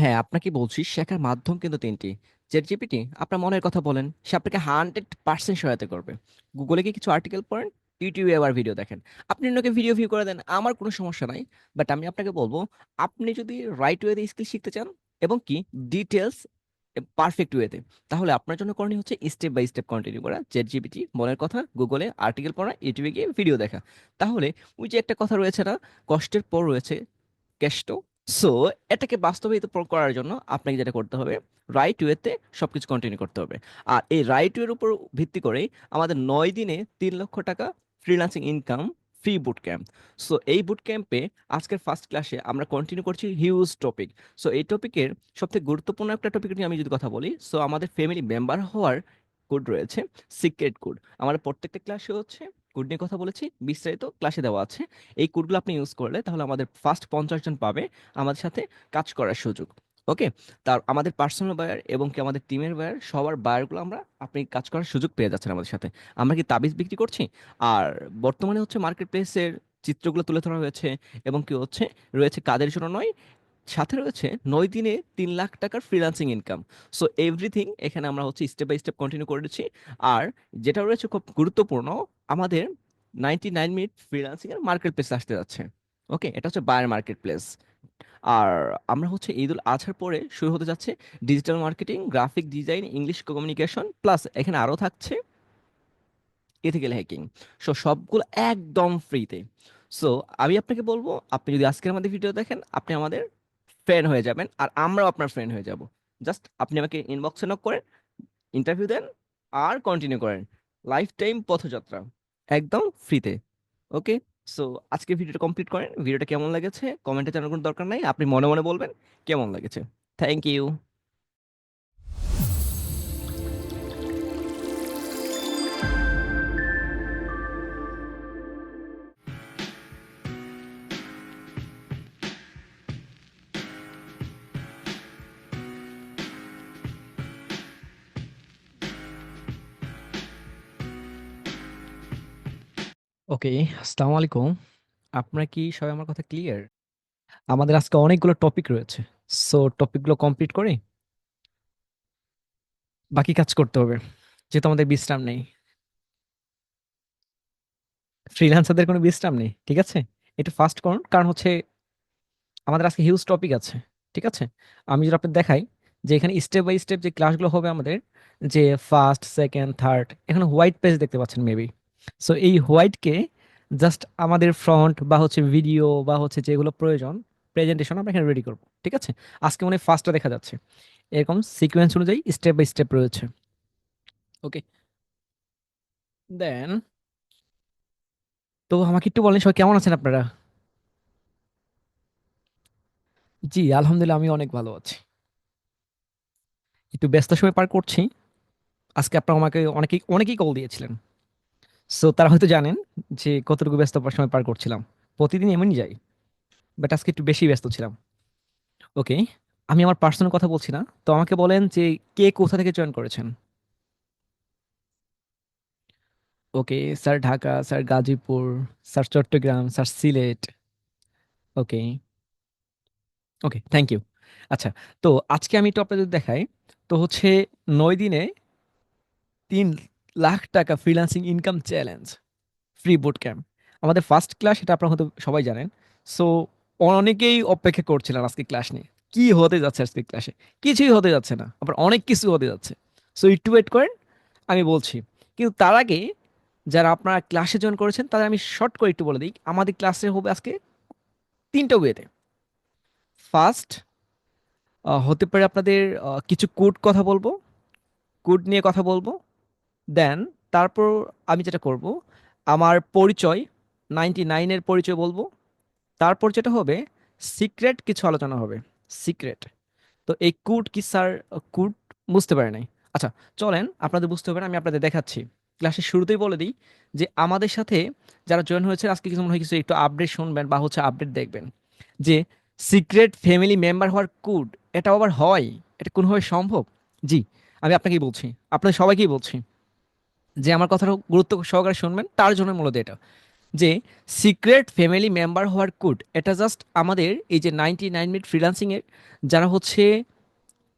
হ্যাঁ, আপনাকে বলছি শেখার মাধ্যম কিন্তু ৩টি। ChatGPT আপনার মনের কথা বলেন, সে আপনাকে 100% সহায়তা করবে। গুগলে গিয়ে কিছু আর্টিকেল পড়েন, ইউটিউবে আবার ভিডিও দেখেন। আপনি অন্যকে ভিডিও ভিউ করে দেন, আমার কোনো সমস্যা নাই। বাট আমি আপনাকে বলব, আপনি যদি রাইট ওয়েতে স্কিল শিখতে চান এবং কি ডিটেইলস পারফেক্ট ওয়েতে, তাহলে আপনার জন্য করণীয় হচ্ছে স্টেপ বাই স্টেপ কন্টিনিউ করা। ChatGPT মনের কথা, গুগলে আর্টিকেল পড়া, ইউটিউবে গিয়ে ভিডিও দেখা। তাহলে ওই যে একটা কথা রয়েছে না, কষ্টের পর রয়েছে কেষ্ট। সো এটাকে বাস্তবায়িত করার জন্য আপনাকে যেটা করতে হবে, রাইট ওয়েতে সবকিছু কন্টিনিউ করতে হবে। আর এই রাইট ওয়ের উপর ভিত্তি করেই আমাদের 9 দিনে 3 লক্ষ টাকা freelancing income free boot camp. So এই বুট ক্যাম্পে আজকের ফার্স্ট ক্লাসে আমরা কন্টিনিউ করছি হিউজ টপিক। সো এই টপিকের সবথেকে গুরুত্বপূর্ণ একটা টপিক নিয়ে আমি যদি কথা বলি, সো আমাদের ফ্যামিলি মেম্বার হওয়ার কোড রয়েছে, সিক্রেট কোড। আমাদের প্রত্যেকটা ক্লাসে হচ্ছে কোড নিয়ে কথা বলেছি, বিস্তারিত ক্লাসে দেওয়া আছে। এই কোডগুলো আপনি ইউজ করলে তাহলে আমাদের ফার্স্ট 50 জন পাবে আমাদের সাথে কাজ করার সুযোগ। ওকে, তার আমাদের পার্সোনাল বায়ার এবং কি আমাদের টিমের বায়ার, সবার বায়ারগুলো আমরা আপনি কাজ করার সুযোগ পেয়ে যাচ্ছেন আমাদের সাথে। আমরা কি তাবিজ বিক্রি করছি? আর বর্তমানে হচ্ছে মার্কেট প্লেসের চিত্রগুলো তুলে ধরা হয়েছে এবং কি হচ্ছে রয়েছে কাদের জন্য নয়, সাথে রয়েছে 9 দিনে 3 লাখ টাকার ফ্রিল্যান্সিং ইনকাম। সো এভরিথিং এখানে আমরা হচ্ছে স্টেপ বাই স্টেপ কন্টিনিউ করেছি। আর যেটা রয়েছে খুব গুরুত্বপূর্ণ, আমাদের 99 মিনিট ফ্রিল্যান্সিং এর মার্কেট প্লেস আসতে যাচ্ছে। ওকে, এটা হচ্ছে বায়ার মার্কেট প্লেস। আর আমরা হচ্ছে ঈদ উল আজহার পরে শুরু হতে যাচ্ছে digital marketing, graphic design, English communication, plus এখানে আরও থাকছে এথিক্যাল হ্যাকিং। সো সবগুলো একদম ফ্রিতে। সো আমি আপনাকে বলবো, আপনি যদি আজকের আমাদের ভিডিও দেখেন, আপনি আমাদের ফ্রেন্ড হয়ে যাবেন আর আমরাও আপনার ফ্রেন্ড হয়ে যাব। জাস্ট আপনি আমাকে ইনবক্সে নক করেন, ইন্টারভিউ দেন, আর কন্টিনিউ করেন লাইফ টাইম পথযাত্রা একদম ফ্রিতে। ওকে, সো আজকে ভিডিওটা কমপ্লিট করেন। ভিডিওটা কেমন লেগেছে কমেন্টে জানার কোনো দরকার নাই, আপনি মনে মনে বলবেন কেমন লেগেছে। Thank you. ওকে, আসসালামু আলাইকুম। আপনারা কি সবাই আমার কথা ক্লিয়ার? আমাদের আজকে অনেকগুলো টপিক রয়েছে। সো টপিকগুলো কমপ্লিট করে বাকি কাজ করতে হবে, যেহেতু আমাদের বিশ্রাম নেই। ফ্রিল্যান্সারদের কোনো বিশ্রাম নেই, ঠিক আছে? একটু ফাস্ট করুন, কারণ হচ্ছে আমাদের আজকে হিউজ টপিক আছে। ঠিক আছে, আমি যদি আপনাকে দেখাই যে এখানে স্টেপ বাই স্টেপ যে ক্লাসগুলো হবে আমাদের, যে ফার্স্ট সেকেন্ড থার্ড, এখানে হোয়াইট পেজ দেখতে পাচ্ছেন মেবি। সো এই হোয়াইটকে জাস্ট আমাদের ফ্রন্ট বা হচ্ছে ভিডিও বা হচ্ছে যেগুলো প্রয়োজন প্রেজেন্টেশন আমরা এখানে রেডি করবো। ঠিক আছে, আজকে মনে হয় ফার্স্টটা দেখা যাচ্ছে, এরকম সিকোয়েন্স অনুযায়ী স্টেপ বাই স্টেপ রয়েছে। ওকে, দেন তো আমাকে একটু বলেন সবাই কেমন আছেন আপনারা? জি আলহামদুলিল্লাহ, আমি অনেক ভালো আছি। একটু ব্যস্ত সময় পার করছি। আজকে আপনারা আমাকে অনেকেই অনেকেই কল দিয়েছিলেন। সো তারা হয়তো জানেন যে কতটুকু ব্যস্ত সময় পার করছিলাম। প্রতিদিন এমনই যাই, বাট আজকে একটু বেশি ব্যস্ত ছিলাম। ওকে, আমি আমার পার্সোনাল কথা বলছি না, তো আমাকে বলেন যে কে কোথা থেকে জয়েন করেছেন। Okay, sir Dhaka, sir Gazipur, sir Chittagong, sir Sylhet. Okay, okay, thank you. আচ্ছা, তো আজকে আমি একটু আপনাদের দেখাই। তো হচ্ছে 9 দিনে 3 লাখ টাকা freelancing income challenge free boot camp, আমাদের ফার্স্ট ক্লাস, এটা আপনারা হয়তো সবাই জানেন। সো অনেকেই অপেক্ষা করছিলেন আজকে ক্লাস নিয়ে, কি হতে যাচ্ছে আজকে ক্লাসে। কিছুই হতে যাচ্ছে না, আবার অনেক কিছু হতে যাচ্ছে। সো একটু ওয়েট করেন, আমি বলছি। কিন্তু তার আগে যারা আপনারা ক্লাসে জয়েন করেছেন তাদের আমি শর্ট করে একটু বলে দিই, আমাদের ক্লাসে হবে আজকে 3টা ওয়েতে। ফার্স্ট হতে পারে আপনাদের কিছু কোড কথা বলবো, কোড নিয়ে কথা বলবো। দেন তারপর আমি যেটা করব, আমার পরিচয়, 99-এর পরিচয় বলবো। তারপর যেটা হবে, সিক্রেট কিছু আলোচনা হবে, সিক্রেট। তো এই কুট কি স্যার? কুট বুঝতে পারে নাই? আচ্ছা, চলেন আপনাদের বুঝতে হবে না, আমি আপনাদের দেখাচ্ছি। ক্লাসের শুরুতেই বলে দিই যে আমাদের সাথে যারা জয়েন হয়েছে আজকে কিছু মনে হয় কিছু একটু আপডেট শুনবেন বা হচ্ছে আপডেট দেখবেন, যে সিক্রেট ফ্যামিলি মেম্বার হওয়ার কুড, এটা আবার হয়? এটা কোনোভাবে সম্ভব? জি, আমি আপনাকেই বলছি, আপনাদের সবাইকেই বলছি যে আমার কথাটা গুরুত্ব সহকারে শুনবেন, তার জন্য মূলত এটা। যে সিক্রেট ফ্যামিলি মেম্বার হওয়ার কোড, এটা জাস্ট আমাদের এই যে 99 মিনিট ফ্রিল্যান্সিংয়ের যারা হচ্ছে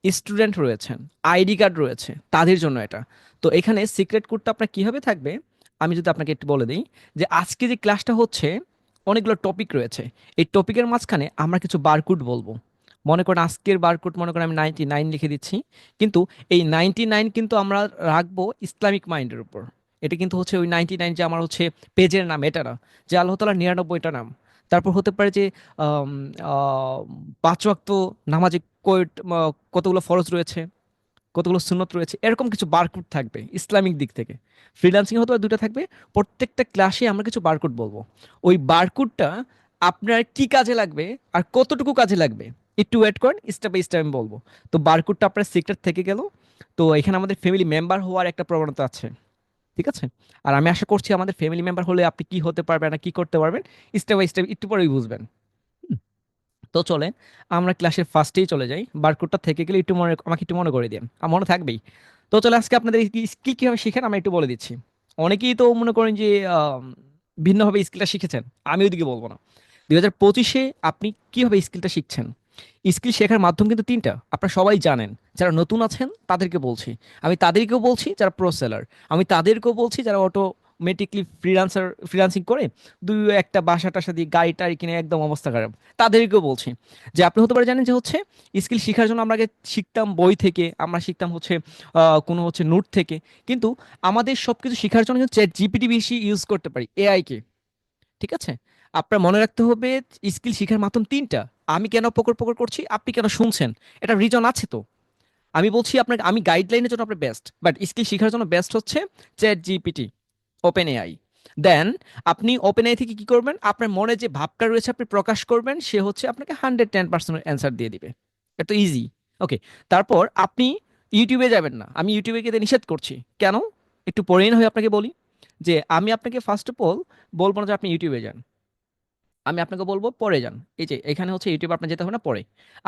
স্টুডেন্ট রয়েছেন, আইডি কার্ড রয়েছে, তাদের জন্য এটা। তো এখানে সিক্রেট কোডটা আপনার কীভাবে থাকবে, আমি যদি আপনাকে একটু বলে দিই, যে আজকে যে ক্লাসটা হচ্ছে অনেকগুলো টপিক রয়েছে, এই টপিকের মাঝখানে আমরা কিছু বারকোড বলবো। মনে করেন আজকের বারকোড, মনে করেন আমি 99 লিখে দিচ্ছি, কিন্তু এই 99 কিন্তু আমরা রাখবো ইসলামিক মাইন্ডের উপর। এটা কিন্তু হচ্ছে ওই 99 যে আমার হচ্ছে পেজের নাম, এটা না, যে আল্লাহ তাআলার 99টা নাম। তারপর হতে পারে যে আম, আহ, পাঁচ ওয়াক্ত নামাজে কতগুলো ফরজ রয়েছে, কতগুলো সুন্নত রয়েছে, এরকম কিছু বারকোড থাকবে ইসলামিক দিক থেকে। ফ্রিল্যান্সিং হয়তো বা দুটো থাকবে। প্রত্যেকটা ক্লাসে আমরা কিছু বারকোড বলবো। ওই বারকোডটা আপনার কি কাজে লাগবে আর কতটুকু কাজে লাগবে, একটু ওয়েট করেন, স্টেপ বাই স্টেপ আমি বলবো। তো বারকোডটা আপনার সিক্রেট থেকে গেল। তো এখানে আমাদের ফ্যামিলি মেম্বার হওয়ার একটা প্রবণতা আছে, ঠিক আছে? আর আমি আশা করছি আমাদের ফ্যামিলি মেম্বার হলে আপনি কি হতে পারবেন না কি করতে পারবেন, স্টেপ বাই স্টেপ একটু পরেই বুঝবেন। তো চলেন আমরা ক্লাসের ফার্স্টেই চলে যাই। বারকোডটা থেকে গেলে একটু মনে, আমাকে একটু মনে করে দিন, আমার মনে থাকবেই। তো চলে আজকে আপনাদের স্কিল কীভাবে শিখেন আমি একটু বলে দিচ্ছি। অনেকেই তো মনে করেন যে ভিন্নভাবে স্কিলটা শিখেছেন, আমি ওইদিকে বলবো না। 2025-এ আপনি কিভাবে স্কিলটা শিখছেন? স্কিল শেখার মাধ্যম কিন্তু তিনটা, আপনারা সবাই জানেন। যারা নতুন আছেন তাদেরকে বলছি, আমি তাদেরকেও বলছি যারা প্রো সেলার, আমি তাদেরকেও বলছি যারা অটোমেটিকলি ফ্রিল্যান্সিং করে দুই একটা বাসা টাসা দিয়ে গাড়ি টাড়ি কিনে একদম অবস্থা খারাপ, তাদেরকেও বলছি যে আপনি হতে পারে জানেন যে হচ্ছে স্কিল শেখার জন্য আমরা আগে শিখতাম বই থেকে, আমরা শিখতাম হচ্ছে কোনো হচ্ছে নোট থেকে, কিন্তু আমাদের সব কিছু শেখার জন্য কিন্তু চ্যাট জিপিটি বেশি ইউজ করতে পারি, এআই কে। ঠিক আছে? আপনার মনে রাখতে হবে স্কিল শেখার মাধ্যম তিনটা। আমি কেন পকর পকর করছি, আপনি কেন শুনছেন, এটা রিজন আছে তো। আমি বলছি আপনাকে, আমি গাইডলাইনের জন্য আপনার বেস্ট, বাট স্কিল শেখার জন্য বেস্ট হচ্ছে চ্যাট জিপিটি, ওপেন এআই। দেন আপনি ওপেন এআই থেকে কি করবেন, আপনার মনে যে ভাবটা রয়েছে আপনি প্রকাশ করবেন, সে হচ্ছে আপনাকে 110% অ্যান্সার দিয়ে দিবে। এত ইজি। ওকে। তারপর আপনি ইউটিউবে যাবেন না, আমি ইউটিউবে যেতে নিষেধ করছি। কেন? একটু পড়েই না হয় আপনাকে বলি। যে আমি আপনাকে ফার্স্ট অফ অল বলবো না যে আপনি ইউটিউবে যান, আমি আপনাকে বলবো পরে যান। এই যে এখানে হচ্ছে ইউটিউব আপনার যেতে হবে না, পরে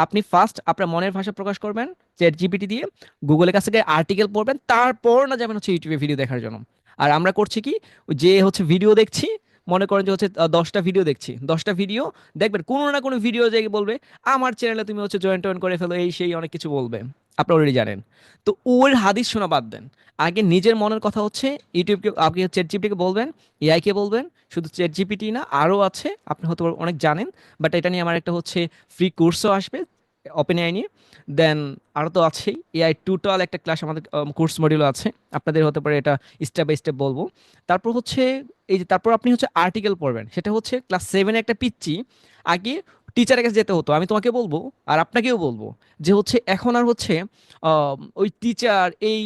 আপনি ফার্স্ট আপনার মনের ভাষা প্রকাশ করবেন চ্যাট জিপিটি দিয়ে, গুগলের কাছে গিয়ে আর্টিকেল পড়বেন, তারপর না যাবেন হচ্ছে ইউটিউবে ভিডিও দেখার জন্য। আর আমরা করছি কি, যে হচ্ছে ভিডিও দেখছি, মনে করেন যে হচ্ছে 10টা ভিডিও দেখছি, 10টা ভিডিও দেখবেন, কোনো না কোনো ভিডিও যে বলবে আমার চ্যানেলে তুমি হচ্ছে জয়েন টয়েন করে ফেলো, এই সেই অনেক কিছু বলবে, আপনি অলরেডি জানেন। তো ওর হাদিস শোনা বাদ দেন, আগে নিজের মনের কথা হচ্ছে ইউটিউবকে, আপনি চ্যাট জিপিটিকে বলবেন, এআই কে বলবেন। শুধু চ্যাট জিপিটি না, আরও আছে, আপনি হয়তো অনেক জানেন, বাট এটা নিয়ে আমার একটা হচ্ছে ফ্রি কোর্সও আসবে ওপেন এআই নিয়ে। দেন আরও তো আছেই, এআই টোটাল একটা ক্লাস আমাদের কোর্স মডিউলও আছে, আপনাদের হতে পারে এটা স্টেপ বাই স্টেপ বলবো। তারপর হচ্ছে এই যে, তারপর আপনি হচ্ছে আর্টিকেল পড়বেন, সেটা হচ্ছে ক্লাস 7-এ একটা পিচ্ছি আগে টিচারের কাছে যেতে হতো। আমি তোমাকে বলবো আর আপনাকেও বলবো যে হচ্ছে এখন আর হচ্ছে ওই টিচার এই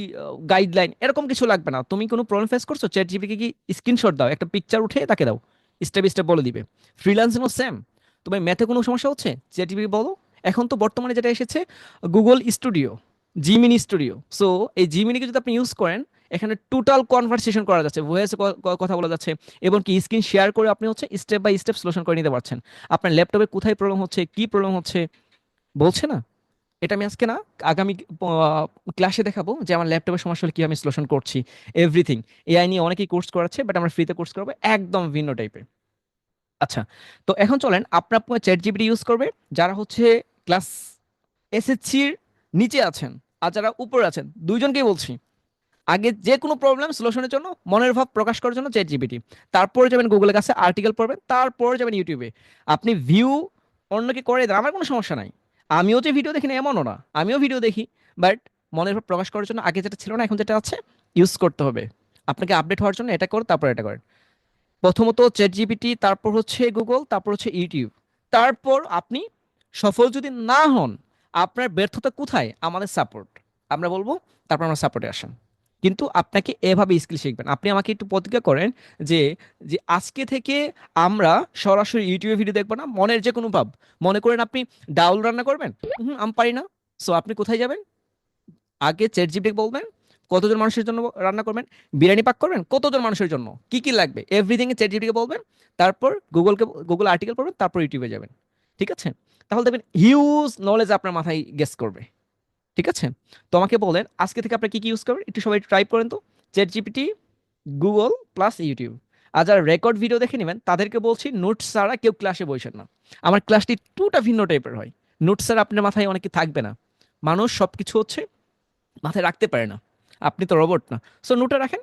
গাইডলাইন এরকম কিছু লাগবে না। তুমি কোনো প্রবলেম ফেস করছো, চ্যাট জিপিকে কি স্ক্রিনশট দাও, একটা পিকচার উঠে তাকে দাও, স্টেপ স্টেপ বলে দিবে। ফ্রিল্যান্সিংও সেম। তোমার ম্যাথে কোনো সমস্যা হচ্ছে, চ্যাট জিপিকে বলো। এখন তো বর্তমানে যেটা এসেছে Google studio, Gemini studio. So এই জিমিনিকে যদি আপনি ইউজ করেন, এখানে টোটাল কনভারসেশন করা যাচ্ছে, ভয়েসে কথা বলা যাচ্ছে, এবং কি স্ক্রিন শেয়ার করে আপনি হচ্ছে স্টেপ বাই স্টেপ সলিউশন করে নিতে পারছেন। আপনার ল্যাপটপে কোথায় প্রবলেম হচ্ছে, কি প্রবলেম হচ্ছে বলছে না, এটা আমি আজকে না, আগামী ক্লাসে দেখাবো যে আমার ল্যাপটপের সমস্যা হলে কি আমি সলিউশন করছি, এভরিথিং। এআই নিয়ে অনেকেই কোর্স করাচ্ছে, বাট আমরা ফ্রিতে কোর্স করাবো একদম ভিন্ন টাইপের। আচ্ছা, তো এখন চলেন, আপনার চ্যাট জিপিটি ইউজ করবে যারা হচ্ছে ক্লাস এসএসসির নিচে আছেন, আর যারা উপরে আছেন, দুইজনকেই বলছি, আগে যে কোনো প্রবলেম সলিউশনের জন্য, মনের ভাব প্রকাশ করার জন্য চ্যাট জিপিটি, তারপরে যাবেন গুগলের কাছে আর্টিকেল পড়বেন, তারপরে যাবেন ইউটিউবে। আপনি ভিউ অন্যকে করে দেন, আমার কোনো সমস্যা নাই। আমিও যে ভিডিও দেখি না এমনও না, আমিও ভিডিও দেখি, বাট মনের ভাব প্রকাশ করার জন্য আগে যেটা ছিল না এখন যেটা আছে ইউজ করতে হবে। আপনাকে আপডেট হওয়ার জন্য এটা করুন, তারপর এটা করেন। প্রথমত চ্যাট জিপিটি, তারপর হচ্ছে গুগল, তারপর হচ্ছে ইউটিউব। তারপর আপনি সফল যদি না হন, আপনার ব্যর্থতা কোথায়, আমাদের সাপোর্ট, আমরা বলবো, তারপর আমরা সাপোর্টে আসেন। কিন্তু আপনাকে এভাবে স্কিল শিখবেন। আপনি আমাকে একটু প্রতিজ্ঞা করেন যে যে আজকে থেকে আমরা সরাসরি ইউটিউবে ভিডিও দেখবো না, মনের যে কোনো ভাব, মনে করেন আপনি ডাউল রান্না করবেন, আমি পারি না, সো আপনি কোথায় যাবেন, আগে চ্যাট জিপিটি বলবেন কতজন মানুষের জন্য রান্না করবেন, বিরিয়ানি পাক করবেন কতজন মানুষের জন্য, কি কি লাগবে, এভরিথিং এ চ্যাট জিপিটিকে বলবেন। তারপর গুগল আর্টিকেল পড়বেন, তারপর ইউটিউবে যাবেন। ঠিক আছে? তাহলে দেখবেন হিউজ নলেজ আপনার মাথায় গেস করবে। ঠিক আছে? তো আমাকে বলেন আজকে থেকে আপনি কি কি ইউজ করবেন, একটু সবাই ট্রাই করেন তো। ChatGPT, Google plus YouTube. আর যারা রেকর্ড ভিডিও দেখে নেবেন তাদেরকে বলছি নোটস ছাড়া কেউ ক্লাসে বসেন না। আমার ক্লাসটি টুটা ভিন্ন টাইপের হয়। নোটস ছাড়া আপনার মাথায় অনেকে থাকবে না। মানুষ সব কিছু হচ্ছে মাথায় রাখতে পারে না। আপনি তো রোবট না। সো নোটে রাখেন।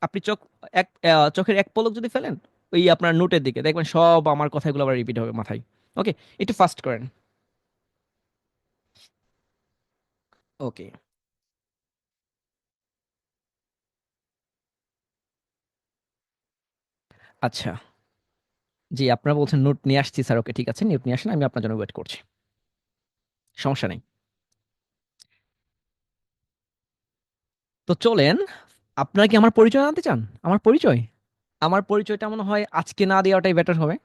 আপনি চোখের এক পলক যদি ফেলেন ওই আপনার নোটের দিকে, দেখবেন সব আমার কথাগুলো আবার রিপিট হবে মাথায়। ওকে, একটু ফাস্ট করেন। ওকে। আচ্ছা, জি আপনারা বলছেন নোট নিয়ে আসছি স্যার, ওকে ঠিক আছে, নোট নিয়ে আসেন, আমি আপনার জন্য ওয়েট করছি। সমস্যা নেই। তো চলেন, আপনারা কি আমার পরিচয় জানতে চান? আমার পরিচয়, আমার পরিচয়টা মনে হয় আজকে না দেওয়াটাই বেটার হবে।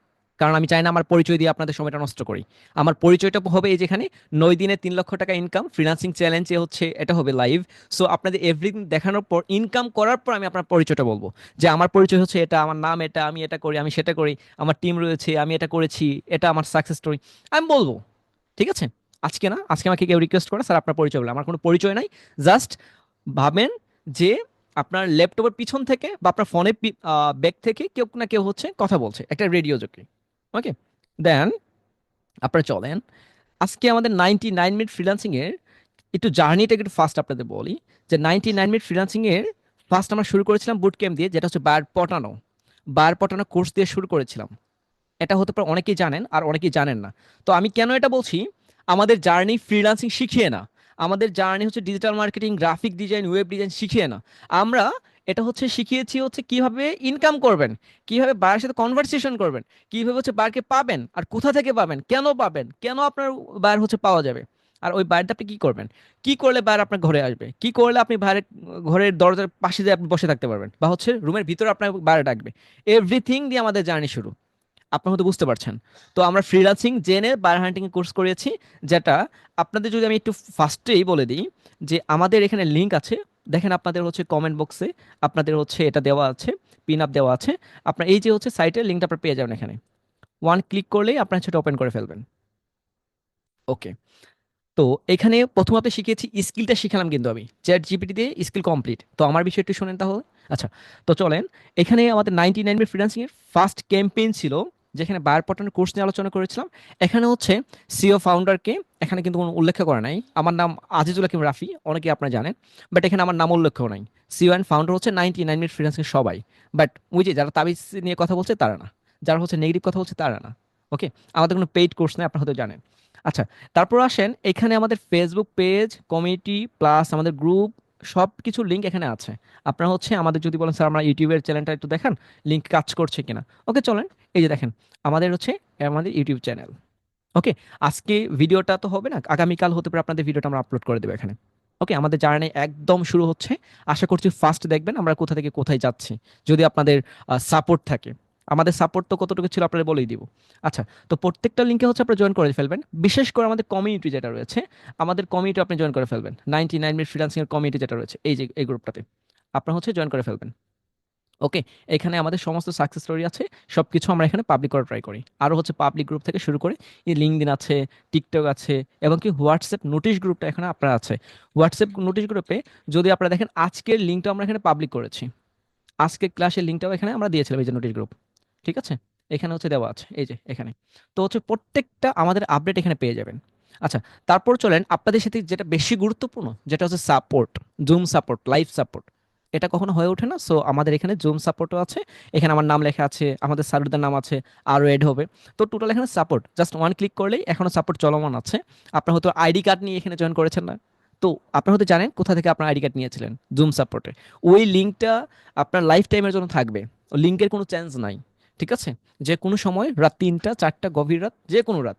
কারণ আমি চাই না আমার পরিচয় দিয়ে আপনাদের সময়টা নষ্ট করি। আমার পরিচয়টা হবে এই যেখানে 9 দিনে 3 লক্ষ টাকা ইনকাম ফ্রিল্যান্সিং চ্যালেঞ্জে হচ্ছে, এটা হবে লাইভ। সো আপনাদের এভরিথিং দেখানোর পর, ইনকাম করার পর আমি আপনার পরিচয়টা বলবো। যে আমার পরিচয় হচ্ছে এটা, আমার নাম এটা, আমি এটা করি, আমি সেটা করি, আমার টিম রয়েছে, আমি এটা করেছি, এটা আমার সাকসেস স্টোরি, আমি বলবো। ঠিক আছে? আজকে না, আজকে আমাকে কেউ রিকোয়েস্ট করে স্যার আপনার পরিচয় বলে, আমার কোনো পরিচয় নাই। জাস্ট ভাবেন যে আপনার ল্যাপটপের পিছন থেকে বা আপনার ফোনের ব্যাক থেকে কেউ না কেউ হচ্ছে কথা বলছে, একটা রেডিও জকি। ওকে, দেন আপনারা চলেন আজকে আমাদের 99 মিনিট ফ্রিল্যান্সিং এর একটু জার্নিটা একটু ফার্স্ট আপনাদের বলি। যে 99 মিনিট ফ্রিল্যান্সিং এর ফার্স্ট আমরা শুরু করেছিলাম বুট ক্যাম্প দিয়ে, যেটা হচ্ছে বার পটানো কোর্স দিয়ে শুরু করেছিলাম। এটা হতে পারে অনেকেই জানেন আর অনেকেই জানেন না। তো আমি কেন এটা বলছি, আমাদের জার্নি ফ্রিল্যান্সিং শিখিয়ে না, আমাদের জার্নি হচ্ছে digital marketing, graphic design, web design শিখিয়ে না। আমরা এটা হচ্ছে শিখিয়েছি হচ্ছে কিভাবে ইনকাম করবেন, কিভাবে বায়ের সাথে কনভারসেশন করবেন, কিভাবে হচ্ছে বায়ারকে পাবেন আর কোথা থেকে পাবেন, কেন আপনার বায়ার হচ্ছে পাওয়া যাবে, আর ওই বায়ারটা আপনি কি করবেন, কি করলে বায়ার আপনার ঘরে আসবে, কি করলে আপনি বায়ারের ঘরের দরজার পাশে দিয়ে আপনি বসে থাকতে পারবেন, বা হচ্ছে রুমের ভিতরে আপনার বায়ার ডাকবে। এভরিথিং দিয়ে আমাদের জার্নি শুরু। আপনার হয়তো বুঝতে পারছেন। তো আমরা ফ্রিল্যান্সিং জেনে বায়ার হান্টিং এর কোর্স করিয়েছি, যেটা আপনাদের যদি আমি একটু ফার্স্টেই বলে দিই, যে আমাদের এখানে লিংক আছে। দেখেন আপনাদের হচ্ছে কমেন্ট বক্সে আপনাদের হচ্ছে এটা দেওয়া আছে, পিন আপ দেওয়া আছে। আপনার এই যে হচ্ছে সাইটের লিঙ্কটা আপনার পেয়ে যাবেন এখানে। ওয়ান ক্লিক করলেই আপনার সেটা ওপেন করে ফেলবেন। ওকে। তো এখানে প্রথম আপনি শিখিয়েছি, স্কিলটা শিখালাম কিন্তু আমি চ্যাট জিপিটি দিয়ে স্কিল কমপ্লিট। তো আমার বিষয় একটু শোনেন তাহলে। আচ্ছা, তো চলেন, এখানে আমাদের 99 ফ্রিল্যান্সিং এর ফার্স্ট ক্যাম্পেইন ছিল, যেখানে বায়ার পটানোর কোর্স নিয়ে আলোচনা করেছিলাম। এখানে হচ্ছে সিও ফাউন্ডারকে এখানে কিন্তু কোনো উল্লেখ করা নাই। আমার নাম আজিজুল হাকিম রাফি, অনেকে আপনারা জানেন, বাট এখানে আমার নাম উল্লেখ নাই। সিও অ্যান্ড ফাউন্ডার হচ্ছে 99 ফ্রিল্যান্সিং সবাই। বাট ওই যে যারা তাবিজ নিয়ে কথা বলছে তারা না, যারা হচ্ছে নেগেটিভ কথা বলছে তারা না। ওকে, আমাদের কোনো পেইড কোর্স নেই, আপনারা হয়তো জানেন। আচ্ছা, তারপর আসেন এখানে আমাদের ফেসবুক পেজ, কমিউনিটি প্লাস আমাদের গ্রুপ, সব কিছু লিঙ্ক এখানে আছে। আপনারা হচ্ছে আমাদের যদি বলেন স্যার আমরা ইউটিউবের চ্যানেলটা একটু দেখান, লিঙ্ক কাজ করছে কিনা। ওকে চলেন, এই যে দেখেন আমাদের হচ্ছে আমাদের ইউটিউব চ্যানেল। ওকে, আজকে ভিডিওটা তো হবে না, আগামীকাল হতে পারে আপনাদের ভিডিওটা আমরা আপলোড করে দেবো এখানে। ওকে, আমাদের জার্নি একদম শুরু হচ্ছে। আশা করছি ফার্স্ট দেখবেন আমরা কোথা থেকে কোথায় যাচ্ছি, যদি আপনাদের সাপোর্ট থাকে। আমাদের সাপোর্ট তো কতটুকু ছিল আপনারা বলেই দিব। আচ্ছা, তো প্রত্যেকটা লিঙ্কে হচ্ছে আপনারা জয়েন করে ফেলবেন, বিশেষ করে আমাদের কমিউনিটি যেটা রয়েছে, আমাদের কমিউনিটি আপনি জয়েন করে ফেলবেন। 99 মিনিট ফ্রিল্যান্সিং এর কমিউনিটি যেটা রয়েছে এই যে এই গ্রুপটাতে আপনারা হচ্ছে জয়েন করে ফেলবেন। ওকে, এখানে আমাদের সমস্ত সাকসেস স্টোরি আছে, সবকিছু আমরা এখানে পাবলিক করা ট্রাই করি। আরও হচ্ছে পাবলিক গ্রুপ থেকে শুরু করে এই লিঙ্কডইন আছে, টিকটক আছে, এবং কি হোয়াটসঅ্যাপ নোটিশ গ্রুপটা এখানে আপনার আছে। হোয়াটসঅ্যাপ নোটিশ গ্রুপে যদি আপনারা দেখেন আজকের লিঙ্কটা আমরা এখানে পাবলিক করেছি, আজকের ক্লাসের লিঙ্কটাও এখানে আমরা দিয়েছিলাম, এই যে নোটিশ গ্রুপ। ঠিক আছে, এখানে হচ্ছে দেওয়া আছে এই যে এখানে। তো হচ্ছে প্রত্যেকটা আমাদের আপডেট এখানে পেয়ে যাবেন। আচ্ছা, তারপর চলেন আপনাদের সাথে যেটা বেশি গুরুত্বপূর্ণ, যেটা হচ্ছে support, zoom support, live support. এটা কখনো হয়ে ওঠে না, সো আমাদের এখানে জুম সাপোর্টও আছে। এখানে আমার নাম লেখা আছে, আমাদের স্যারদের নাম আছে, আরও এড হবে। তো টোটাল এখানে সাপোর্ট জাস্ট ওয়ান ক্লিক করলেই এখনো সাপোর্ট চলমান আছে। আপনার হয়তো আইডি কার্ড নিয়ে এখানে জয়েন করেছেন না, তো আপনারা হয়তো জানেন কোথা থেকে আপনার আইডি কার্ড নিয়েছিলেন জুম সাপোর্টে। ওই লিঙ্কটা আপনার লাইফ টাইমের জন্য থাকবে, লিঙ্কের কোনো চেঞ্জ নাই। ঠিক আছে, যে কোনো সময় রাত 3টা 4টা গভীর রাত, যে কোনো রাত,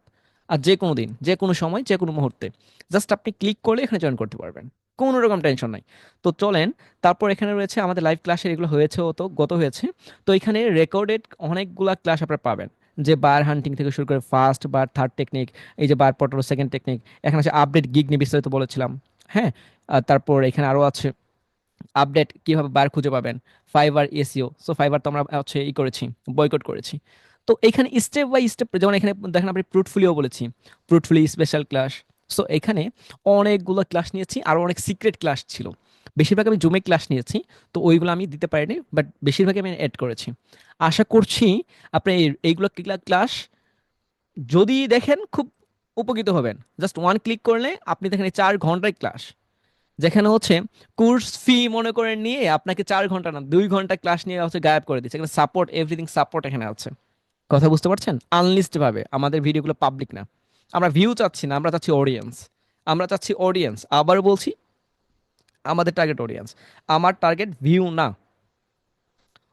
আর যে কোনো দিন, যে কোনো সময়, যে কোনো মুহূর্তে, জাস্ট আপনি ক্লিক করলে এখানে জয়েন করতে পারবেন, কোনো রকম টেনশন নাই। তো চলেন, তারপর এখানে রয়েছে আমাদের লাইভ ক্লাসের, এগুলো হয়েছে তো গত হয়েছে। তো এখানে রেকর্ডেড অনেকগুলা ক্লাস আপনারা পাবেন, যে বার হান্টিং থেকে শুরু করে ফার্স্ট বার থার্ড টেকনিক, এই যে বার পটল সেকেন্ড টেকনিক, এখানে আছে আপডেট গিগ নিয়ে বিস্তারিত বলেছিলাম। হ্যাঁ, আর তারপর এখানে আরও আছে আপডেট কিভাবে বার খুঁজে পাবেন, ফাইবার এসইও। সো ফাইবার তো আমরা হচ্ছে ই করেছি, বয়কট করেছি। তো এখানে স্টেপ বাই স্টেপ, যেমন এখানে দেখেন আপনি পোর্টফোলিও বলেছি, পোর্টফোলিও স্পেশাল ক্লাস। সো এখানে অনেকগুলো ক্লাস নিয়েছি, আরও অনেক সিক্রেট ক্লাস ছিল। বেশিরভাগ আমি জুমে ক্লাস নিয়েছি, তো ওইগুলো আমি দিতে পারিনি, বাট বেশিরভাগই আমি অ্যাড করেছি। আশা করছি আপনি এইগুলো ক্লাস যদি দেখেন খুব উপকৃত হবেন। জাস্ট ওয়ান ক্লিক করলে আপনি দেখেন 4 ঘন্টায় ক্লাস, যেখানে হচ্ছে কোর্স ফি মনে করে নিয়ে আপনাকে 4 ঘন্টা না 2 ঘন্টা ক্লাস নিয়ে হচ্ছে গায়েব করে দিচ্ছে। এখানে সাপোর্ট, এভরিথিং সাপোর্ট এখানে আছে। কথা বুঝতে পারছেন? আনলিস্ট ভাবে আমাদের ভিডিওগুলো পাবলিক না। আমরা ভিউ চাচ্ছি না, আমরা চাচ্ছি অডিয়েন্স। আমরা চাচ্ছি অডিয়েন্স, আবার বলছি, আমাদের টার্গেট অডিয়েন্স, আমার টার্গেট ভিউ না।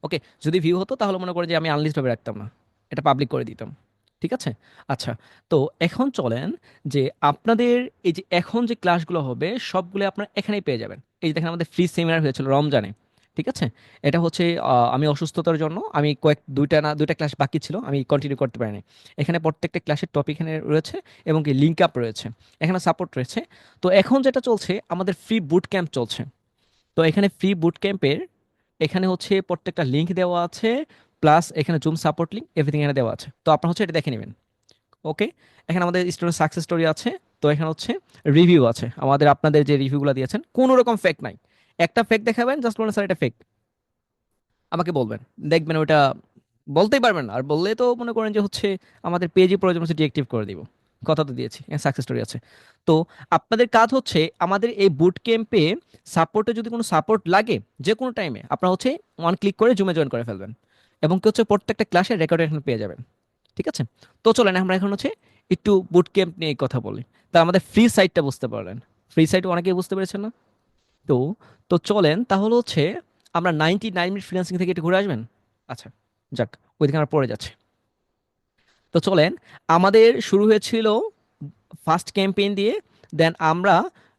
ওকে, যদি ভিউ হতো তাহলে মনে করে যে আমি আনলিস্ট ভাবে রাখতাম না, এটা পাবলিক করে দিতাম। ঠিক আছে? আচ্ছা, তো এখন চলেন যে আপনাদের এই যে এখন যে ক্লাসগুলো হবে সবগুলো আপনারা এখানেই পেয়ে যাবেন। এই যে দেখেন আমাদের ফ্রি সেমিনার হয়েছিল রমজানে। ঠিক আছে? এটা হচ্ছে আমি অসুস্থতার জন্য আমি দুইটা ক্লাস বাকি ছিল, আমি কন্টিনিউ করতে পারিনি। এখানে প্রত্যেকটা ক্লাসের টপিক এখানে রয়েছে এবং কি লিঙ্ক আপ রয়েছে, এখানে সাপোর্ট রয়েছে। তো এখন যেটা চলছে আমাদের ফ্রি বুট ক্যাম্প চলছে। তো এখানে ফ্রি বুট ক্যাম্পের এখানে হচ্ছে প্রত্যেকটা লিঙ্ক দেওয়া আছে, প্লাস এখানে জুম সাপোর্ট লিঙ্ক এভরিথিং এখানে দেওয়া আছে, তো আপনারা হচ্ছে এটা দেখে নেবেন। ওকে, এখানে আমাদের স্টুডেন্ট সাকসেস স্টোরি আছে। তো এখানে হচ্ছে রিভিউ আছে, আমাদের আপনাদের যে রিভিউগুলো দিয়েছেন কোনো রকম ফেক নাই। একটা ফেক দেখাবেন, জাস্ট বলেন স্যার এটা ফেক, আমাকে বলবেন, দেখবেন ওটা বলতেই পারবেন না, আর বললে তো মনে করেন যে হচ্ছে আমাদের পেজই প্রয়োজন হচ্ছে ডিঅ্যাক্টিভ করে দিব। কথা তো দিয়েছি, সাকসেস স্টোরি আছে। তো আপনাদের কাজ হচ্ছে আমাদের এই বুট ক্যাম্পে সাপোর্টে যদি কোনো সাপোর্ট লাগে যে কোনো টাইমে আপনারা হচ্ছে ওয়ান ক্লিক করে জুমে জয়েন করে ফেলবেন, এবং কি হচ্ছে প্রত্যেকটা ক্লাসের রেকর্ড এখানে পেয়ে যাবেন। ঠিক আছে? তো চলেন আমরা এখন হচ্ছে একটু বুট ক্যাম্প নিয়ে কথা বলি। তা আমাদের ফ্রি সাইটটা বুঝতে পারলেন, ফ্রি সাইট অনেকেই বুঝতে পেরেছেন না? তো তো চলেন তাহলে হচ্ছে আমরা 99 মিনিট ফ্রিল্যান্সিং থেকে একটু ঘুরে আসবেন। আচ্ছা, যাক, ওইদিকে আমরা পরে যাচ্ছি। তো চলেন, আমাদের শুরু হয়েছিল ফার্স্ট ক্যাম্পেইন দিয়ে, দেন আমরা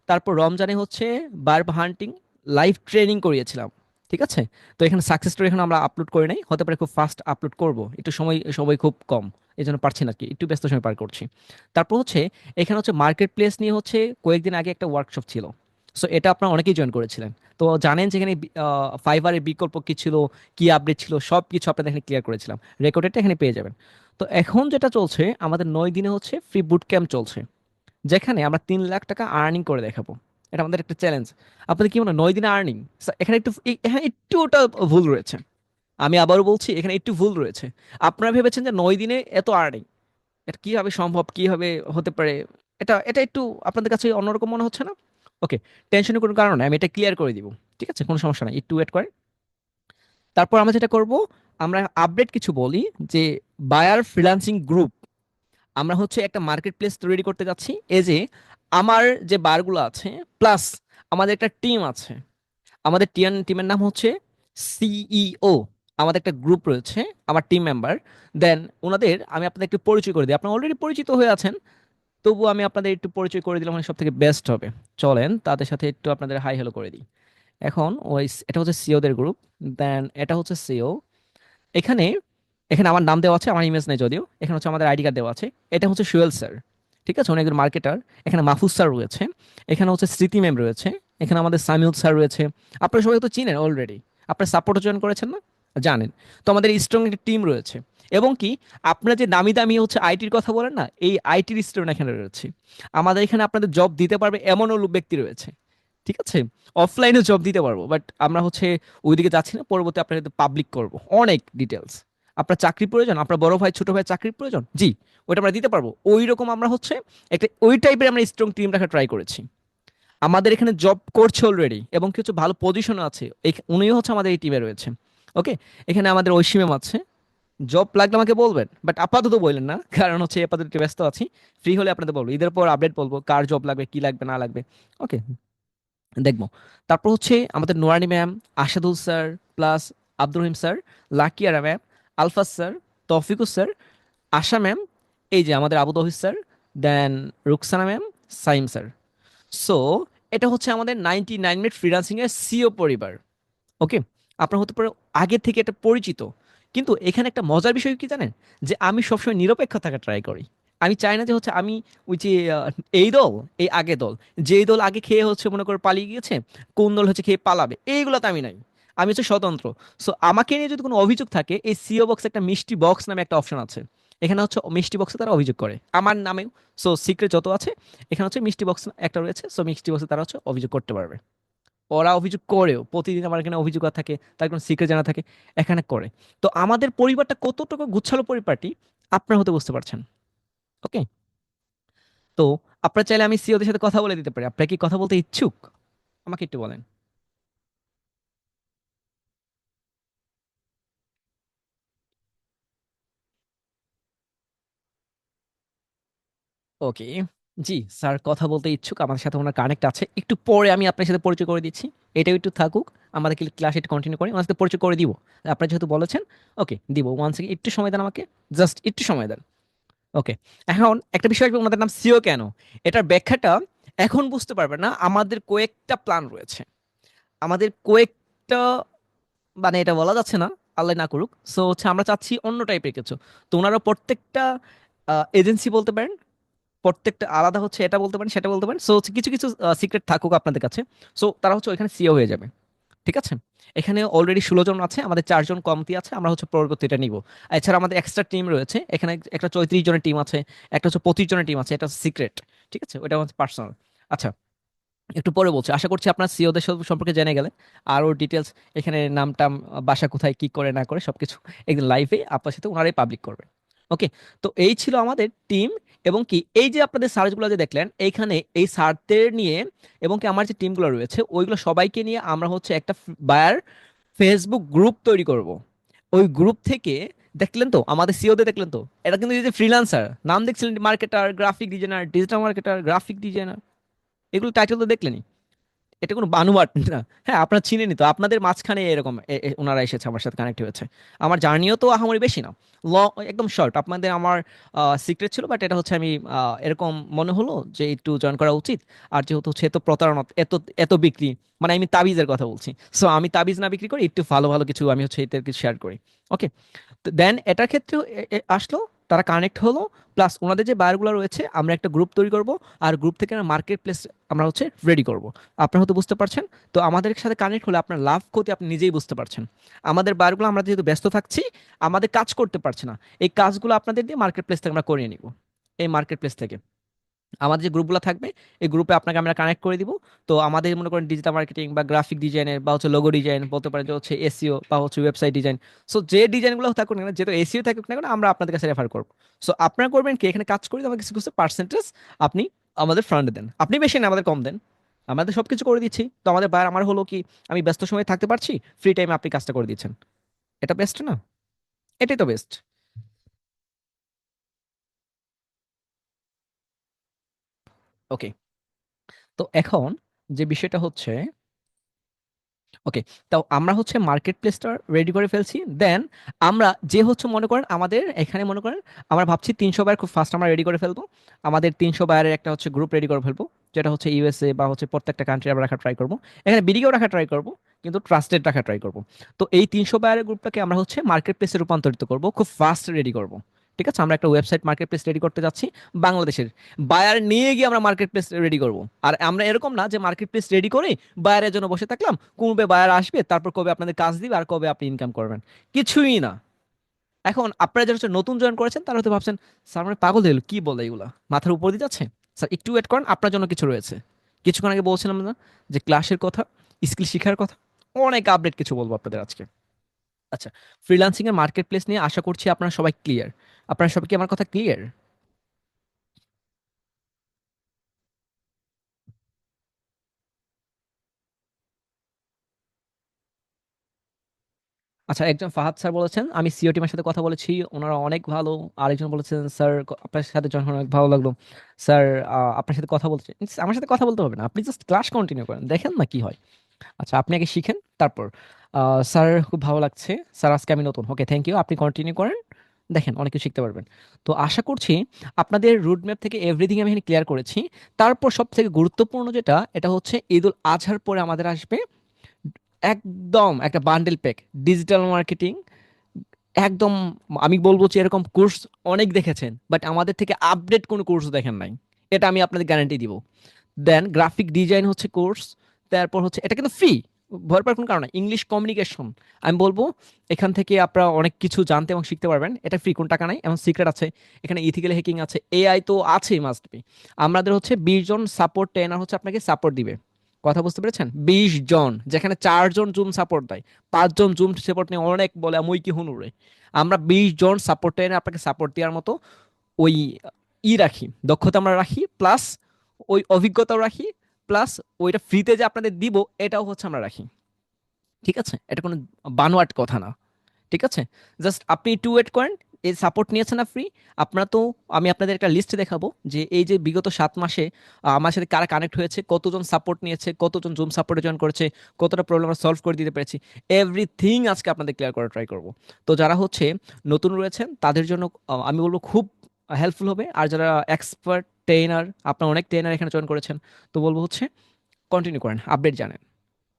তারপর রমজানে হচ্ছে বার্ব হান্টিং লাইভ ট্রেনিং করিয়েছিলাম। ঠিক আছে? তো এখানে সাকসেস স্টোরি এখন আমরা আপলোড করি নাই, হতে পারে খুব ফাস্ট আপলোড করব, একটু সময় সময় খুব কম, এই জন্য পারছি না, কি একটু ব্যস্ত সময় পার করছি। তারপর হচ্ছে এখানে হচ্ছে মার্কেট প্লেস নিয়ে হচ্ছে কয়েকদিন আগে একটা ওয়ার্কশপ ছিল। সো এটা আপনারা অনেকেই জয়েন করেছিলেন। তো জানেন যেখানে ফাইবারের বিকল্প কি ছিল, কি আপডেট ছিল, সব কিছু আপনাদের এখানে ক্লিয়ার করেছিলাম, রেকর্ডেডটা এখানে পেয়ে যাবেন। তো এখন যেটা চলছে আমাদের 9 দিনে হচ্ছে ফ্রি বুট ক্যাম্প চলছে, যেখানে আমরা 3 লাখ টাকা আর্নিং করে দেখাবো। এটা আমাদের একটা চ্যালেঞ্জ। আপনাদের কি মনে হয় 9 দিনে আর্নিং? এখানে একটু এখানে একটু ওটা ভুল রয়েছে। আমি আবারও বলছি, এখানে একটু ভুল রয়েছে। আপনারা ভেবেছেন যে 9 দিনে এত আর্নিং, এটা কিভাবে সম্ভব, কিভাবে হতে পারে? এটা এটা একটু আপনাদের কাছে অন্যরকম মনে হচ্ছে না? ওকে, টেনশনের কোনো কারণ নেই, আমি এটা ক্লিয়ার করে দিব। ঠিক আছে, কোনো সমস্যা নাই, একটু ওয়েট করেন। তারপর আমরা যেটা করব, আমরা আপডেট কিছু বলি যে বায়ার ফ্রিল্যান্সিং গ্রুপ, আমরা হচ্ছে একটা মার্কেট প্লেস তৈরি করতে যাচ্ছি। এই যে আমার যে বারগুলো আছে, প্লাস আমাদের একটা টিম আছে, আমাদের টিমের নাম হচ্ছে সিইও। আমাদের একটা গ্রুপ রয়েছে, আমার টিম মেম্বার। দেন ওনাদের আমি আপনাদের একটু পরিচয় করে দিই, আপনারা অলরেডি পরিচিত হয়ে আছেন, তবু আমি আপনাদের একটু পরিচয় করে দিলাম, মানে সব থেকে বেস্ট হবে। চলেন তাদের সাথে একটু আপনাদের হাই হ্যালো করে দিই। এখন এটা হচ্ছে সিওদের গ্রুপ। দেন এটা হচ্ছে সিও। এখানে এখানে আমার নাম দেওয়া আছে, আমার ইমেজ নেই যদিও, এখানে হচ্ছে আমাদের আইডি কার্ড দেওয়া আছে। এটা হচ্ছে সুয়েল স্যার। ঠিক আছে, উনি একজন মার্কেটার। এখানে মাহফুজ স্যার রয়েছে, এখানে হচ্ছে স্মৃতি ম্যাম রয়েছে, এখানে আমাদের সামিউল স্যার রয়েছে। আপনারা সবাই তো চিনেন অলরেডি, আপনারা সাপোর্টও জয়েন করেছেন না, জানেন। তো আমাদের স্ট্রং একটা টিম রয়েছে, এবং কি আপনারা যে দামি দামি হচ্ছে আইটির কথা বলেন না, এই আইটির স্টুডেন্ট এখানে রয়েছে। আমাদের এখানে আপনাদের জব দিতে পারবে এমনও ব্যক্তি রয়েছে। ঠিক আছে? অফলাইনে জব দিতে পারবো, বাট আমরা হচ্ছে ওইদিকে যাচ্ছি না, পরবর্তী আপনার পাবলিক করব অনেক ডিটেলস। আপনার চাকরি প্রয়োজন, আপনার বড় ভাই ছোট ভাই চাকরির প্রয়োজন, জি, ওইটা আমরা দিতে পারবো। ওই রকম আমরা হচ্ছে একটা ওই টাইপের আমরা স্ট্রং টিম রাখা ট্রাই করেছি। আমাদের এখানে জব করছে অলরেডি, এবং কিছু ভালো পজিশনে আছে, উনিও হচ্ছে আমাদের এই টিমে রয়েছে। ওকে, এখানে আমাদের ঐশী ম্যাম আছে। জব লাগলে আমাকে বলবেন, বাট আপাতত বললেন না, কারণ হচ্ছে আপাতত একটু ব্যস্ত আছি। ফ্রি হলে আপনাদের বলবো, ঈদের পর আপডেট বলবো কার জব লাগবে, কি লাগবে না লাগবে। ওকে, দেখবো। তারপর হচ্ছে আমাদের Norani ma'am, Asadul sir, plus Abdur Rahim sir, Lakiara ma'am, Alfaz sir, Taufiqus sir, Asha ma'am, এই যে আমাদের Abu Tohid sir, then Rukhsana ma'am, Saim sir. So এটা হচ্ছে আমাদের 99 মিনিট ফ্রিল্যান্সিং এর সিও পরিবার। ওকে, আপনার হতে পারে আগে থেকে এটা পরিচিত, কিন্তু এখানে একটা মজার বিষয় কি জানেন, যে আমি সবসময় নিরপেক্ষ থাকা ট্রাই করি। আমি চাই না যে হচ্ছে আমি ওই যে এই দল, এই আগে দল, যেই দল আগে খেয়ে হচ্ছে মনে করে পালিয়ে গিয়েছে, কোন দল হচ্ছে খেয়ে পালাবে, এইগুলোতে আমি নাই। আমি হচ্ছে স্বতন্ত্র। সো আমাকে নিয়ে যদি কোনো অভিযোগ থাকে, এই সিও বক্স একটা মিষ্টি বক্স নামে একটা অপশন আছে, এখানে হচ্ছে মিষ্টি বক্সে তারা অভিযোগ করে আমার নামেও। সো সিক্রেট যত আছে এখানে হচ্ছে মিষ্টি বক্স একটা রয়েছে, সো মিষ্টি বক্সে তারা হচ্ছে অভিযোগ করতে পারবে। ওরা অভিযোগ করেও প্রতিদিন আমার এখানে অভিযোগ আর থাকে, তার কোনো সিক্রেট জানা থাকে, এখানে করে। তো আমাদের পরিবারটা কতটুকু গুচ্ছালো পরিপাটি আপনারা হতে বুঝতে পারছেন। ওকে। তো আপনারা চাইলে আমি সিওদের সাথে কথা বলে দিতে পারি, আপনারা কি কথা বলতে ইচ্ছুক? আমাকে একটু বলেন। ওকে। জি, স্যার কথা বলতে ইচ্ছুক, আমাদের সাথে ওনার কানেক্ট আছে, একটু পরে আমি আপনার সাথে পরিচয় করে দিচ্ছি। এটাও একটু থাকুক, আমাদের ক্লাস এটা কন্টিনিউ করি, ওনার সাথে পরিচয় করে দিব। আপনারা যেহেতু বলেছেন, ওকে দিব। ওয়ান সেকেন্ড, একটু সময় দেন আমাকে, জাস্ট একটু সময় দেন। ওকে। এখন একটা বিষয় আসবে, ওনাদের নাম সিও কেন, এটার ব্যাখ্যাটা এখন বুঝতে পারবেন না। আমাদের কয়েকটা প্ল্যান রয়েছে, আমাদের কয়েকটা, মানে এটা বলা যাচ্ছে না, আল্লাহ না করুক। সো হচ্ছে আমরা চাচ্ছি অন্য টাইপের কিছু। তো ওনারা প্রত্যেকটা এজেন্সি বলতে পারেন, প্রত্যেকটা আলাদা হচ্ছে, এটা বলতে পারেন সেটা বলতে পারেন। সো হচ্ছে কিছু কিছু সিক্রেট থাকুক আপনাদের কাছে। সো তারা হচ্ছে ওইখানে সিও হয়ে যাবে। ঠিক আছে। এখানে অলরেডি 16 জন আছে, আমাদের 4 জন কমতি আছে, আমরা হচ্ছে পরবর্তী এটা নিব। এছাড়া আমাদের এক্সট্রা টিম রয়েছে, এখানে একটা 34 জনের টিম আছে, একটা হচ্ছে 25 জনের টিম আছে, এটা হচ্ছে সিক্রেট। ঠিক আছে, ওটা হচ্ছে পার্সোনাল। আচ্ছা, একটু পরে বলছি। আশা করছি আপনার সিওদের সম্পর্কে জেনে গেলেন। আরও ডিটেলস, এখানে নাম টাম, বাসা কোথায়, কি করে না করে সবকিছু একদিন লাইভে আপনার সাথে ওনারাই পাবলিক করবে। ওকে। তো এই ছিল আমাদের টিম। এবং কি এই যে আপনাদের সার্চগুলো যে দেখলেন এইখানে, এই সার্চদের নিয়ে এবং কি আমার যে টিমগুলো রয়েছে ওইগুলো সবাইকে নিয়ে আমরা হচ্ছে একটা বায়ার ফেসবুক গ্রুপ তৈরি করব। ওই গ্রুপ থেকে, দেখলেন তো আমাদের সিওতে, দেখলেন তো এটা কিন্তু এই যে ফ্রিল্যান্সার নাম দেখছিলেন, marketer, graphic designer, digital marketer, graphic designer, এগুলো টাইটেল তো দেখলেনই। এটা কোনো বানোয়াট না। হ্যাঁ, আপনারা চিনেনি তো, আপনাদের মাঝখানে এরকম ওনারা এসেছে, আমার সাথে কানেক্ট হয়েছে। আমার জার্নিও তো আহামরি বেশি না, ল একদম শর্ট। আপনাদের আমার সিক্রেট ছিল, বাট এটা হচ্ছে আমি এরকম মনে হলো যে একটু জয়েন করা উচিত। আর যেহেতু হচ্ছে এত প্রতারণা, এত এত বিক্রি, মানে আমি তাবিজের কথা বলছি। সো আমি তাবিজ না বিক্রি করি, একটু ভালো ভালো কিছু আমি হচ্ছে এদের কিছু শেয়ার করি। ওকে। দেন এটার ক্ষেত্রেও আসলো, তারা কানেক্ট হলো। প্লাস ওনাদের যে বায়ারগুলো রয়েছে আমরা একটা গ্রুপ তৈরি করব, আর গ্রুপ থেকে আমরা মার্কেট প্লেস আমরা হচ্ছে রেডি করব। আপনারা হয়তো বুঝতে পারছেন। তো আমাদের সাথে কানেক্ট হলে আপনার লাভ ক্ষতি আপনি নিজেই বুঝতে পারছেন। আমাদের বায়ারগুলো আমরা যেহেতু ব্যস্ত থাকছি, আমাদের কাজ করতে পারছে না, এই কাজগুলো আপনাদের দিয়ে মার্কেট প্লেস থেকে আমরা করিয়ে নিব। এই মার্কেট প্লেস থেকে আমাদের যে গ্রুপগুলো থাকবে, এই গ্রুপে আপনাকে আমরা কানেক্ট করে দিব। তো আমাদের মনে করেন ডিজিটাল মার্কেটিং বা গ্রাফিক ডিজাইনের বা হচ্ছে লোগো ডিজাইন বলতে পারেন, যে হচ্ছে এসইও বা হচ্ছে ওয়েবসাইট ডিজাইন। সো যে ডিজাইনগুলো থাকুক না কেন, যেহেতু এসইও থাকুক না কেন, আমরা আপনাদের কাছে রেফার করবো। সো আপনারা করবেন কি, এখানে কাজ করি আমাকে কিছু কিছু পার্সেন্টেজ আপনি আমাদের ফান্ড দেন, আপনি বেশি না আমাদের কম দেন, আমাদের সবকিছু করে দিচ্ছি। তো আমাদের বাইরে আমার হলো কি, আমি ব্যস্ত সময় থাকতে পারছি, ফ্রি টাইমে আপনি কাজটা করে দিচ্ছেন। এটা বেস্ট না? এটাই তো বেস্ট। ওকে। তো এখন যে বিষয়টা হচ্ছে, ওকে, তো আমরা হচ্ছে মার্কেট প্লেসটা রেডি করে ফেলছি। দেন আমরা যে হচ্ছে মনে করেন আমাদের এখানে মনে করেন আমরা ভাবছি 300 বায়ার খুব ফাস্ট আমরা রেডি করে ফেলবো। আমাদের 300 বায়ারের একটা হচ্ছে গ্রুপ রেডি করে ফেলবো, যেটা হচ্ছে ইউএসএ বা হচ্ছে প্রত্যেকটা কান্ট্রি আমরা রাখা ট্রাই করবো। এখানে বিডিও রাখা ট্রাই করবো, কিন্তু ট্রাস্টেড রাখা ট্রাই করবো। তো এই 300 বায়ারের গ্রুপটাকে আমরা হচ্ছে মার্কেট প্লেসে রূপান্তরিত করবো, খুব ফাস্ট রেডি করবো। ঠিক আছে, আমরা একটা ওয়েবসাইট মার্কেট প্লেস রেডি করতে যাচ্ছি বাংলাদেশের। বায়ার নিয়ে গিয়ে আমরা মার্কেট প্লেস রেডি করবো। আর আমরা এরকম না যে মার্কেট প্লেস রেডি করে বায়ারের জন্য বসে থাকলাম, কবে বায়ার আসবে তারপর কবে আপনাদের কাজ দিবে আর কবে আপনি ইনকাম করবেন, কিছুই না। এখন আপনারা যারা হচ্ছে নতুন জয়েন করেছেন তারা হয়তো ভাবছেন, স্যার মানে পাগল হয়ে গেলো, কি বলে এগুলা, মাথার উপর দিয়ে যাচ্ছে। স্যার একটু ওয়েট করেন, আপনার জন্য কিছু রয়েছে। কিছুক্ষণ আগে বলছিলাম না যে ক্লাসের কথা, স্কিল শেখার কথা, অনেক আপডেট কিছু বলবো আপনাদের আজকে। আচ্ছা, ফ্রিল্যান্সিং এর মার্কেট প্লেস নিয়ে আশা করছি আপনারা সবাই ক্লিয়ার। আপনারা সবাই কি আমার কথা ক্লিয়ার? আচ্ছা, একজন ফাহাদ স্যার বলেছেন আমি সিও টিমের সাথে কথা বলেছি, ওনারা অনেক ভালো। আরেকজন বলেছেন স্যার আপনার সাথে যখন অনেক ভালো লাগলো। স্যার আপনার সাথে কথা বলতে আমার সাথে কথা বলতে হবে না, আপনি জাস্ট ক্লাস কন্টিনিউ করেন, দেখেন না কি হয়। আচ্ছা, আপনি আগে শিখেন তারপর। স্যার খুব ভালো লাগছে, স্যার আজকে আমি নতুন। ওকে, থ্যাংক ইউ, আপনি কন্টিনিউ করেন, দেখেন অনেক কিছু শিখতে পারবেন। তো আশা করছি আপনাদের রুট ম্যাপ থেকে এভরিথিং আমি এখানে ক্লিয়ার করেছি। তারপর সব থেকে গুরুত্বপূর্ণ যেটা, এটা হচ্ছে ঈদুল আজহার পরে আমাদের আসবে একদম একটা বান্ডেল প্যাক ডিজিটাল মার্কেটিং। একদম, আমি বলবো যে এরকম কোর্স অনেক দেখেছেন, বাট আমাদের থেকে আপডেট কোনো কোর্স দেখেন নাই, এটা আমি আপনাদের গ্যারান্টি দিব। দেন গ্রাফিক ডিজাইন হচ্ছে কোর্স। তারপর হচ্ছে এটা কিন্তু ফ্রি, ভয় পাওয়ার কোনো কারণ নাই। ইংলিশ কমিউনিকেশন আমি বলবো, এখান থেকে আপনারা অনেক কিছু জানতে এবং শিখতে পারবেন, এটা ফ্রি, কোনো টাকা নাই। এমন সিক্রেট আছে এখানে, ইথিক্যাল হ্যাকিং আছে, এআই তো আছেই, মাস্ট বি। আমাদের হচ্ছে 20 জন সাপোর্ট ট্রেনার হচ্ছে আপনাকে সাপোর্ট দিবে কথা বুঝতে পেরেছেন? 20 জন, যেখানে 4 জন জুম সাপোর্ট দেয়, 5 জন জুম সাপোর্ট নিয়ে অনেক বলে মুই কি হুনুরে। আমরা 20 জন সাপোর্ট এনে আপনাকে সাপোর্ট দেওয়ার মতো ওই রাখি, দক্ষতা আমরা রাখি, প্লাস ওই অভিজ্ঞতাও রাখি, প্লাস ওইটা ফ্রিতে যে আপনাদের দিব এটাও হচ্ছে আমরা রাখি। ঠিক আছে, এটা কোনো বানোয়াট কথা না। ঠিক আছে, জাস্ট আপনি একটু ওয়েট করেন। এই সাপোর্ট নিয়েছেন না ফ্রি, আপনারা তো, আমি আপনাদের একটা লিস্ট দেখাবো যে এই যে বিগত 7 মাসে আমার সাথে কারা কানেক্ট হয়েছে, কতজন সাপোর্ট নিয়েছে, কতজন জুম সাপোর্টে জয়েন করেছে, কতটা প্রবলেম আমরা সলভ করে দিতে পেরেছি, এভরিথিং আজকে আপনাদের ক্লিয়ার করার ট্রাই করব। তো যারা হচ্ছে নতুন রয়েছেন তাদের জন্য আমি বলবো খুব হেল্পফুল হবে। আর যারা এক্সপার্ট ট্রেনার, আপনার অনেক ট্রেনার এখানে জয়েন করেছেন, তো বলবো হচ্ছে কন্টিনিউ করেন, আপডেট জানেন।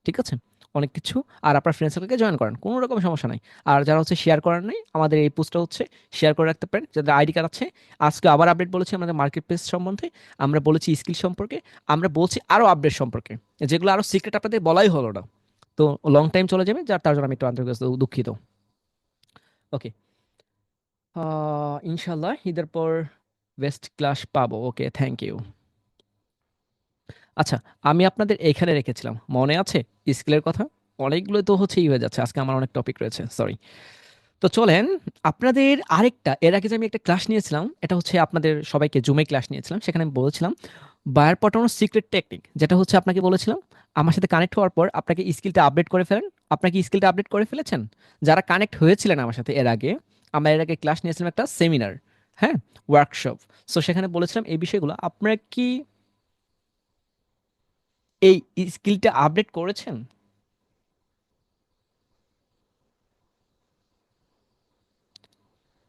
ঠিক আছে, অনেক কিছু। আর আপনার ফ্রেন্ড সার্কেলকে জয়েন করেন, কোনো রকম সমস্যা নাই। আর যারা হচ্ছে শেয়ার করার নেই, আমাদের এই পোস্টটা হচ্ছে শেয়ার করে রাখতে পারেন, যাদের আইডি কার্ড আছে। আজকে আবার আপডেট বলেছি আমাদের মার্কেট প্লেস সম্বন্ধে, আমরা বলেছি স্কিল সম্পর্কে, আমরা বলছি আরও আপডেট সম্পর্কে, যেগুলো আরও সিক্রেট আপনাদের বলাই হলো না। তো লং টাইম চলে যাবে, যার তার জন্য আমি একটু আন্তরিক দুঃখিত। ওকে, ইনশাল্লাহ ঈদের পর বেস্ট ক্লাস পাবো। ওকে, থ্যাংক ইউ। আচ্ছা, আমি আপনাদের এখানে রেখেছিলাম, মনে আছে স্কিলের কথা? অনেকগুলো তো হচ্ছে হয়ে যাচ্ছে, আজকে আমার অনেক টপিক রয়েছে, সরি। তো চলেন আপনাদের আরেকটা, এর আগে যে আমি একটা ক্লাস নিয়েছিলাম, এটা হচ্ছে আপনাদের সবাইকে জুমে ক্লাস নিয়েছিলাম, সেখানে আমি বলেছিলাম বায়ার পাঠানোর সিক্রেট টেকনিক, যেটা হচ্ছে আপনাকে বলেছিলাম আমার সাথে কানেক্ট হওয়ার পর আপনাকে স্কিলটা আপডেট করে ফেলেন। আপনাকে স্কিলটা আপডেট করে ফেলেছেন? যারা কানেক্ট হয়েছিলেন আমার সাথে এর আগে, আমরা এর আগে ক্লাস নিয়েছিলাম একটা সেমিনার, হ্যাঁ, ওয়ার্কশপ। সো সেখানে বলেছিলাম এই বিষয়গুলো, আপনারা কি এই স্কিলটা আপডেট করেছেন?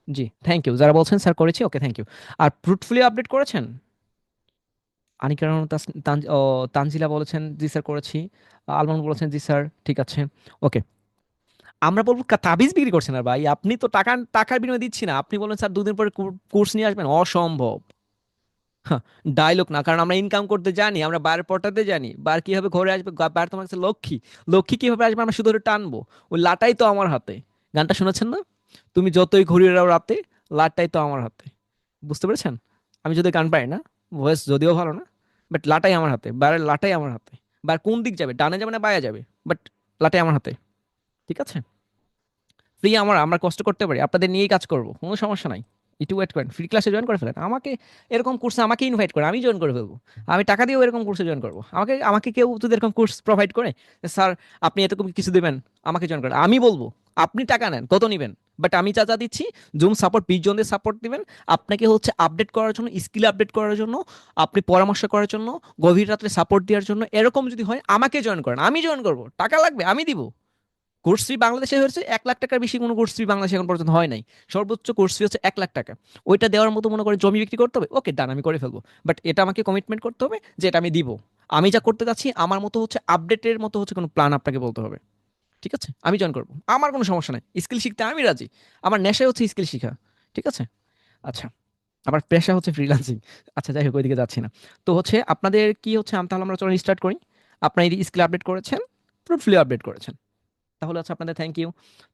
জি, থ্যাংক ইউ। যারা বলছেন স্যার করেছি, ওকে থ্যাংক ইউ। আর পোর্টফোলিও আপডেট করেছেন? আনিকা রহমান তানজিলা বলেছেন জি স্যার করেছি। আলমান বলেছেন জি স্যার, ঠিক আছে, ওকে। আমরা বলবো তাবিজ বিক্রি করছেন আর ভাই, আপনি তো টাকার বিনিময়ে দিচ্ছি না, আপনি বলেন স্যার 2 দিন পরে কোর্স নিয়ে আসবেন, অসম্ভব। ডায়লগ না, কারণ আমরা ইনকাম করতে জানি, আমরা বার পটাতে জানি, বার কিভাবে ঘরে আসবে, বার তোমার কাছে লক্ষ্মী, লক্ষ্মী কিভাবে আসবে আমরা শুধু ধরে টানবো, ওই লাটাই তো আমার হাতে। গানটা শুনেছেন না? তুমি যতই ঘুরিয়ে দাও রাতে, লাটটাই তো আমার হাতে। বুঝতে পেরেছেন? আমি যদি গান পাই না, ভয়েস যদিও ভালো না, বাট লাটাই আমার হাতে, বারের লাটাই আমার হাতে। বার কোন দিক যাবে, ডানে যাবে না বায়া যাবে, বাট লাটাই আমার হাতে। ঠিক আছে, ফ্রি আমার, আমরা কষ্ট করতে পারি, আপনাদের নিয়েই কাজ করবো, কোনো সমস্যা নাই। একটু ওয়েট করেন, ফ্রি ক্লাসে জয়েন করে ফেলেন আমাকে। এরকম কোর্সে আমাকে ইনভাইট করে, আমি জয়েন করে ফেলবো। আমি টাকা দিয়েও এরকম কোর্সে জয়েন করবো। আমাকে আমাকে কেউ যদি এরকম কোর্স প্রোভাইড করে, স্যার আপনি এরকম কিছু দেবেন, আমাকে জয়েন করেন, আমি বলবো আপনি টাকা নেন, কত নেবেন, বাট আমি যা যা দিচ্ছি, জুম সাপোর্ট 20 জনদের সাপোর্ট দিবেন, আপনাকে হচ্ছে আপডেট করার জন্য, স্কিল আপডেট করার জন্য, আপনি পরামর্শ করার জন্য, গভীর রাত্রে সাপোর্ট দেওয়ার জন্য, এরকম যদি হয় আমাকে জয়েন করেন, আমি জয়েন করবো, টাকা লাগবে আমি দিব। কোর্স ফি বাংলাদেশে হয়েছে 1 লাখ টাকার বেশি, কোনো কোর্স ফি বাংলাদেশে এখন পর্যন্ত হয় নাই। সর্বোচ্চ কোর্স ফি হচ্ছে 1 লাখ টাকা। ওইটা দেওয়ার মতো মনে করে জমি বিক্রি করতে হবে, ওকে ডান, আমি করে ফেলবো। বাট এটা আমাকে কমিটমেন্ট করতে হবে যে এটা আমি দিব। আমি যা করতে যাচ্ছি আমার মতো হচ্ছে আপডেটের মতো হচ্ছে কোনো প্ল্যান আপনাকে বলতে হবে। ঠিক আছে, আমি জয়েন করবো, আমার কোনো সমস্যা নাই, স্কিল শিখতে আমি রাজি। আমার নেশাই হচ্ছে স্কিল শিখা। ঠিক আছে, আচ্ছা। আমার পেশা হচ্ছে ফ্রিল্যান্সিং। আচ্ছা যাই হোক, ওইদিকে যাচ্ছি না। তো হচ্ছে আপনাদের কি হচ্ছে, তাহলে আমরা চলো স্টার্ট করি। আপনার এই স্কিল আপডেট করেছেন, পোর্টফোলিও আপডেট করেছেন, তাহলে হচ্ছে আপনাদের থ্যাংক ইউ।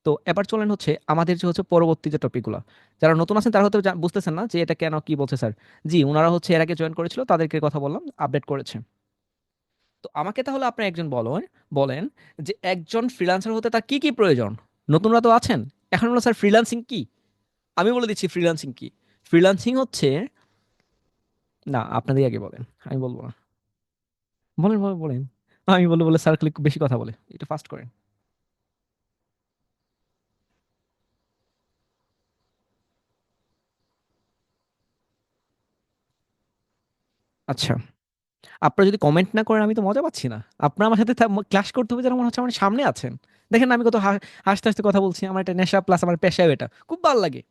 তো এবার চলেন হচ্ছে আমাদের যে হচ্ছে পরবর্তী যে টপিকগুলো, যারা নতুন আছেন তারা হয়তো বুঝতেছেন না যে এটা কেন কি বলছে স্যার। জি, ওনারা হচ্ছে এর আগে জয়েন করেছিল, তাদেরকে কথা বললাম, আপডেট করেছে। তো আমাকে তাহলে আপনি একজন বলেন, বলেন যে একজন ফ্রিল্যান্সার হতে তার কি কি প্রয়োজন? নতুনরা তো আছেন, এখন হলো স্যার ফ্রিল্যান্সিং কি? আমি বলে দিচ্ছি ফ্রিল্যান্সিং কি। ফ্রিল্যান্সিং হচ্ছে, না আপনাদের আগে বলেন, আমি বলবো না। বলেন বলেন বলেন। আমি বলবো বলে স্যার খালি বেশি কথা বলে, একটু ফাস্ট করেন। আচ্ছা, আপনারা যদি কমেন্ট না করেন আমি তো মজা পাচ্ছি না। আপনারা আমার সাথে ক্লাস করতে হবে যেন মনে হচ্ছে আমার সামনে আছেন। দেখেন না আমি কত হাসতে হাসতে কথা বলছি, আমার এটা নেশা প্লাস আমার পেশাও, এটা খুব ভালো লাগে।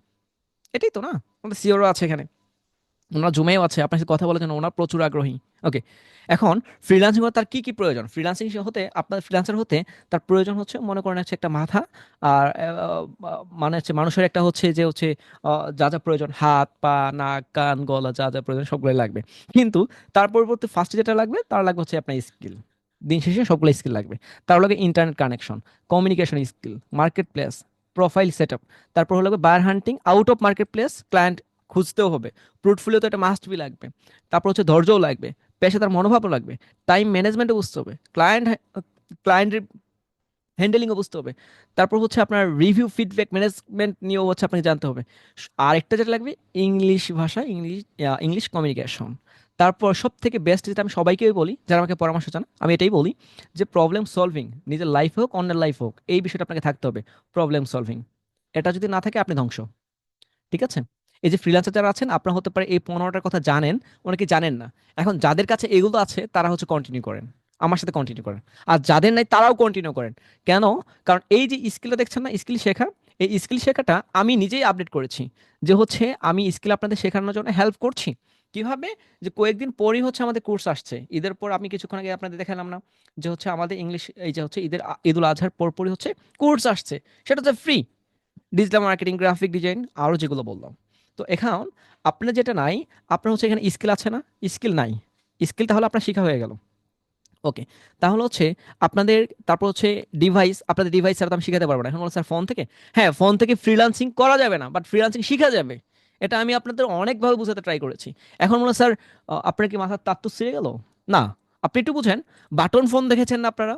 এটাই তো না, আমাদের সিওরও আছে এখানে, ওনার জুমেও আছে, আপনার সাথে কথা বলার জন্য ওনার প্রচুর আগ্রহী। ওকে, এখন ফ্রিল্যান্সিং হতে তার কি কি প্রয়োজন? ফ্রিল্যান্সিং হতে, আপনার ফ্রিল্যান্সার হতে তার প্রয়োজন হচ্ছে মনে করেন হচ্ছে একটা মাথা, আর মানে হচ্ছে মানুষের একটা হচ্ছে যে হচ্ছে যা যা প্রয়োজন, হাত পা নাক কান গলা যা যা প্রয়োজন সবগুলোই লাগবে। কিন্তু তার পরিবর্তে ফার্স্টে যেটা লাগবে, তার লাগবে হচ্ছে আপনার স্কিল। দিন শেষে সবগুলো স্কিল লাগবে। তার লগে internet connection, communication skill, market place, profile set up, তারপর হলো buyer hunting, out of market place client খুঁজতেও হবে, পোর্টফোলিও তো একটা মাস্ট বি লাগবে। তারপর হচ্ছে ধৈর্যও লাগবে, পেশাদার মনোভাবও লাগবে, টাইম ম্যানেজমেন্টও বুঝতে হবে, ক্লায়েন্ট হ্যান্ডেলিংও বুঝতে হবে। তারপর হচ্ছে আপনার রিভিউ ফিডব্যাক ম্যানেজমেন্ট নিয়েও হচ্ছে আপনাকে জানতে হবে। আরেকটা যেটা লাগবে, ইংলিশ ভাষা, ইংলিশ কমিউনিকেশন। তারপর সব থেকে বেস্ট যেটা আমি সবাইকেই বলি যারা আমাকে পরামর্শ চান, আমি এটাই বলি যে প্রবলেম সলভিং, নিজের লাইফ হোক অন্যের লাইফ হোক, এই বিষয়টা আপনাকে থাকতে হবে। প্রবলেম সলভিং, এটা যদি না থাকে আপনি ধ্বংস। ঠিক আছে? এই যে ফ্রিল্যান্সার যারা আছেন, আপনার হতে পারে এই 15টার কথা জানেন, অনেকে জানেন না। এখন যাদের কাছে এগুলো আছে তারা হচ্ছে কন্টিনিউ করেন, আমার সাথে কন্টিনিউ করেন। আর যাদের নাই তারাও কন্টিনিউ করেন। কেন? কারণ এই যে স্কিলটা দেখছেন না, স্কিল শেখা, এই স্কিল শেখাটা আমি নিজেই আপডেট করেছি। যে হচ্ছে আমি স্কিল আপনাদের শেখানোর জন্য হেল্প করছি। কিভাবে? যে কয়েকদিন পরই হচ্ছে আমাদের কোর্স আসছে, ঈদের পর। আমি কিছুক্ষণ আগে আপনাদের দেখালাম না যে হচ্ছে আমাদের ইংলিশ, এই যে হচ্ছে ঈদুল আজহার পরপরই হচ্ছে কোর্স আসছে, সেটা হচ্ছে free. Digital marketing, graphic design, আরও যেগুলো বললাম। তো এখন আপনার যেটা নাই, আপনার হচ্ছে এখানে স্কিল আছে না, স্কিল নাই, স্কিল তাহলে আপনার শেখা হয়ে গেল। ওকে, তাহলে হচ্ছে আপনাদের, তারপর হচ্ছে ডিভাইস, আপনাদের ডিভাইস ছাড়া তো আমি শিখাতে পারবো না। এখন বলো স্যার ফোন থেকে, হ্যাঁ ফোন থেকে ফ্রিল্যান্সিং করা যাবে না, বাট ফ্রিল্যান্সিং শিখা যাবে। এটা আমি আপনাদের অনেকভাবে বোঝাতে ট্রাই করেছি। এখন বলো স্যার আপনার কি মাথার তাত্তু ছিঁড়ে গেল? না, আপনি একটু বুঝেন। বাটন ফোন দেখেছেন না আপনারা?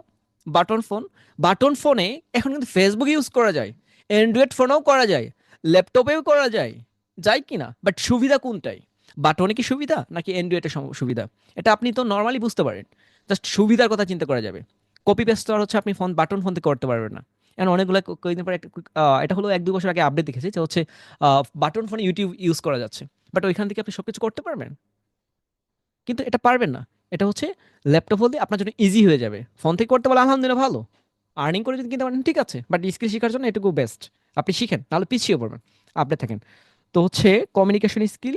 বাটন ফোন, বাটন ফোনে এখন কিন্তু ফেসবুক ইউজ করা যায়, অ্যান্ড্রয়েড ফোনেও করা যায়, ল্যাপটপেও করা যায়, যায় কি না? বাট সুবিধা কোনটাই? বাটনে কি সুবিধা নাকি অ্যান্ড্রয়েডের সুবিধা? এটা আপনি তো নর্মালি বুঝতে পারেন। জাস্ট সুবিধার কথা চিন্তা করা যাবে। কপি পেস্ট তো আর হচ্ছে আপনি বাটন ফোন থেকে করতে পারবেন না। এখন অনেকগুলো কয়েকদিন পরে এটা হলো 1-2 বছর আগে আপডেট দেখেছি যে হচ্ছে বাটন ফোনে ইউটিউব ইউজ করা যাচ্ছে। বাট ওইখান থেকে আপনি সবকিছু করতে পারবেন, কিন্তু এটা পারবেন না। এটা হচ্ছে ল্যাপটপ হলে আপনার জন্য ইজি হয়ে যাবে। ফোন থেকে করতে পারলে আলহামদুলিল্লাহ ভালো, আর্নিং করে যদি কিনতে পারেন ঠিক আছে, বাট স্কিল শেখার জন্য এটুকু বেস্ট। আপনি শিখেন, নাহলে পিছিয়ে পড়বেন, আপডেট থাকেন। তো হচ্ছে কমিউনিকেশন স্কিল,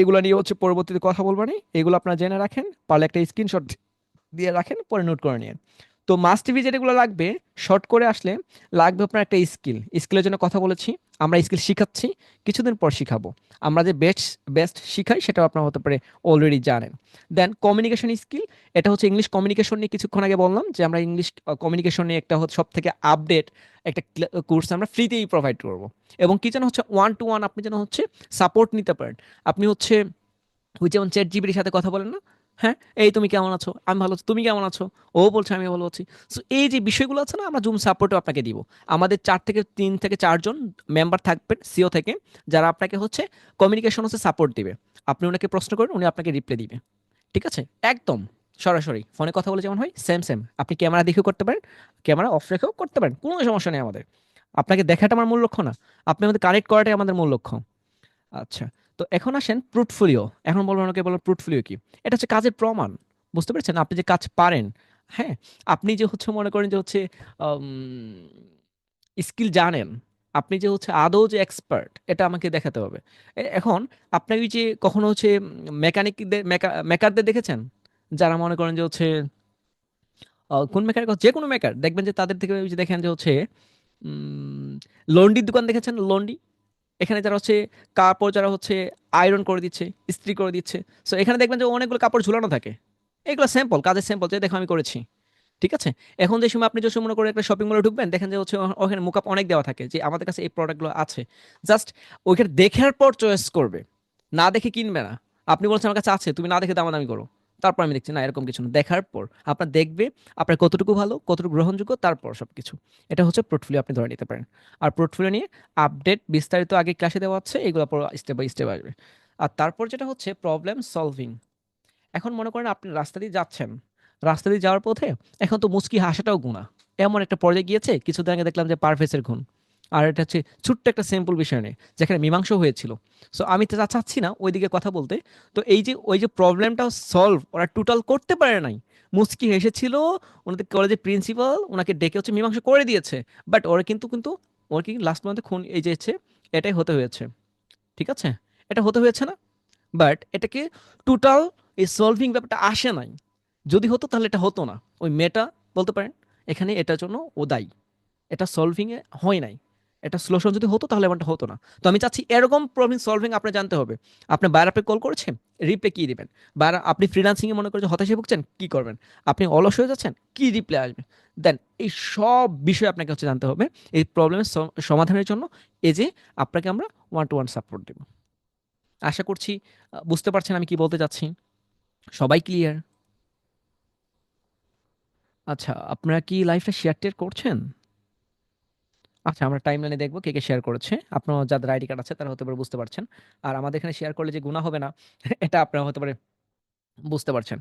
এগুলো নিয়ে হচ্ছে পরবর্তীতে কথা বলবানি। এগুলো আপনারা জেনে রাখেন, পারলে একটা স্ক্রিনশট দিয়ে রাখেন, পরে নোট করে নিন। তো মাস্ট বি যেগুলো লাগবে, শর্ট করে আসলে লাগবে আপনার একটা স্কিল। স্কিলের জন্য কথা বলেছি, আমরা স্কিল শিখাচ্ছি, কিছুদিন পর শিখাবো। আমরা যে বেস্ট বেস্ট শিখাই সেটাও আপনার হতে পারে অলরেডি জানেন। দেন কমিউনিকেশন স্কিল, এটা হচ্ছে ইংলিশ কমিউনিকেশন নিয়ে কিছুক্ষণ আগে বললাম যে আমরা ইংলিশ কমিউনিকেশন নিয়ে একটা সব থেকে আপডেট একটা কোর্স আমরা ফ্রিতেই প্রোভাইড করবো। এবং কি যেন হচ্ছে 1-to-1 আপনি যেন হচ্ছে সাপোর্ট নিতে পারেন। আপনি হচ্ছে ওই যেমন চ্যাট জিপিটির সাথে কথা বলেন না, হ্যাঁ এই তুমি কেমন আছো, আমি ভালো আছি, তুমি কেমন আছো, ও বলছে আমি ভালো আছি। সো এই যে বিষয়গুলো আছে না, আমরা জুম সাপোর্টও আপনাকে দিব। আমাদের 3 থেকে 4 জন মেম্বার থাকবেন সিও থেকে, যারা আপনাকে হচ্ছে কমিউনিকেশন হচ্ছে সাপোর্ট দিবে। আপনি ওনাকে প্রশ্ন করেন, উনি আপনাকে রিপ্লাই দিবে। ঠিক আছে? একদম সরাসরি ফোনে কথা বলে যেমন হয় সেম সেম। আপনি ক্যামেরা দেখেও করতে পারেন, ক্যামেরা অফ রেখেও করতে পারেন, কোনো সমস্যা নেই আমাদের। আপনাকে দেখাটা আমার মূল লক্ষ্য না, আপনি আমাদের কানেক্ট করাটাই আমাদের মূল লক্ষ্য। আচ্ছা, তো এখন আসেন পোর্টফোলিও। এখন বলবেন অনেকে বলবেন পোর্টফোলিও কি? এটা হচ্ছে কাজের প্রমাণ। বুঝতে পেরেছেন? আপনি যে কাজ পারেন, হ্যাঁ? আপনি যে হচ্ছে মনে করেন যে হচ্ছে স্কিল জানেন, আপনি যে হচ্ছে আদৌ যে এক্সপার্ট, এটা আমাকে দেখাতে হবে। এখন আপনার ওই যে কখনো হচ্ছে মেকানিকদের মেকারদের দেখেছেন? যারা মনে করেন যে হচ্ছে কোন মেকার, যে কোনো মেকার দেখবেন যে তাদের থেকে ওই যে দেখেন যে হচ্ছে লন্ডির দোকান দেখেছেন? লন্ডি, এখানে যারা হচ্ছে কাপড় যারা হচ্ছে আয়রন করে দিচ্ছে, ইস্ত্রি করে দিচ্ছে। সো এখানে দেখবেন যে অনেকগুলো কাপড় ঝুলানো থাকে। এগুলো স্যাম্পল, কাজের স্যাম্পল, যে দেখো আমি করেছি। ঠিক আছে? এখন যে সময় আপনি যে সময় মনে করে একটা শপিং মলে ঢুকবেন, দেখেন যে হচ্ছে ওখানে মুকআপ অনেক দেওয়া থাকে যে আমাদের কাছে এই প্রোডাক্টগুলো আছে। জাস্ট ওইখানে দেখার পর চয়েস করবে, না দেখে কিনবে না। আপনি বলছেন আমার কাছে আছে, তুমি না দেখে দামাদামি করো। তারপর আমি দেখছি না, এরকম কিছু না, দেখার পর আপনার দেখবে আপনার কতটুকু ভালো, কতটুকু গ্রহণযোগ্য, তারপর সবকিছু। এটা হচ্ছে পোর্টফোলিও আপনি ধরে নিতে পারেন। আর পোর্টফোলিও নিয়ে আপডেট বিস্তারিত আগে ক্লাসে দেওয়া হচ্ছে, এগুলো পর স্টেপ বাই স্টেপ আসবে। আর তারপর যেটা হচ্ছে প্রবলেম সলভিং। এখন মনে করেন আপনি রাস্তা দিয়ে যাচ্ছেন, রাস্তা দিয়ে যাওয়ার পথে এখন তো মুচকি হাসাটাও গুণা। এমন একটা পর্যায়ে গিয়েছে, কিছুদিন আগে দেখলাম যে পারভেজের খুন। আর এটা হচ্ছে ছোট্ট একটা সিম্পল বিষয় নিয়ে যেখানে মীমাংসা হয়েছিল। সো আমি তো চাচ্ছি না ওইদিকে কথা বলতে। তো এই যে ওই যে প্রবলেমটা সলভ ওরা টোটাল করতে পারে নাই, মুচকি হেসেছিল, ওনাদের কলেজের প্রিন্সিপাল ওনাকে ডেকে হচ্ছে মীমাংসা করে দিয়েছে। বাট ওরা কিন্তু ওর কি লাস্ট মান্থে খুন, এই যে হচ্ছে এটাই হতে হয়েছে। ঠিক আছে? এটা হতে হয়েছে না? বাট এটাকে টোটাল এই সলভিং ব্যাপারটা আসে নাই। যদি হতো তাহলে এটা হতো না। ওই মেয়েটা বলতে পারেন এখানে এটার জন্য ও দায়ী। এটা সলভিং এ হয় নাই। এটা সলিউশন যদি হতো তাহলে এমনটা হতো না। তো আমি চাচ্ছি এরকম প্রবলেম সলভিং আপনার জানতে হবে। আপনি বাইরে আপনি কল করেছেন, রিপ্লে কি দিবেন? বাইরে আপনি ফ্রিল্যান্সিং এ মনে করে যে হতাশায় ভুগছেন, কি করবেন? আপনি অলস হয়ে যাচ্ছেন, কি রিপ্লে আসবে? দেন এই সব বিষয় আপনাকে হচ্ছে জানতে হবে এই প্রবলেমের সমাধানের জন্য। এই যে আপনাকে আমরা 1-to-1 সাপোর্ট দেব। আশা করছি বুঝতে পারছেন আমি কি বলতে চাচ্ছি। সবাই ক্লিয়ার? আচ্ছা, আপনারা কি লাইভটা শেয়ার টেয়ার করছেন? আচ্ছা, আমরা টাইমলাইনে দেখবো কে কে শেয়ার করেছে। আপনার যাদের আইডি কার্ড আছে তারা হতে পারে বুঝতে পারছেন। আর আমাদের এখানে শেয়ার করলে যে গুনাহ হবে না এটা আপনারা হতে পারে বুঝতে পারছেন।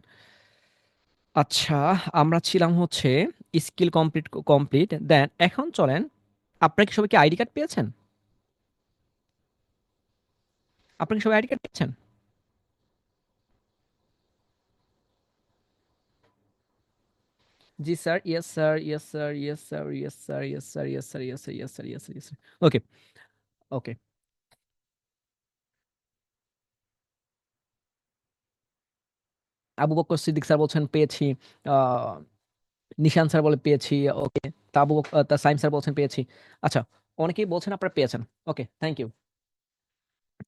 আচ্ছা, আমরা ছিলাম হচ্ছে স্কিল কমপ্লিট। দেন এখন চলেন, আপনারা কি সবাই কি আইডি কার্ড পেয়েছেন? আপনারা কি সবাই আইডি কার্ড পেয়েছেন? জি sir, yes sir, yes sir, yes sir, yes sir, yes sir, yes sir, yes sir, yes sir, yes sir, yes sir. Okay, okay. Abu Bakar Siddique sir বলছেন পেয়েছি। আহ নিশান স্যার বলে পেয়েছি। ওকে। তা সাইম স্যার বলছেন পেয়েছি। আচ্ছা, অনেকেই বলছেন আপনারা পেয়েছেন। ওকে, থ্যাংক ইউ।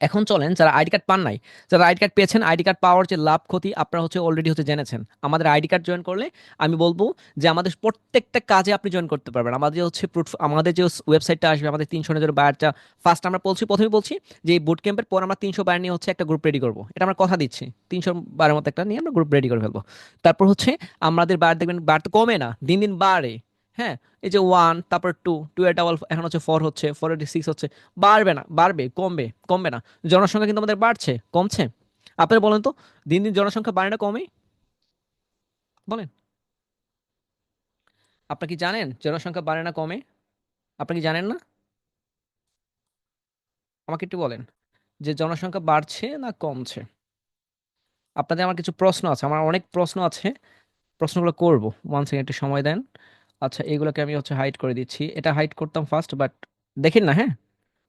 এখন চলেন, যারা আইডি কার্ড পান নাই, যারা আইডি কার্ড পেয়েছেন, আইডি কার্ড পাওয়ার যে লাভ ক্ষতি আপনারা হচ্ছে অলরেডি হচ্ছে জেনেছেন। আমাদের আইডি কার্ড জয়েন করলে আমি বলবো যে আমাদের প্রত্যেকটা কাজে আপনি জয়েন করতে পারবেন। আমাদের যে হচ্ছে আমাদের যে ওয়েবসাইটটা আসবে, আমাদের 300 জনের বায়ারটা ফার্স্ট আমরা বলছি, প্রথমে বলছি যে এই বুট ক্যাম্পের পর আমরা 300 বায়ার নিয়ে হচ্ছে একটা গ্রুপ রেডি করবো। এটা আমরা কথা দিচ্ছি, 300 বারের মতো একটা নিয়ে আমরা গ্রুপ রেডি করে ফেলবো। তারপর হচ্ছে আমাদের বায়ার দেখবেন, বায়ার তো কমে না, দিন দিন বাড়ে। হ্যাঁ, এই যে ওয়ান, তারপর টু, টু এর ডাবল, এখন হচ্ছে ফোর, হচ্ছে ফোর এর সিক্স হচ্ছে। বাড়বে না, বাড়বে, কমবে, কমবে না। জনসংখ্যা কিন্তু আমাদের বাড়ছে, কমছে? আপনারা বলেন তো, দিন দিন জনসংখ্যা বাড়ে না কমে? বলেন। আপনি কি জানেন জনসংখ্যা বাড়ে না কমে? আপনি কি জানেন না? আমাকে একটু বলেন যে জনসংখ্যা বাড়ছে না কমছে। আপনাদের আমার কিছু প্রশ্ন আছে, আমার অনেক প্রশ্ন আছে, প্রশ্নগুলো করব। ওয়ান সেকেন্ড, একটু সময় দেন। আচ্ছা, এগুলোকে আমি হচ্ছে হাইড করে দিচ্ছি। এটা হাইড করতাম ফার্স্ট, বাট দেখেন না, হ্যাঁ,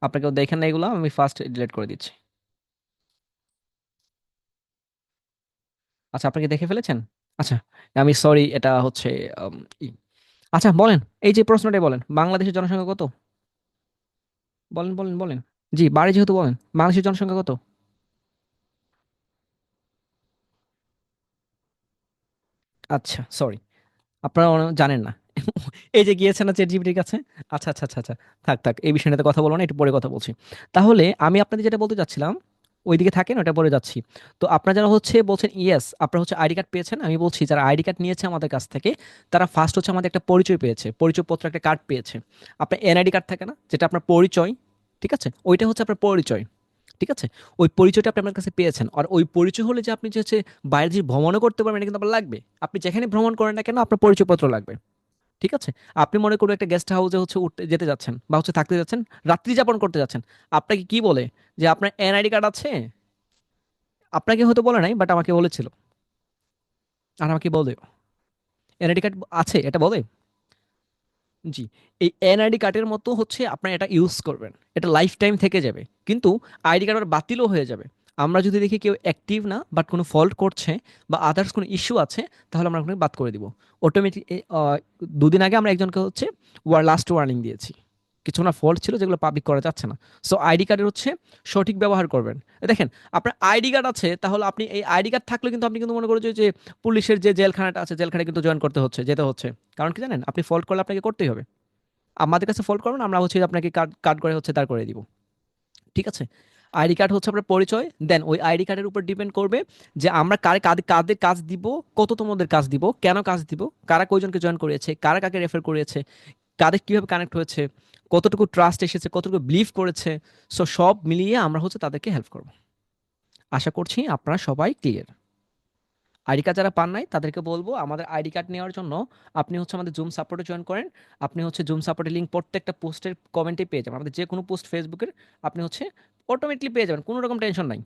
আপনাকেও দেখেন না এগুলো, আমি ফার্স্ট ডিলিট করে দিচ্ছি। আচ্ছা, আপনি কি দেখে ফেলেছেন? আচ্ছা, আমি সরি, এটা হচ্ছে উম, ই। আচ্ছা বলেন, এই যে প্রশ্নটাই বলেন, বাংলাদেশের জনসংখ্যা কত? বলেন, বলেন, বলেন। জি, বাড়ি যেহেতু বলেন, বাংলাদেশের জনসংখ্যা কত? আচ্ছা, সরি, আপনারা জানেন না। এই যে গিয়েছেন না চ্যাট জিপিটির কাছে। আচ্ছা, আচ্ছা, আচ্ছা, আচ্ছা। থাক, থাক, এই বিষয়টাতে কথা বলবো না, একটু পরে কথা বলছি। তাহলে আমি আপনাদের যেটা বলতে চাচ্ছিলাম, ওইদিকে থাকেন, ওটা পরে যাচ্ছি। তো আপনারা যারা হচ্ছে বলছেন ইয়েস, আপনারা হচ্ছে আইডি কার্ড পেয়েছেন, আমি বলছি যারা আইডি কার্ড নিয়েছে আমাদের কাছ থেকে, তারা ফার্স্ট হচ্ছে আমাদের একটা পরিচয় পেয়েছে, পরিচয়পত্র, একটা কার্ড পেয়েছে। আপনার এনআইডি কার্ড থাকে না, যেটা আপনার পরিচয়, ঠিক আছে, ওইটা হচ্ছে আপনার পরিচয়। ঠিক আছে, ওই পরিচয়টা আপনি আপনার কাছে পেয়েছেন, আর ওই পরিচয় হলে যে আপনি যে হচ্ছে বাইরে যে ভ্রমণও করতে পারবেন, এটা কিন্তু আপনার লাগবে। আপনি যেখানে ভ্রমণ করেন না কেন, আপনার পরিচয়পত্র লাগবে। ঠিক আছে? আপনি মনে করুন একটা গেস্ট হাউসে হচ্ছে উঠতে যেতে যাচ্ছেন, বা হচ্ছে থাকতে যাচ্ছেন, রাত্রি যাপন করতে যাচ্ছেন। আপনাকে কি বলে যে আপনার এনআইডি কার্ড আছে? আপনাকে হয়তো বলে নাই, বাট আমাকে বলেছিল। আর আমাকে বলে এনআইডি কার্ড আছে, এটা বলে। জি, এই এনআইডি কার্ডের মতো হচ্ছে আপনার এটা ইউজ করবেন, এটা লাইফ টাইম থেকে যাবে। কিন্তু আইডি কার্ড আবার বাতিলও হয়ে যাবে। আমরা যদি দেখি কেউ অ্যাক্টিভ না, বাট কোনো ফল্ট করছে বা আদার্স কোনো ইস্যু আছে, তাহলে আমরা ওখানে বাদ করে দিব অটোমেটিক। 2 দিন আগে আমরা একজনকে হচ্ছে লাস্ট ওয়ার্নিং দিয়েছি, কিছু না ফল্ট ছিল যেগুলো পাবলিক করা যাচ্ছে না। সো আইডি কার্ডের হচ্ছে সঠিক ব্যবহার করবেন। দেখেন, আপনার আইডি কার্ড আছে, তাহলে আপনি এই আইডি কার্ড থাকলে কিন্তু আপনি কিন্তু মনে করো যে পুলিশের যে জেলখানাটা আছে, জেলখানায় কিন্তু জয়েন করতে হচ্ছে, যেতে হচ্ছে। কারণ কি জানেন, আপনি ফল্ট করলে আপনাকে করতেই হবে। আমাদের কাছে ফল্ট করবেন, আমরা হচ্ছে আপনাকে কার্ড কার্ড করে হচ্ছে দাঁড় করে দিব। ঠিক আছে? আইডি কার্ড হচ্ছে আপনার পরিচয়। দেন ওই আইডি কার্ডের উপর ডিপেন্ড করবে যে আমরা কারে কাদের কাদের কাজ দিব, কততমদের কাজ দিব, কেন কাজ দিব, কারা কয়জনকে জয়েন করিয়েছে, কারা কাকে রেফার করিয়েছে, কাদের কিভাবে কানেক্ট হয়েছে, কতটুকু ট্রাস্ট এসেছে, কতটুকু বিলিভ করেছে। সো সব মিলিয়ে আমরা হচ্ছে তাদেরকে হেল্প করব। আশা করছি আপনারা সবাই ক্লিয়ার। আইডি কার্ড যারা পান নাই তাদেরকে বলবো আমাদের আইডি কার্ড নেওয়ার জন্য আপনি হচ্ছে আমাদের জুম সাপোর্টে জয়েন করেন। আপনি হচ্ছে জুম সাপোর্টের লিঙ্ক প্রত্যেকটা পোস্টের কমেন্টে পেয়ে যাবেন, আমাদের যে কোনো পোস্ট ফেসবুকের আপনি হচ্ছে অটোমেটিকলি পেয়ে যাবেন, কোনো রকম টেনশন নাই।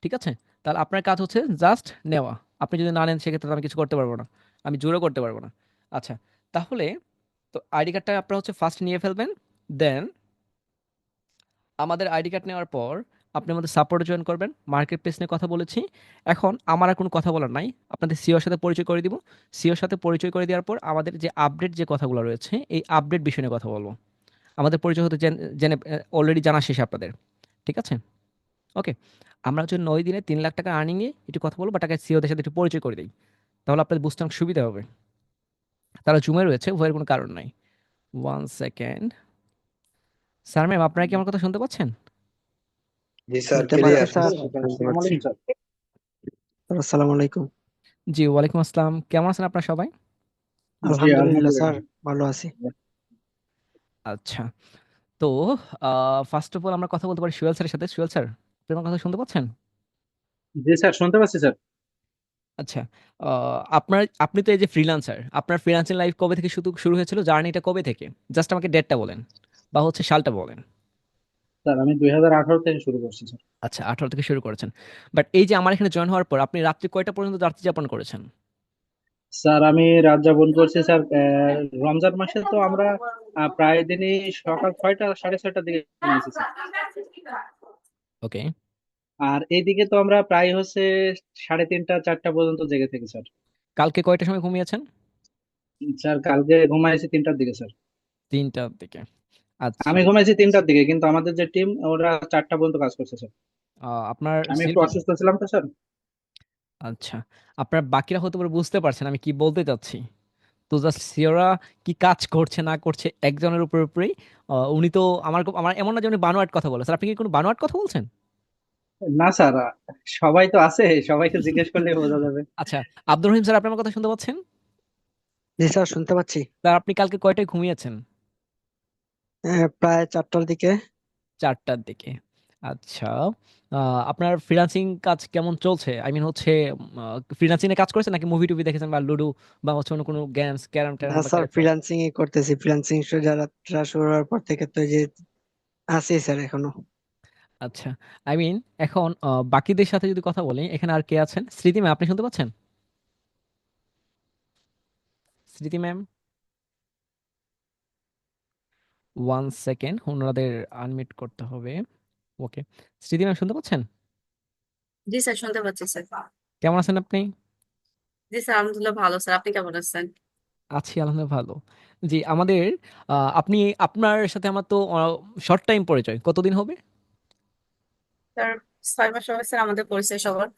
ঠিক আছে? তাহলে আপনার কাজ হচ্ছে জাস্ট নেওয়া। আপনি যদি না নেন সেক্ষেত্রে তো আমি কিছু করতে পারবো না, আমি জোরও করতে পারবো না। আচ্ছা, তাহলে তো আইডি কার্ডটা আপনারা হচ্ছে ফার্স্ট নিয়ে ফেলবেন। দেন আমাদের আইডি কার্ড নেওয়ার পর আপনি আমাদের সাপোর্টে জয়েন করবেন। মার্কেট প্লেস নিয়ে কথা বলেছি। এখন আমার আর কোনো কথা বলার নাই, আপনাদের সিওর সাথে পরিচয় করে দিব। সিওর সাথে পরিচয় করে দেওয়ার পর আমাদের যে আপডেট যে কথাগুলো রয়েছে, এই আপডেট বিষয় নিয়ে কথা বলবো। আমাদের পরিচয় হতে জেনে অলরেডি জানা শেষ আপনাদের। ঠিক আছে? ওকে। আমরা হচ্ছে 9 দিনে 3 লাখ টাকা আর্নিংয়ে একটু কথা বলবো, বাট আগে সিওদের সাথে একটু পরিচয় করে দিই, তাহলে আপনাদের বুঝতে অনেক সুবিধা হবে। তারা জুমে রয়েছে, ভয়ের কোনো কারণ নাই। One second. স্যার, ম্যাম, আপনারা কি আমার কথা শুনতে পাচ্ছেন? জি স্যার, শুনতে পাচ্ছি ক্লিয়ার। স্যার, শুনতে পাচ্ছি। আসসালামু আলাইকুম। জি, ওয়ালাইকুম আসসালাম। কেমন আছেন আপনারা সবাই? জি, আলহামদুলিল্লাহ স্যার, আলহামদুলিল্লাহ। ভালো আছি। আচ্ছা। তো ফার্স্ট অফ অল আমরা কথা বলতে পারি সুয়েল স্যারের সাথে। সুয়েল স্যার, আপনি আমার কথা শুনতে পাচ্ছেন? জি স্যার, শুনতে পাচ্ছি স্যার। আচ্ছা। আপনি তো এই যে ফ্রিল্যান্সার, আপনার ফ্রিল্যান্সিং লাইফ কবে থেকে শুরু হয়েছিল? জার্নিটা কবে থেকে? জাস্ট আমাকে ডেটটা বলেন বা হচ্ছে সালটা বলেন। স্যার আমি 2018 থেকে শুরু করছি স্যার। আচ্ছা, 18 থেকে শুরু করেছেন। বাট এই যে আমার এখানে জয়েন হওয়ার পর আপনি রাত্রি কয়টা পর্যন্ত রাত্রি যাপন করেছেন? স্যার আমি রাত যাপন করছি স্যার। রমজান মাসে তো আমরা প্রায় দিনই সকাল 6টা 6:30টার দিকে ঘুমাইছি স্যার। ওকে। আর এইদিকে তো আমরা প্রায় হচ্ছে 3:30 4টা পর্যন্ত জেগে থাকি স্যার। কালকে কয়টার সময় ঘুমিয়েছেন? স্যার কালকে ঘুমাইছি 3টার দিকে স্যার। 3টার দিকে। আচ্ছা। আমি ঘুমাইছি 3টার দিকে, কিন্তু আমাদের যে টিম ওরা 4টা পর্যন্ত কাজ করছে স্যার। আপনার আমি একটু সিএল। অসুস্থ ছিলাম তো স্যার। আচ্ছা, আপনার বাকিরা হতে পারে বুঝতে পারছেন আমি কি বলতে চাচ্ছি। তো জাস্ট সিওরা কি কাজ করছে না করছে একজনের উপরেই। উনি তো আমার এমন না যে উনি বানোয়াট কথা বলে। স্যার, আপনি কি কোনো বানোয়াট কথা বলছেন? না স্যার, সবাই তো আছে, সবাইকে জিজ্ঞেস করলে বোঝা যাবে। আচ্ছা। আব্দুর রহিম স্যার, আপনি আমার কথা শুনতে পাচ্ছেন? জি স্যার, শুনতে পাচ্ছি। স্যার, আপনি কালকে কয়টায় ঘুমিয়েছেন? প্রায় 4টার দিকে। 4টার দিকে। আচ্ছা। আপনার ফ্রিল্যান্সিং কাজ কেমন চলছে? আই মিন হচ্ছে ফ্রিল্যান্সিং এ কাজ করেছেন নাকি মুভি টুভি দেখেছেন বা লুডো বা হচ্ছে অন্য কোনো গেমস ক্যারাম না ট্যারাম বা স্যার, ক্যারেক্টার? ফ্রিল্যান্সিং এ করতেছি। ফ্রিল্যান্সিং যারা শুরু হওয়ার পর থেকে তো এই যে আছি স্যার এখনো। আচ্ছা। আই মিন এখন বাকিদের সাথে যদি কথা বলি, এখানে আর কে আছেন? স্মৃতি ম্যাম, আপনি শুনতে পাচ্ছেন? স্মৃতি ম্যাম, 1 সেকেন্ড, ওনাদের আনমিউট করতে হবে। ওকে। স্মৃতি ম্যাম, শুনতে পাচ্ছেন? জি স্যার, শুনতে পাচ্ছি স্যার। কেমন আছেন আপনি? জি স্যার, আলহামদুলিল্লাহ ভালো স্যার। আপনি কেমন আছেন? আছি আলহামদুলিল্লাহ, ভালো। জি, আমাদের আপনি আপনার সাথে আমার তো শর্ট টাইম পরিচয়, কতদিন হবে? স্যার 6 মাস হবে স্যার আমাদের পরিচয় সবার।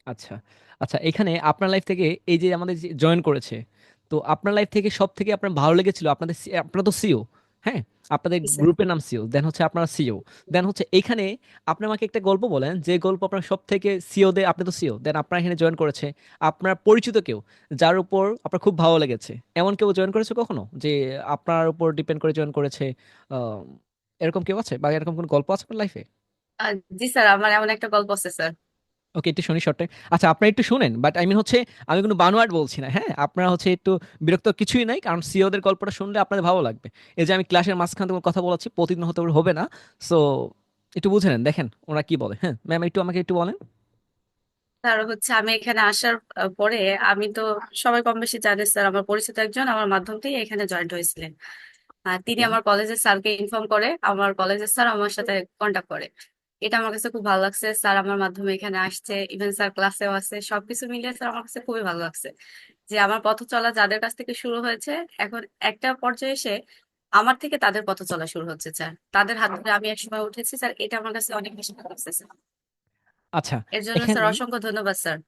আচ্ছা। আচ্ছা, এখানে আপনার লাইফ থেকে এই যে আমাদের যে জয়েন করেছে, তো আপনার লাইফ থেকে সব থেকে আপনার ভালো লেগেছিল আপনারা তো সিও, হ্যাঁ, আপনাদের জি স্যার। গ্রুপের নাম সিও, দেন হচ্ছে আপনারা সিও, দেন হচ্ছে এখানে আপনি আমাকে একটা গল্প বলেন যে গল্প আপনার সব থেকে সিও দে, আপনি তো সিও, দেন আপনার এখানে জয়েন করেছে আপনার পরিচিত কেউ, যার উপর আপনার খুব ভালো লেগেছে, এমন কেউ জয়েন করেছে কখনো যে আপনার উপর ডিপেন্ড করে জয়েন করেছে? আহ, এরকম কেউ আছে বা এরকম কোন গল্প আছে আপনার লাইফে? জি স্যার, আমার এমন একটা গল্প আছে স্যার। ওকে, একটু শুনি শর্টে। আচ্ছা, আপনারা একটু শুনেন, বাট আই মিন হচ্ছে আমি কোনো বানোয়াট বলছি না, হ্যাঁ, আপনারা হচ্ছে একটু বিরক্ত কিছুই নাই, কারণ সিওদের গল্পটা শুনলে আপনাদের ভালো লাগবে। এই যে আমি ক্লাসের মাঝখান থেকে কথা বলাচ্ছি, প্রতিদিন হতে হবে না। সো একটু বুঝে নেন, দেখেন ওরা কি বলে। হ্যাঁ ম্যাম, একটু আমাকে একটু বলেন। স্যার হচ্ছে আমি এখানে আসার পরে আমি তো সবাই কম বেশি জানে স্যার, আমার পরিচিত একজন আমার মাধ্যম থেকে এখানে জয়েন্ট হয়েছিলেন। আর তিনি ওকে। আমার কলেজের স্যারকে ইনফর্ম করে, আমার কলেজের স্যার আমার সাথে কন্ট্যাক্ট করে। এটা আমার কাছে খুব ভালো লাগছে, স্যার আমার মাধ্যমে এখানে আসছে, ইভেন স্যার ক্লাসেও আছে, সবকিছু মিলিয়ে স্যার আমার কাছে খুবই ভালো লাগছে যে আমার পথ চলা যাদের কাছ থেকে শুরু হয়েছে, এখন একটা পর্যায়ে এসে আমার থেকে তাদের পথ চলা শুরু হচ্ছে স্যার। তাদের হাত ধরে আমি একসময় উঠেছি স্যার, এটা আমার কাছে অনেক বেশি ভালো লাগছে স্যার। আচ্ছা। এর জন্য স্যার এখানে অসংখ্য ধন্যবাদ স্যার।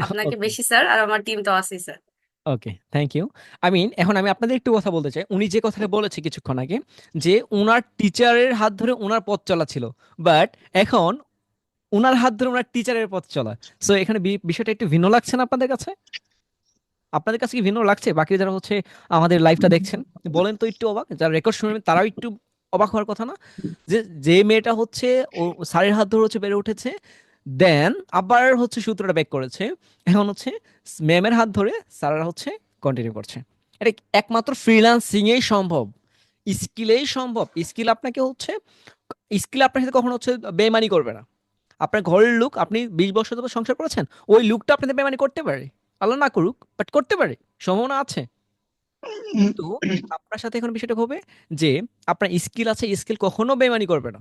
আপনাকে ওকে। বেশি স্যার, আর আমার টিম তো আছেই sir. Okay, thank you. I mean এখন আমি আপনাদের একটু কথা বলতে চাই। উনি যে কথাটা বলেছে কিছুক্ষণ আগে, যে উনার টিচারের হাত ধরে উনার পথ চলা ছিল, বাট এখন উনার হাত ধরে উনার টিচারের পথ চলা। সো এখানে বিষয়টা একটু ভিন্ন লাগছে না আপনাদের কাছে? আপনাদের কাছে কি ভিন্ন লাগছে? বাকি যারা হচ্ছে আমাদের লাইভটা দেখছেন, বলেন তো একটু অবাক, যারা রেকর্ড শুনবেন তারাও একটু অবাক হওয়ার কথা না? যে যে মেয়েটা হচ্ছে ও স্যারের হাত ধরে হচ্ছে বেড়ে উঠেছে, দেন আবার হচ্ছে সূত্রটা ব্যাক করেছে, এখন হচ্ছে ম্যামের হাত ধরে স্যাররা হচ্ছে কন্টিনিউ করছে। এটা একমাত্র ফ্রিল্যান্সিং এই সম্ভব, স্কিলেই সম্ভব। স্কিল আপনাকে হচ্ছে, স্কিল আপনার সাথে কখনো হচ্ছে বেইমানি করবে না। আপনার ঘরের লোক, আপনি 20 বছর ধরে সংসার করেছেন, ওই লোকটা আপনাদের বেমানি করতে পারে, আল্লাহ না করুক, বাট করতে পারে, সম্ভাবনা আছে। কিন্তু আপনার সাথে এখন বিষয়টা হবে যে আপনার স্কিল আছে, স্কিল কখনো বেমানি করবে না,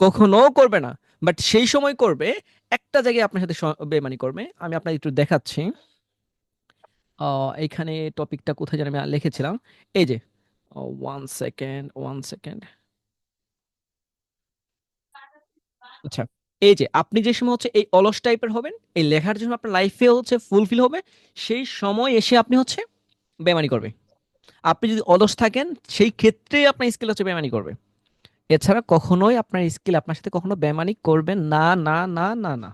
কখনো করবে না। বাট সেই সময় করবে একটা জায়গায় আপনার সাথে বেমানি করবে। আমি আপনাকে একটু দেখাচ্ছি। এইখানে টপিকটা কোথায় যেন আমি লিখেছিলাম। এই যে, 1 সেকেন্ড, 1 সেকেন্ড। আচ্ছা, এই যে আপনি যে সময় হচ্ছে এই অলস টাইপের হবেন, এই লেখার জন্য আপনার লাইফে হচ্ছে ফুলফিল হবে, সেই সময় এসে আপনি হচ্ছে বেমানি করবে। আপনি যদি অলস থাকেন, সেই ক্ষেত্রে আপনার স্কিল হচ্ছে বেমানি করবে। এছাড়া কখনোই আপনার স্কিল আপনার সাথে কখনো বেমানি করবে না, না, না, না, না।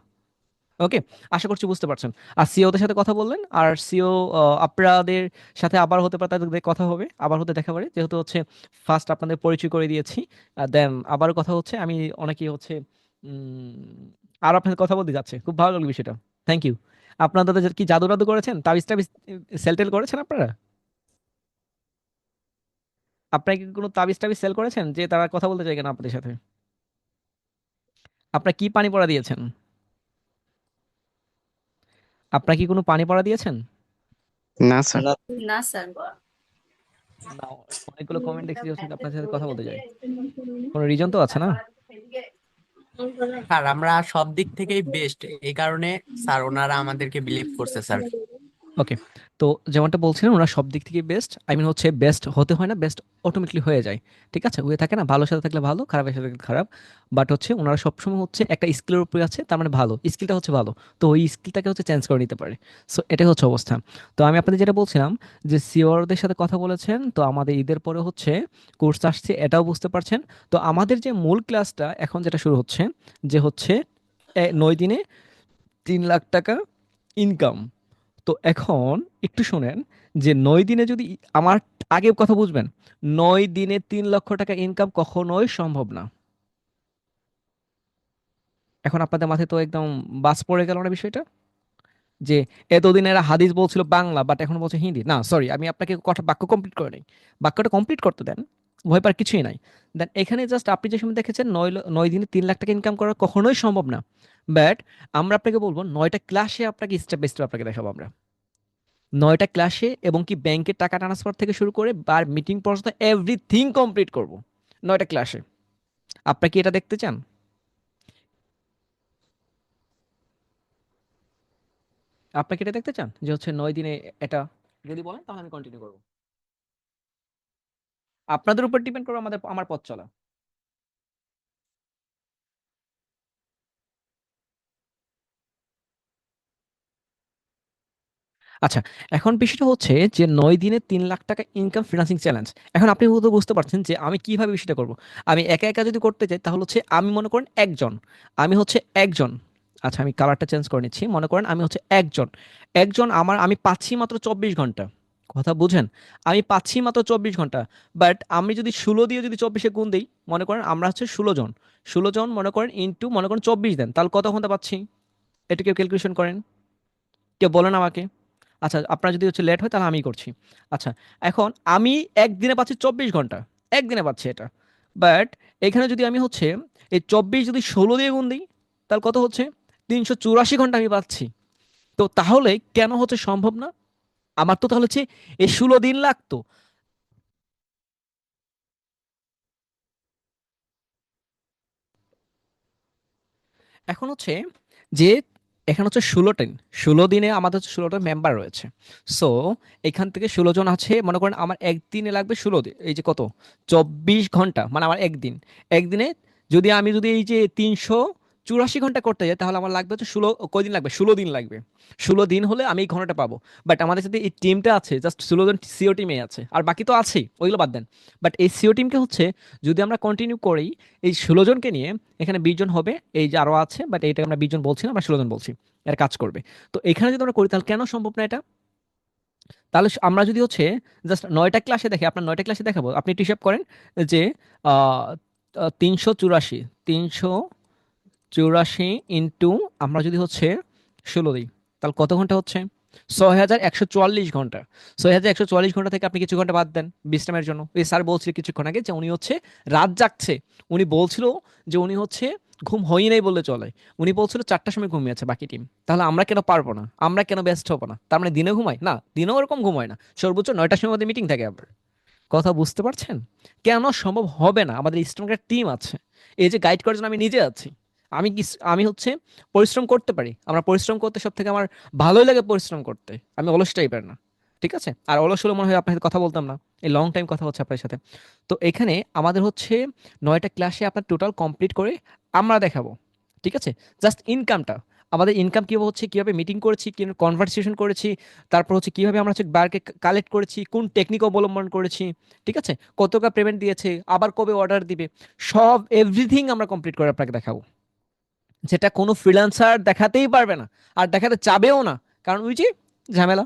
ওকে, আশা করছি বুঝতে পারছেন। আর সিওদের সাথে কথা বললেন, আর সিও আপনাদের সাথে আবার হতে পারে, তাদের কথা হবে, আবার হতে দেখা পারে, যেহেতু হচ্ছে ফার্স্ট আপনাদের পরিচয় করে দিয়েছি। দেন আবারও কথা হচ্ছে, আমি অনেকেই হচ্ছে আর আপনাদের কথা বলতে যাচ্ছে, খুব ভালো লাগলো বিষয়টা। Thank you. আপনাদের কি জাদু টাদু করেছেন, তাবিজ টাবিজ সেল টেল করেছেন আপনারা? আপনারা কি কোনো তাবিজ টাবিজ সেল করেছেন যে তারা কথা বলতে চাই কেন আপনাদের সাথে? আপনারা কি পানি পড়া দিয়েছেন? আপনারা কি কোনো পানি পড়া দিয়েছেন? না স্যার। না স্যার। না, অনেকগুলো কমেন্ট দেখছি যে হচ্ছে আপনার সাথে কথা বলতে চাই, কোনো রিজন তো আছে না? স্যার আমরা সব দিক থেকেই বেস্ট, এই কারণে স্যার ওনারা আমাদেরকে বিলিভ করছে স্যার। ওকে, তো যেমনটা বলছিলাম, ওরা সব দিক থেকে বেস্ট, আই মিন হচ্ছে বেস্ট হতে হয় না, বেস্ট অটোমেটিকলি হয়ে যায়। ঠিক আছে, হয়ে থাকে না, ভালোর সাথে থাকলে ভালো, খারাপের সাথে থাকলে খারাপ। বাট হচ্ছে ওনারা সবসময় হচ্ছে একটা স্কিলের উপরে আছে, তার মানে ভালো স্কিলটা হচ্ছে ভালো, তো ওই স্কিলটাকে হচ্ছে চেঞ্জ করে নিতে পারে। সো এটাই হচ্ছে অবস্থা। তো আমি আপনাদের যেটা বলছিলাম, যে সিওরদের সাথে কথা বলেছেন, তো আমাদের ঈদের পরে হচ্ছে কোর্স আসছে, এটাও বুঝতে পারছেন। তো আমাদের যে মূল ক্লাসটা এখন যেটা শুরু হচ্ছে, যে হচ্ছে 9 দিনে 3 লাখ টাকা ইনকাম। তো এখন একটু শুনেন, যে 9 দিনে যদি আমার আগে কথা বুঝবেন, 9 দিনে 3 লক্ষ টাকা ইনকাম কখনোই সম্ভব না। এখন আপনাদের মাথায় তো একদম বাজ পড়ে গেল না বিষয়টা, যে এতদিন এরা হাদিস বলছিল বাংলা, বাট এখন বলছে হিন্দি। না সরি, আমি আপনাকে কথা বাক্য কমপ্লিট করে নেই, বাক্যটা কমপ্লিট করতে দেন, ভয় পাওয়ার কিছুই নাই। দেন এখানে জাস্ট আপনি যে সময় দেখেছেন 9 দিনে 3 লাখ টাকা ইনকাম করা কখনোই সম্ভব না। বাট আমরা আপনাকে বলবো 9টা ক্লাসে আপনাকে স্টেপ বাই স্টেপ আপনাকে দেখাবো আমরা। 9টা ক্লাসে, এবং কি ব্যাংকের টাকা ট্রান্সফার থেকে শুরু করে বার মিটিং পর্যন্ত এভরিথিং কমপ্লিট করব 9টা ক্লাসে। আপনারা কি এটা দেখতে চান? আপনারা কি এটা দেখতে চান যে হচ্ছে 9 দিনে এটা? যদি বলেন তাহলে আমি কন্টিনিউ করবো, আপনাদের উপর ডিপেন্ড করবে আমার পথ চলা। আচ্ছা, এখন বিষয়টা হচ্ছে যে 9 দিনে 3 লাখ টাকা ইনকাম ফ্রিল্যান্সিং চ্যালেঞ্জ। এখন আপনি হয়তো বুঝতে পারছেন যে আমি কিভাবে বিষয়টা করব। আমি একা একা যদি করতে চাই তাহলে হচ্ছে আমি মনে করেন একজন, আমি হচ্ছে একজন, আচ্ছা আমি কালারটা চেঞ্জ করে নিচ্ছি, মনে করেন আমি হচ্ছে একজন, আমি পাচ্ছি মাত্র 24 ঘন্টা। কথা বুঝেন, আমি পাচ্ছি মাত্র 24 ঘন্টা। বাট আমি যদি 16 দিয়ে যদি 24-এ গুণ দিই, মনে করেন আমরা হচ্ছে 16 জন, 16 জন মনে করেন ইন্টু মনে করেন 24 দেন, তাহলে কত ঘন্টা পাচ্ছি? এটা কেউ ক্যালকুলেশন করেন, কেউ বলেন আমাকে। আচ্ছা, আপনার যদি হচ্ছে লেট হয় তাহলে আমিই করছি। আচ্ছা, এখন আমি একদিনে পাচ্ছি 24 ঘন্টা, একদিনে পাচ্ছি এটা। বাট এখানে যদি আমি হচ্ছে এই 24 যদি 16 দিয়ে গুণ দিই, তাহলে কত হচ্ছে? 384 ঘন্টা আমি পাচ্ছি। তো তাহলে কেন হচ্ছে সম্ভব না? আমার তো তাহলে হচ্ছে এই 16 দিন লাগতো। এখন হচ্ছে যে এখানে হচ্ছে 16 দিন, 16 দিনে আমাদের হচ্ছে 16টা মেম্বার রয়েছে। সো এখান থেকে 16 জন আছে, মনে করেন আমার একদিনে লাগবে 16 দিন, এই যে কত, 24 ঘন্টা, মানে আমার একদিন, একদিনে যদি এই যে 384 ঘন্টা করতে যাই, তাহলে আমার লাগবে হচ্ছে কয়দিন লাগবে, 16 দিন লাগবে। 16 দিন হলে আমি এই ঘন্টাটা পাবো। বাট আমাদের সাথে এই টিমটা আছে, জাস্ট 16 জন সিও টিমে আছে, আর বাকি তো আছেই, ওইগুলো বাদ দেন। বাট এই সিও টিমকে হচ্ছে যদি আমরা কন্টিনিউ করি এই 16 জনকে নিয়ে, এখানে 20 জন হবে, এই যে আরো আছে, বাট এইটা আমরা 20 জন বলছি না, আমরা 16 জন বলছি, এর কাজ করবে। তো এখানে যদি আমরা করি তাহলে কেন সম্ভব না এটা? তাহলে আমরা যদি হচ্ছে জাস্ট 9টা ক্লাসে দেখে, আপনার 9টা ক্লাসে দেখাবো, আপনি একটু হিসাব করেন যে 384, 384 ইন্টু আমরা যদি হচ্ছে 16 দিই, তাহলে কত ঘন্টা হচ্ছে? 6144 ঘন্টা। 6144 ঘন্টা থেকে আপনি কিছু ঘন্টা বাদ দেন বিশ্রামের জন্য। এই স্যার বলছিল কিছুক্ষণ আগে যে উনি হচ্ছে রাত জাগছে, উনি বলছিল যে উনি হচ্ছে ঘুম হয়ই নাই বললে চলে, উনি বলছিল 4টার সময় ঘুমিয়েছে বাকি টিম। তাহলে আমরা কেন পারবো না, আমরা কেন ব্যস্ত হবো না? তার মানে দিনে ঘুমাই না, দিনেও ওরকম ঘুমায় না, সর্বোচ্চ 9টার সময় মধ্যে মিটিং থাকে আবার। কথা বুঝতে পারছেন? কেন সম্ভব হবে না? আমাদের স্ট্রং একটা টিম আছে, এই যে গাইড করার জন্য আমি নিজে আছি। আমি হচ্ছে পরিশ্রম করতে পারি, আমরা পরিশ্রম করতে সব থেকে আমার ভালোই লাগে পরিশ্রম করতে, আমি অলস টাইপের না। ঠিক আছে, আর অলস হলে মনে হয় আপনার সাথে কথা বলতাম না, এই লং টাইম কথা হচ্ছে আপনার সাথে। তো এখানে আমাদের হচ্ছে 9টা ক্লাসে আপনার টোটাল কমপ্লিট করে আমরা দেখাবো। ঠিক আছে, জাস্ট ইনকামটা, আমাদের ইনকাম কীভাবে হচ্ছে, কীভাবে মিটিং করেছি, কীভাবে কনভারসেশন করেছি, তারপর হচ্ছে কীভাবে আমরা হচ্ছে বারকে কালেক্ট করেছি, কোন টেকনিক অবলম্বন করেছি, ঠিক আছে, কত টাকা পেমেন্ট দিয়েছে, আবার কবে অর্ডার দিবে, সব এভরিথিং আমরা কমপ্লিট করে আপনাকে দেখাবো। যেটা কোনো ফ্রিল্যান্সার দেখাতেই পারবে না, আর দেখাতে চাবেও না। কারণ ওই যে ঝামেলা,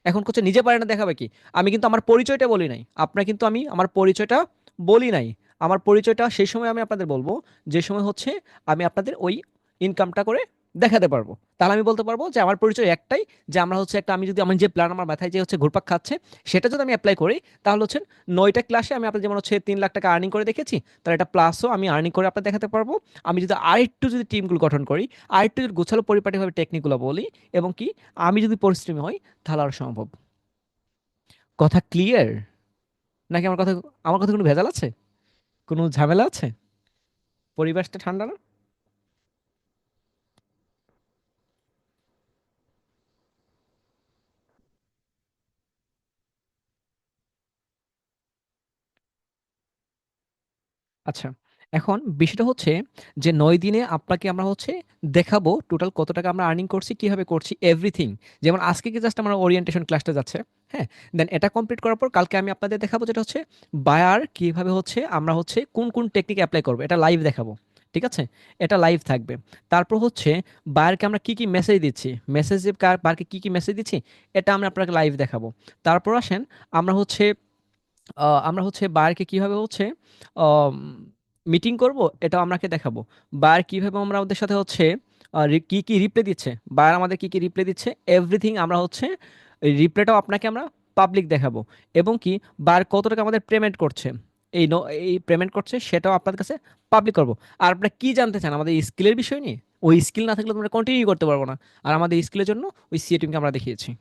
এখন করছে নিজে পারে না দেখাবে কি। আমি কিন্তু আমার পরিচয়টা বলি নাই, আপনার কিন্তু আমি আমার পরিচয়টা বলি নাই। আমার পরিচয়টা সেই সময় আমি আপনাদের বলবো যে সময় হচ্ছে আমি আপনাদের ওই ইনকামটা করে দেখাতে পারবো। তাহলে আমি বলতে পারবো যে আমার পরিচয় একটাই, যে আমরা হচ্ছে একটা, আমি যদি আমার যে প্ল্যান আমার মাথায় যে হচ্ছে ঘুরপাক খাচ্ছে সেটা যদি আমি অ্যাপ্লাই করি, তাহলে হচ্ছে 9টা ক্লাসে আমি আপনার যেমন হচ্ছে 3 লাখ টাকা আর্নিং করে দেখেছি, তাহলে এটা প্লাসও আমি আর্নিং করে আপনার দেখাতে পারবো। আমি যদি আরেকটু যদি টিমগুলো গঠন করি, আরেকটু যদি গোছালো পরিপাটিভাবে টেকনিকগুলো বলি, এবং কি আমি যদি পরিশ্রমী হই, তাহলে আরো সম্ভব। কথা ক্লিয়ার? নাকি আমার কথা কোনো ভেজাল আছে, কোনো ঝামেলা আছে? পরিবেশটা ঠান্ডা না? আচ্ছা, এখন বিষয়টা হচ্ছে যে 9 দিনে আপনাকে আমরা হচ্ছে দেখাবো টোটাল কত টাকা আমরা আর্নিং করছি, কিভাবে করছি, এভরিথিং। যেমন আজকে কি জাস্ট আমার ওরিয়েন্টেশন ক্লাসটা যাচ্ছে, হ্যাঁ, দেন এটা কমপ্লিট করার পর কালকে আমি আপনাদের দেখাবো যেটা হচ্ছে বায়ার কিভাবে হচ্ছে আমরা হচ্ছে কোন কোন টেকনিক অ্যাপ্লাই করবো, এটা লাইভ দেখাবো। ঠিক আছে, এটা লাইভ থাকবে। তারপর হচ্ছে বায়ারকে আমরা কি কি মেসেজ দিচ্ছি, মেসেজে বায়ারকে কি কি মেসেজ দিচ্ছি, এটা আমরা আপনাকে লাইভ দেখাবো। তারপর আসেন আমরা হচ্ছে বায়ারকে কিভাবে হচ্ছে মিটিং করব, এটাও আপনাকে দেখাবো। বায়ার কিভাবে আমরা ওদের সাথে হচ্ছে কি কি রিপ্লাই দিচ্ছে, বায়ার আমাদের কি কি রিপ্লাই দিচ্ছে, এভরিথিং আমরা হচ্ছে রিপ্লাইটাও আপনাকে আমরা পাবলিক দেখাবো। এবং কি বায়ার কত টাকা আমাদের পেমেন্ট করছে, এই পেমেন্ট করছে সেটাও আপনাদের কাছে পাবলিক করব। আর আপনারা কি জানতে চান আমাদের স্কিলের বিষয় নিয়ে, ওই স্কিল না থাকলে তোমরা কন্টিনিউ করতে পারবো না। আর আমাদের স্কিলের জন্য ওই সিএ টিমকে আমরা দেখিয়েছি।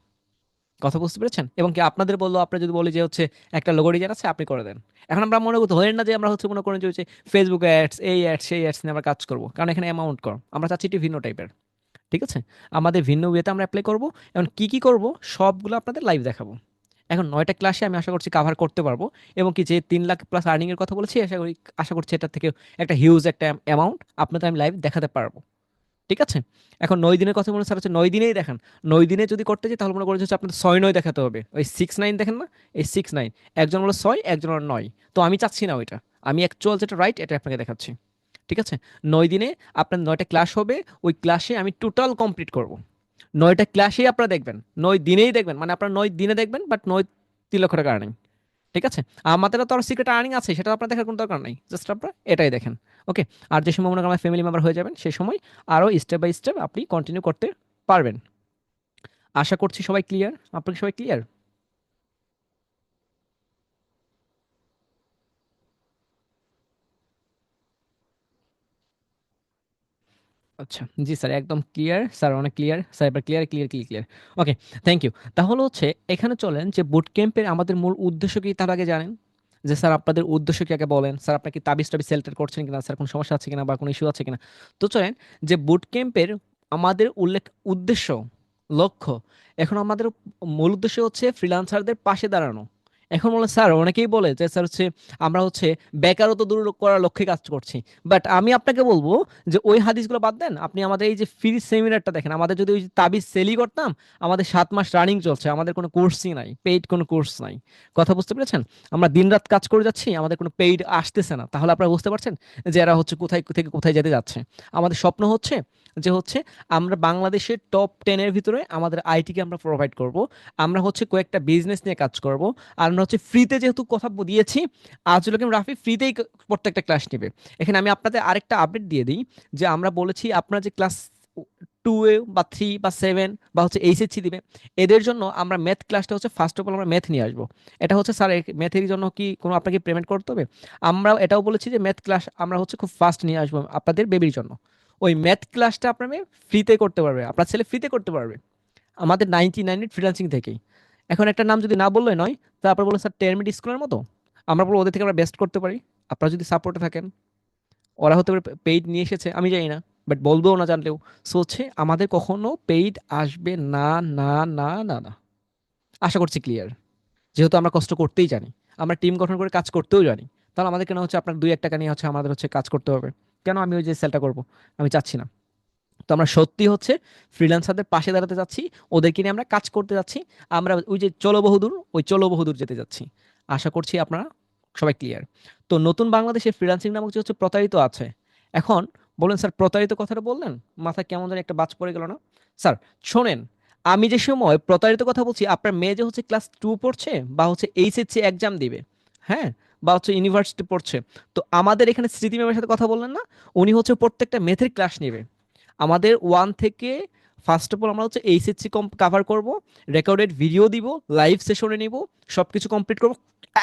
কথা বুঝতে পেরেছেন? এবং কি আপনাদের বললো, আপনারা যদি বলি যে হচ্ছে একটা লোগো ডিজাইন আছে আপনি করে দেন। এখন আমরা মনে করতে ধরেন না যে আমরা হচ্ছে মনে করেন যে হচ্ছে ফেসবুক অ্যাডস, এই অ্যাডস সেই অ্যাডস নিয়ে আমরা কাজ করবো, কারণ এখানে অ্যামাউন্ট কম, আমরা চাচ্ছি একটু ভিন্ন টাইপের। ঠিক আছে, আমাদের ভিন্ন ওয়েতে আমরা অ্যাপ্লাই করবো। এখন কি কি করব সবগুলো আপনাদের লাইভ দেখাবো। এখন 9টা ক্লাসে আমি আশা করছি কাভার করতে পারবো। এবং কি যে 3 লাখ প্লাস আর্নিং এর কথা বলেছি, আশা করছি এটা থেকে একটা হিউজ একটা অ্যামাউন্ট আপনাদের আমি লাইভ দেখাতে পারবো। ঠিক আছে, এখন 9 দিনের কথা বলে স্যার হচ্ছে 9 দিনেই দেখান। 9 দিনে যদি করতে চাই তাহলে মনে করে হচ্ছে আপনার 6-9 দেখাতে হবে, ওই 6-9 দেখেন না, এই 6-9, একজন হলো 6, একজন হলো 9। তো আমি চাচ্ছি না ওইটা, আমি অ্যাকচুয়াল যেটা রাইট এটা আপনাকে দেখাচ্ছি। ঠিক আছে, 9 দিনে আপনার 9টা ক্লাস হবে, ওই ক্লাসে আমি টোটাল কমপ্লিট করব। 9টা ক্লাসেই আপনারা দেখবেন, 9 দিনেই দেখবেন, মানে আপনারা 9 দিনে দেখবেন, বাট 3 লক্ষ টাকা আর্নিং। ঠিক আছে, আমাদের তো আর সিক্রেট আর্নিং আছে, সেটা আপনার দেখার কোনো দরকার নাই, জাস্ট আপনারা এটাই দেখেন। ওকে, আর যে সময় মনে করেন আমার ফ্যামিলি মেম্বার হয়ে যাবেন, সেই সময় আরও স্টেপ বাই স্টেপ আপনি কন্টিনিউ করতে পারবেন। আশা করছি সবাই ক্লিয়ার, আপনাকে সবাই ক্লিয়ার। আচ্ছা, জি স্যার, একদম ক্লিয়ার স্যার, অনেক ক্লিয়ার স্যার, এবার clear clear clear clear. Okay, thank you. তাহলে হচ্ছে এখানে চলেন যে বুট ক্যাম্পের আমাদের মূল উদ্দেশ্য কি তার আগে জানেন, যে স্যার আপনাদের উদ্দেশ্য কি আগে বলেন। স্যার আপনার কি তাবিজ টাবিজ সেল্টার করছেন কিনা, স্যার কোনো সমস্যা আছে কিনা বা কোনো ইস্যু আছে কিনা। তো চলেন যে বুট ক্যাম্পের আমাদের উদ্দেশ্য, লক্ষ্য, এখন আমাদের মূল উদ্দেশ্য হচ্ছে ফ্রিল্যান্সারদের পাশে দাঁড়ানো। এখন বলে স্যার, অনেকেই বলে যে স্যার হচ্ছে আমরা হচ্ছে বেকারত্ব দূর করার লক্ষ্যে কাজ করছি। বাট আমি আপনাকে বলবো যে ওই হাদিসগুলো বাদ দেন, আপনি আমাদের এই যে ফ্রি সেমিনারটা দেখেন। আমাদের যদি ওই যে তাবিজ সেলই করতাম, আমাদের 7 মাস রানিং চলছে, আমাদের কোনো কোর্সই নাই, পেইড কোনো কোর্স নাই। কথা বুঝতে পেরেছেন? আমরা দিনরাত কাজ করে যাচ্ছি, আমাদের কোনো পেইড আসতেছে না। তাহলে আপনারা বুঝতে পারছেন যে এরা হচ্ছে কোথায় থেকে কোথায় যেতে যাচ্ছে। আমাদের স্বপ্ন হচ্ছে যে হচ্ছে আমরা বাংলাদেশের টপ 10-এর ভিতরে আমাদের আইটিকে আমরা প্রোভাইড করব। আমরা হচ্ছে কয়েকটা বিজনেস নিয়ে কাজ করব। আর আমরা হচ্ছে ফ্রিতে যেহেতু কথা দিয়েছি, আজুল হাকিম রাফি ফ্রিতেই প্রত্যেকটা ক্লাস নেবে। এখানে আমি আপনাদের আরেকটা আপডেট দিয়ে দিই, যে আমরা বলেছি আপনারা যে ক্লাস 2 বা 3 বা 7 বা হচ্ছে এইচএসসি দিবে, এদের জন্য আমরা ম্যাথ ক্লাসটা হচ্ছে ফার্স্ট অফ অল আমরা ম্যাথ নিয়ে আসবো। এটা হচ্ছে স্যার ম্যাথের জন্য কি কোনো আপনাকে পেমেন্ট করতে হবে? আমরা এটাও বলেছি যে ম্যাথ ক্লাস আমরা হচ্ছে খুব ফাস্ট নিয়ে আসবো আপনাদের বেবির জন্য। ওই ম্যাথ ক্লাসটা আপনার মেয়ে ফ্রিতে করতে পারবে, আপনার ছেলে ফ্রিতে করতে পারবে আমাদের 99 ফ্রিল্যান্সিং থেকেই। এখন একটা নাম যদি না বললে নয়, তারপর বলো স্যার টেরমিড স্কুলের মতো, আমরা বলবো ওদের থেকে আমরা বেস্ট করতে পারি। আপনারা যদি সাপোর্টে থাকেন, ওরা হতে পারে পেইড নিয়ে এসেছে, আমি জানি না, বাট বলবেও না জানলেও। সো হচ্ছে আমাদের কখনো পেইড আসবে না, না, না, না, না। আশা করছি ক্লিয়ার। যেহেতু আমরা কষ্ট করতেই জানি, আমরা টিম গঠন করে কাজ করতেও জানি, তাহলে আমাদের কেন হচ্ছে আপনার 2-1 টাকা নিয়ে হচ্ছে আমাদের হচ্ছে কাজ করতে হবে? কেন আমি ওই যে সেলটা করব? আমি চাচ্ছি না। তো আমরা সত্যি হচ্ছে ফ্রিল্যান্সারদের পাশে দাঁড়াতে যাচ্ছি, ওদেরকে নিয়ে আমরা কাজ করতে যাচ্ছি। আমরা ওই যে চলো বহুদূর, ওই চলো বহুদূর যেতে যাচ্ছি। আশা করছি আপনারা সবাই ক্লিয়ার। তো নতুন বাংলাদেশে ফ্রিল্যান্সিং নামক যে হচ্ছে প্রতারিত আছে, এখন বলেন স্যার, প্রতারিত কথাটা বললেন, মাথায় কেমন যেন একটা বাজ পড়ে গেল না? স্যার শোনেন, আমি যে সময় প্রতারিত কথা বলছি, আপনার মেয়ে যে হচ্ছে ক্লাস 2 পড়ছে বা হচ্ছে এইচএসসি এক্সাম দিবে, হ্যাঁ, বা হচ্ছে ইউনিভার্সিটি পড়ছে, তো আমাদের এখানে স্মৃতি ম্যামের সাথে কথা বললেন না? উনি হচ্ছে প্রত্যেকটা মেথের ক্লাস নেবে আমাদের 1 থেকে। ফার্স্ট অফ অল আমরা হচ্ছে এইচএসসি কাভার করব, রেকর্ডেড ভিডিও দিব, লাইভ সেশনে নিব, সবকিছু কমপ্লিট করব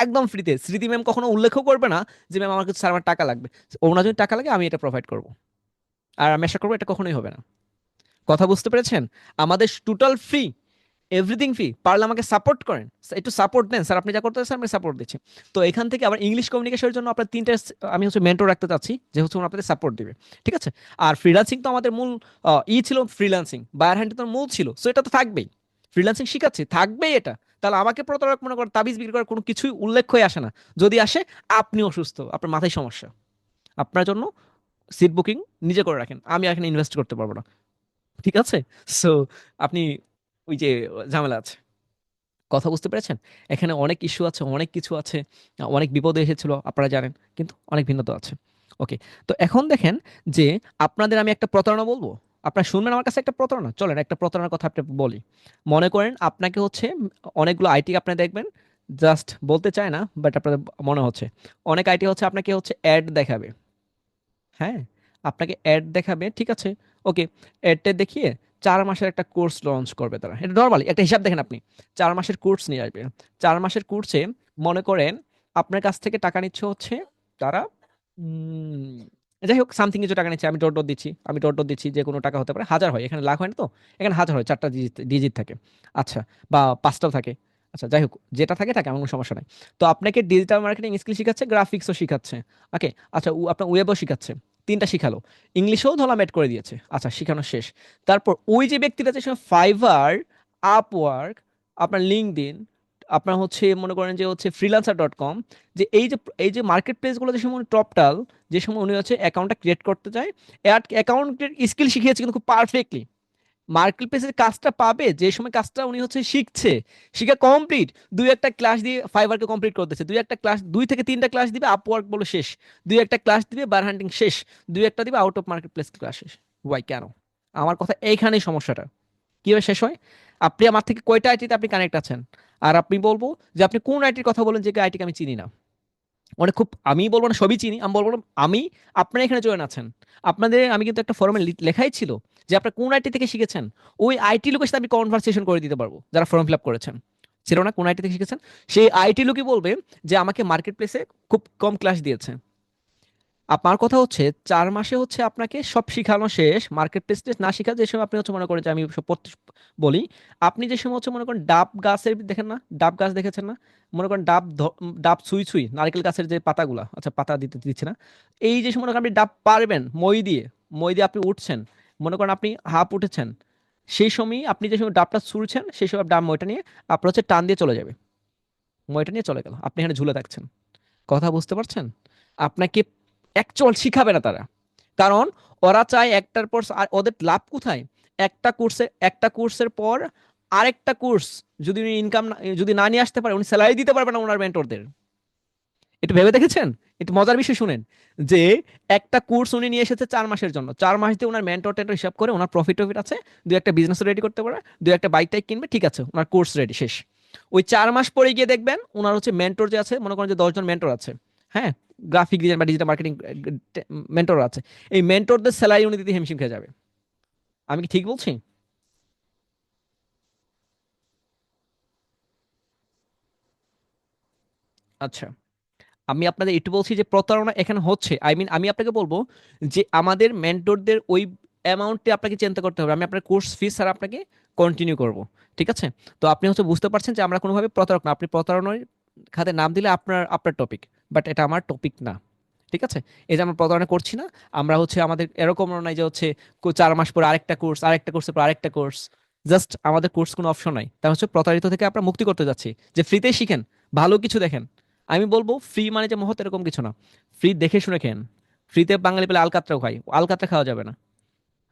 একদম ফ্রিতে। স্মৃতি ম্যাম কখনো উল্লেখও করবে না যে ম্যাম আমার কাছে স্যার আমার টাকা লাগবে। ওনার যদি টাকা লাগে আমি এটা প্রোভাইড করব, আর আমি আশা করবো এটা কখনোই হবে না। কথা বুঝতে পেরেছেন? আমাদের টোটাল ফ্রি, এভরিথিং ফ্রি। পারলে আমাকে সাপোর্ট করেন, একটু সাপোর্ট দেন স্যার, আপনি যা করতে চাচ্ছেন আমি সাপোর্ট দিচ্ছি। তো এখান থেকে আবার ইংলিশ কমিউনিকেশনের জন্য আপনার 3টা আমি হচ্ছে মেন্টর রাখতে চাচ্ছি, যে হচ্ছে ওরা আপনাদের সাপোর্ট দিবে, ঠিক আছে? আর ফ্রিল্যান্সিং তো আমাদের মূল ছিল, ফ্রিল্যান্সিং বায়ার হ্যান্ড তো মূল ছিল, সো এটা তো থাকবেই। ফ্রিল্যান্সিং শিখাচ্ছি, থাকবেই এটা। তাহলে আমাকে প্রতারক মনে করেন, তাবিজ বিক্রি করার কোনো কিছুই উল্লেখ হয়ে আসে না। যদি আসে, আপনি অসুস্থ, আপনার মাথায় সমস্যা, আপনার জন্য সিট বুকিং নিজে করে রাখেন, আমি এখানে ইনভেস্ট করতে পারবো না, ঠিক আছে? সো আপনি ওই যে ঝামেলা আছে। কথা বুঝতে পেরেছেন? এখানে অনেক ইস্যু আছে, অনেক কিছু আছে, অনেক বিপদে এসেছিল আপনারা জানেন, কিন্তু অনেক ভিন্নতা আছে। ওকে, তো এখন দেখেন যে আপনাদের আমি একটা প্রতারণা বলবো, আপনারা শুনবেন আমার কাছে একটা প্রতারণা। চলেন একটা প্রতারণার কথা আপনি বলি। মনে করেন আপনাকে হচ্ছে অনেকগুলো আইটি আপনি দেখবেন, জাস্ট বলতে চায় না, বাট আপনাদের মনে হচ্ছে অনেক আইটি হচ্ছে আপনাকে হচ্ছে অ্যাড দেখাবে, হ্যাঁ, আপনাকে অ্যাড দেখাবে, ঠিক আছে? ওকে, অ্যাডটা দেখিয়ে 4 মাসের একটা কোর্স লঞ্চ করবে তারা। এটা নর্মালি একটা হিসাব দেখেন আপনি, 4 মাসের কোর্স নিয়ে আসবে। 4 মাসের কোর্সে মনে করেন আপনার কাছ থেকে টাকা নিচ্ছে হচ্ছে তারা, যাই হোক সামথিং কিছু টাকা নিচ্ছে, আমি ডট ডট দিচ্ছি, আমি ডট ডট দিচ্ছি, যে কোনো টাকা হতে পারে, হাজার হয়, এখানে লাখ হয় না তো, এখানে হাজার হয়, 4টা ডিজিট ডিজিট থাকে, আচ্ছা, বা 5টাও থাকে, আচ্ছা যাই হোক, যেটা থাকে থাকে, আমার কোনো সমস্যা নাই। তো আপনাকে ডিজিটাল মার্কেটিং স্কিল শিখাচ্ছে, গ্রাফিক্সও শিখাচ্ছে, ওকে, আচ্ছা, আপনার ওয়েবও শিখাচ্ছে, 3টা শিখালো, ইংলিশেও ধরলাম অ্যাড করে দিয়েছে, আচ্ছা শিখানো শেষ। তারপর ওই যে ব্যক্তিটা যে সময় ফাইবার, আপওয়ার্ক, আপনার লিঙ্কডইন, আপনার হচ্ছে মনে করেন যে হচ্ছে freelancer.com, যে এই যে মার্কেট প্লেসগুলো যে সময় টপটাল, যে সময় উনি হচ্ছে অ্যাকাউন্টটা ক্রিয়েট করতে চায়, অ্যাকাউন্টের স্কিল শিখিয়েছে কিন্তু খুব পারফেক্টলি। মার্কেট প্লেসের কাজটা পাবে যে সময় কাজটা উনি হচ্ছে শিখছে, শিখা কমপ্লিট, 2-1টা ক্লাস দিয়ে ফাইবারকে কমপ্লিট করতেছে, 2-1টা ক্লাস, 2 থেকে 3টা ক্লাস দিবে আপওয়ার্ক বলে শেষ, 2-1টা ক্লাস দিবে বার হান্টিং শেষ, 2-1টা দিবে out of market place class শেষ। ওয়াই, কেন? আমার কথা এইখানেই সমস্যাটা। কিভাবে শেষ হয়? আপনি আমার থেকে কয়টা আইটিতে আপনি কানেক্ট আছেন, আর আপনি বলবো যে আপনি কোন আইটির কথা বলেন, যে আইটিকে আমি চিনি না, মানে খুব, আমি বলবো না সবই চিনি, আমি বলবো না আমি, আপনারা এখানে জয়েন আছেন, আপনাদের আমি কিন্তু একটা ফর্মে লেখাই ছিল যে আপনারা কোন আইটি থেকে শিখেছেন, ওই আইটি লোকের সাথে আমি কনভারসেশন করে দিতে পারবো, যারা ফর্ম ফিল আপ করেছেন। ছিল না কোন আইটি থেকে শিখেছেন, সেই আইটি লোকই বলবে যে আমাকে মার্কেট প্লেসে খুব কম ক্লাস দিয়েছে। আপনার কথা হচ্ছে 4 মাসে হচ্ছে আপনাকে সব শিখানো শেষ, মার্কেট প্লেস না শিখা, যে সময় আপনি হচ্ছে মনে করেন যে আমি সব বলি, আপনি যে সময় হচ্ছে মনে করেন ডাব গাছের দেখেন না, ডাব গাছ দেখেছেন না, মনে করেন ডাব ডাব ছুঁই ছুঁই নারকেল গাছের যে পাতাগুলা, আচ্ছা পাতা দিতে দিচ্ছে না, এই যে সময় মনে করেন আপনি ডাব পারবেন মই দিয়ে আপনি উঠছেন, মনে করেন আপনি হাফ উঠেছেন, সেই সময় আপনি যে সময় ডাবটা ছুঁড়ছেন, সেই সময় ডাব মইটা নিয়ে আপনার হচ্ছে টান দিয়ে চলে যাবে, মইটা নিয়ে চলে গেল, আপনি এখানে ঝুলে থাকছেন। কথা বুঝতে পারছেন? আপনাকে অ্যাকচুয়াল শিখাবে না তারা, কারণ ওরা চায় একটার পর আর ওদের লাভ কোথায়? একটা কোর্সের পর আরেকটা কোর্স, যদি উনি ইনকাম যদি না নিয়ে আসতে পারে, উনি স্যালারি দিতে পারবে না ওনার মেন্টরদের। একটু ভেবে দেখেছেন? একটু মজার বিষয় শুনেন, যে একটা কোর্স উনি নিয়ে এসেছে 4 মাসের জন্য, 4 মাস দিয়ে ওনার মেন্টর টেন্টর হিসাব করে ওনার প্রফিট টফিট আছে, 2-1টা বিজনেস রেডি করতে পারে, 2-1টা বাইক টাইক কিনবে, ঠিক আছে, ওনার কোর্স রেডি শেষ। ওই 4 মাস পরে গিয়ে দেখবেন ওনার হচ্ছে মেন্টর যে আছে, মনে করেন যে 10জন মেন্টর আছে, হ্যাঁ, গ্রাফিক ডিজাইন বা ডিজিটাল মার্কেটিং মেন্টর আছে, এই মেন্টরদের স্যালারি উনি দিতে হিমশিম খেয়ে যাবে। আমি কি ঠিক বলছি? আচ্ছা, আমি আপনাদের একটু বলছি যে প্রতারণা এখানে হচ্ছে, আই মিন আমি আপনাকে বলবো যে আমাদের মেন্টরদের ওই অ্যামাউন্টে আপনাকে চিন্তা করতে হবে, আমি আপনার কোর্স ফিস আর আপনাকে কন্টিনিউ করব, ঠিক আছে? তো আপনি হচ্ছে বুঝতে পারছেন যে আমরা কোনোভাবে প্রতারক না, আপনি প্রতারণার খাতে নাম দিলে আপনার আপনার টপিক, বাট এটা আমার টপিক না, ঠিক আছে? এই যে আমরা প্রতারণা করছি না, আমরা হচ্ছে আমাদের এরকম নয় যে হচ্ছে 4 মাস পর আরেকটা কোর্স, আরেকটা কোর্সের পর আরেকটা কোর্স, জাস্ট আমাদের কোর্স কোনো অপশন নাই, তা হচ্ছে প্রতারিত থেকে আমরা মুক্তি করতে যাচ্ছি, যে ফ্রিতেই শিখেন, ভালো কিছু দেখেন। আমি বলবো ফ্রি মানে যে মহৎ এরকম কিছু না, ফ্রি দেখে শুনে খেন। ফ্রিতে বাঙালি পেলে আলকাতরাও খাই, আলকাতরা খাওয়া যাবে না,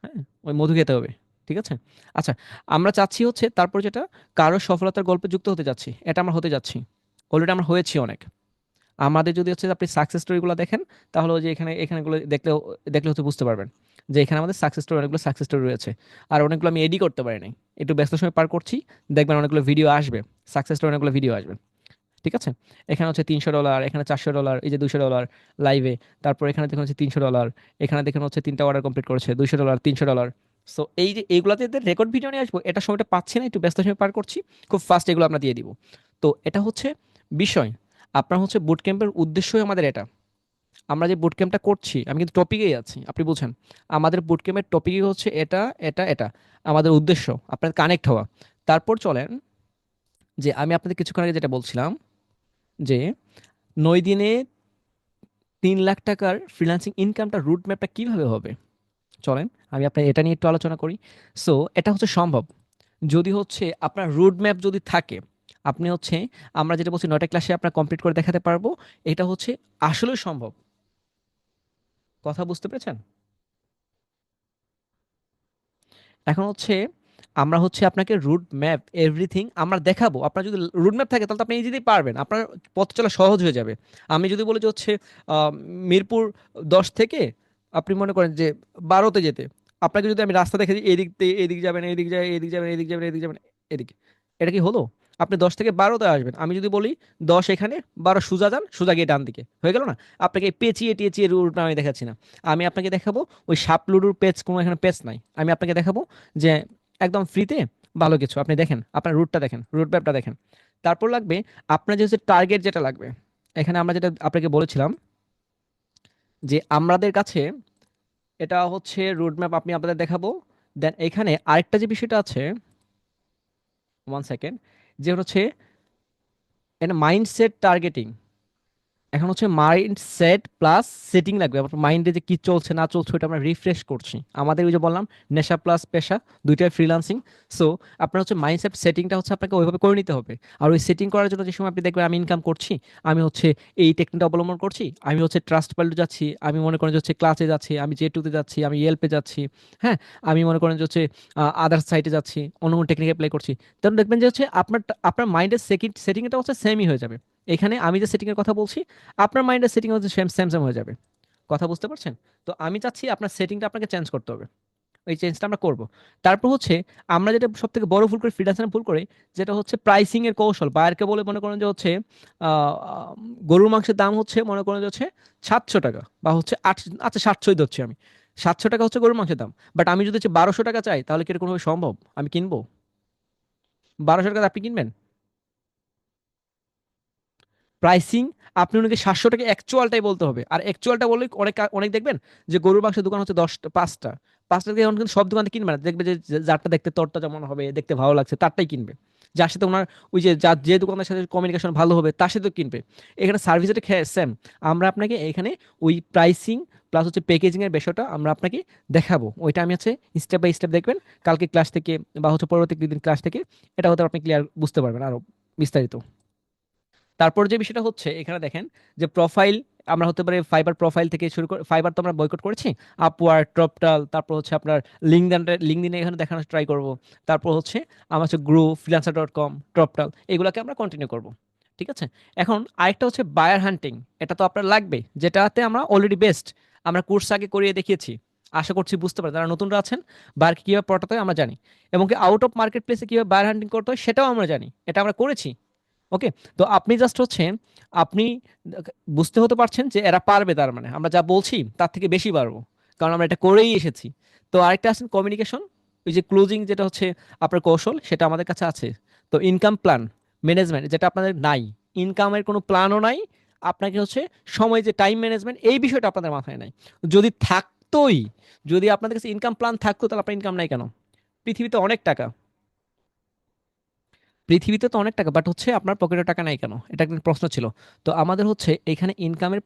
হ্যাঁ, ওই মধু খেতে হবে, ঠিক আছে? আচ্ছা, আমরা চাচ্ছি হচ্ছে তারপর যেটা, কারো সফলতার গল্পে যুক্ত হতে যাচ্ছি, এটা আমরা হতে যাচ্ছি, অলরেডি আমরা হয়েছি অনেক। আমাদের যদি হচ্ছে আপনি সাকসেস স্টোরিগুলো দেখেন, তাহলে ওই যে এখানেগুলো দেখলে হচ্ছে বুঝতে পারবেন যে এখানে আমাদের সাকসেস স্টোরি, অনেকগুলো সাকসেস স্টোরি রয়েছে। আর অনেকগুলো আমি এডি করতে পারি নাই, একটু ব্যস্ত সময় পার করছি, দেখবেন অনেকগুলো ভিডিও আসবে, সাকসেস স্টোরি অনেকগুলো ভিডিও আসবে। ঠিক আছে, এখানে হচ্ছে $300, এখানে $400, এই যে $200 লাইভে, তারপর এখানে দেখুন হচ্ছে $300, এখানে দেখুন হচ্ছে 3টা অর্ডার কমপ্লিট করেছে, $200, $300। সো এই যে এইগুলাতে রেকর্ড ভিডিও নিয়ে আসবো, এটা সময়টা পাচ্ছি না, একটু ব্যস্ত সময় পার করছি, খুব ফাস্ট এগুলো আমরা দিয়ে দিব। তো এটা হচ্ছে বিষয়। আপনার হচ্ছে বুট ক্যাম্পের উদ্দেশ্যই আমাদের এটা। আমরা যে বুট ক্যাম্পটা করছি, আমি কিন্তু টপিকেই আছি, আপনি বুঝেন, আমাদের বুট ক্যাম্পের টপিকই হচ্ছে এটা, এটা, এটা, আমাদের উদ্দেশ্য আপনার কানেক্ট হওয়া। তারপর চলেন, যে আমি আপনাদের কিছুক্ষণ আগে যেটা বলছিলাম, যে 9 দিনে 3 লাখ টাকার ফ্রিল্যান্সিং ইনকামটা রুট ম্যাপটা কিভাবে হবে, চলেন আমি আপনার এটা নিয়ে একটু আলোচনা করি। সো এটা হচ্ছে সম্ভব, যদি হচ্ছে আপনার রুট ম্যাপ যদি থাকে, আপনি হচ্ছে, আমরা যেটা বলছি 9টা ক্লাসে আপনার কমপ্লিট করে দেখাতে পারবো, এটা হচ্ছে আসলে সম্ভব। কথা বুঝতে পেরেছেন? এখন হচ্ছে আমরা হচ্ছে আপনাকে রুট ম্যাপ এভরিথিং আমরা দেখাবো। আপনার যদি রুট ম্যাপ থাকে তাহলে তো আপনি ইজিলি পারবেন, আপনার পথ চলা সহজ হয়ে যাবে। আমি যদি বলি যে হচ্ছে মিরপুর 10 থেকে আপনি মনে করেন যে 12তে যেতে, আপনাকে যদি আমি রাস্তা দেখে দিই, এদিক দিয়ে এদিক যাবেন, এদিক যাবেন, এদিক যাবেন, এদিক যাবেন, এদিক যাবেন, এদিকে, এটা কি হলো? আপনি 10 থেকে 12তে আসবেন, আমি যদি বলি 10 এখানে, 12 সোজা যান, সোজা গিয়ে ডান দিকে, হয়ে গেল না? আপনাকে পেঁচিয়ে টেঁচিয়ে রুটটা আমি দেখাচ্ছি না, আমি আপনাকে দেখাবো ওই সাপ লুডুর পেজ, কোনো এখানে পেজ নাই, আমি আপনাকে দেখাবো যে একদম ফ্রিতে ভালো কিছু। আপনি দেখেন, আপনার রুটটা দেখেন, রুট ম্যাপটা দেখেন। তারপর লাগবে আপনার যে হচ্ছে টার্গেট যেটা লাগবে, এখানে আমরা যেটা আপনাকে বলেছিলাম যে আমাদের কাছে এটা হচ্ছে রুট ম্যাপ, আপনি আপনাদের দেখাবো। দেন এখানে আরেকটা যে বিষয়টা আছে, 1 সেকেন্ড, যে হচ্ছে এটা মাইন্ডসেট টার্গেটিং। এখন হচ্ছে মাইন্ড সেট প্লাস সেটিং লাগবে, আপনার মাইন্ডে যে কি চলছে না চলছে ওটা আমরা রিফ্রেশ করছি। আমাদের ওই যে বললাম নেশা প্লাস পেশা, দুইটাই ফ্রিল্যান্সিং। সো আপনার হচ্ছে মাইন্ডসেট সেটিংটা হচ্ছে আপনাকে ওইভাবে করে নিতে হবে। আর ওই সেটিং করার জন্য যে সময় আপনি দেখবেন আমি ইনকাম করছি, আমি হচ্ছে এই টেকনিকটা অবলম্বন করছি, আমি হচ্ছে ট্রাস্ট ভ্যালু যাচ্ছি, আমি মনে করেন যে হচ্ছে ক্লাসে যাচ্ছি, আমি জে2তে যাচ্ছি, আমি ইয়েলপে যাচ্ছি, হ্যাঁ, আমি মনে করেন যে হচ্ছে আদার সাইটে যাচ্ছি, অন্য কোনো টেকনিক অ্যাপ্লাই করছি, তখন দেখবেন যে হচ্ছে আপনার মাইন্ডের সেটিংটা হচ্ছে সেমই হয়ে যাবে। এখানে আমি যে সেটিং এর কথা বলছি, আপনার মাইন্ডের সেটিং হচ্ছে সেম সেম সেম হয়ে যাবে। কথা বুঝতে পারছেন? তো আমি চাচ্ছি আপনার সেটিংটা আপনাকে চেঞ্জ করতে হবে, ওই চেঞ্জটা আমরা করব। তারপর হচ্ছে আমরা যেটা সব থেকে বড় ভুল করি, ফ্রিল্যান্সার ভুল করে, যেটা হচ্ছে প্রাইসিং এর কৌশল। বায়ারকে বলে মনে করেন যে হচ্ছে আহ, আহ, গরুর মাংসের দাম হচ্ছে মনে করেন যে হচ্ছে 700 টাকা, বা হচ্ছে আচ্ছা 700ই ধরছি আমি, 700 টাকা হচ্ছে গরুর মাংসের দাম, বাট আমি যদি হচ্ছে 1200 টাকা চাই, তাহলে কি এটা কোনোভাবে সম্ভব? আমি কিনবো? 1200 টাকা আপনি কিনবেন? প্রাইসিং আপনি ওনাকে 700 টাকা অ্যাকচুয়ালটাই বলতে হবে। আর অ্যাকচুয়ালটা বললে অনেক অনেক দেখবেন যে গরুর মাংসের দোকান হচ্ছে 10টা, 5টা, 5টা থেকে এখন কিন্তু সব দোকানে কিনবে না, দেখবে যে যারটা দেখতে তরটা যেমন হবে, দেখতে ভালো লাগছে তারটাই কিনবে, যার সাথে ওনার ওই যে যার যে দোকানের সাথে কমিউনিকেশন ভালো হবে তার সাথে কিনবে। এখানে সার্ভিস এটা সেম। আমরা আপনাকে এখানে ওই প্রাইসিং প্লাস হচ্ছে প্যাকেজিং এর বিষয়টা আমরা আপনাকে দেখাবো, ওইটা আমি হচ্ছে স্টেপ বাই স্টেপ দেখবেন কালকে ক্লাস থেকে, বা হচ্ছে পরবর্তী দিন ক্লাস থেকে, এটা হয়তো আপনি ক্লিয়ার বুঝতে পারবেন আরো বিস্তারিত। তারপর যে বিষয়টা হচ্ছে এখানে দেখেন, যে প্রোফাইল আমরা হতে পারে ফাইবার প্রোফাইল থেকে শুরু করে, ফাইবার তো আমরা বয়কট করেছি, আপওয়ার্ড, টপটাল, তারপর হচ্ছে আপনার লিঙ্কডিনে এখানে দেখানোর ট্রাই করব। তারপর হচ্ছে আমার হচ্ছে গ্রো, ফ্রিল্যান্সার.com, টপটাল, এগুলোকে আমরা কন্টিনিউ করব। ঠিক আছে, এখন আরেকটা হচ্ছে বায়ার হান্টিং, এটা তো আপনার লাগবে, যেটাতে আমরা অলরেডি বেস্ট, আমরা কোর্স আগে করিয়ে দেখিয়েছি, আশা করছি বুঝতে পারেন। যারা নতুনরা আছেন, বায়ারকে কীভাবে পটাতে হয় আমরা জানি, এবং কি আউট অফ মার্কেট প্লেসে কীভাবে বায়ার হান্টিং করতে হয় সেটাও আমরা জানি, এটা আমরা করেছি। ওকে, তো আপনি জাস্ট হচ্ছে আপনি বুঝতে হতে পারছেন যে এরা পারবে, তার মানে আমরা যা বলছি তার থেকে বেশি পারবো, কারণ আমরা এটা করেই এসেছি। তো আরেকটা আছেন কমিউনিকেশন, ওই যে ক্লোজিং যেটা হচ্ছে আপনার কৌশল, সেটা আমাদের কাছে আছে। তো ইনকাম প্ল্যান ম্যানেজমেন্ট যেটা আপনাদের নাই, ইনকামের কোনো প্ল্যানও নাই, আপনাকে হচ্ছে সময় যে টাইম ম্যানেজমেন্ট এই বিষয়টা আপনাদের মাথায় নাই। যদি থাকতোই, যদি আপনাদের কাছে ইনকাম প্ল্যান থাকতো, তাহলে আপনার ইনকাম নাই কেন? পৃথিবীতে অনেক টাকা, পৃথিবীতে তো অনেক টাকা, বাট হচ্ছে আপনার পকেটে টাকা নাই কেন, এটা একটা প্রশ্ন ছিল। তো আমাদের হচ্ছে এখানে ইনকামের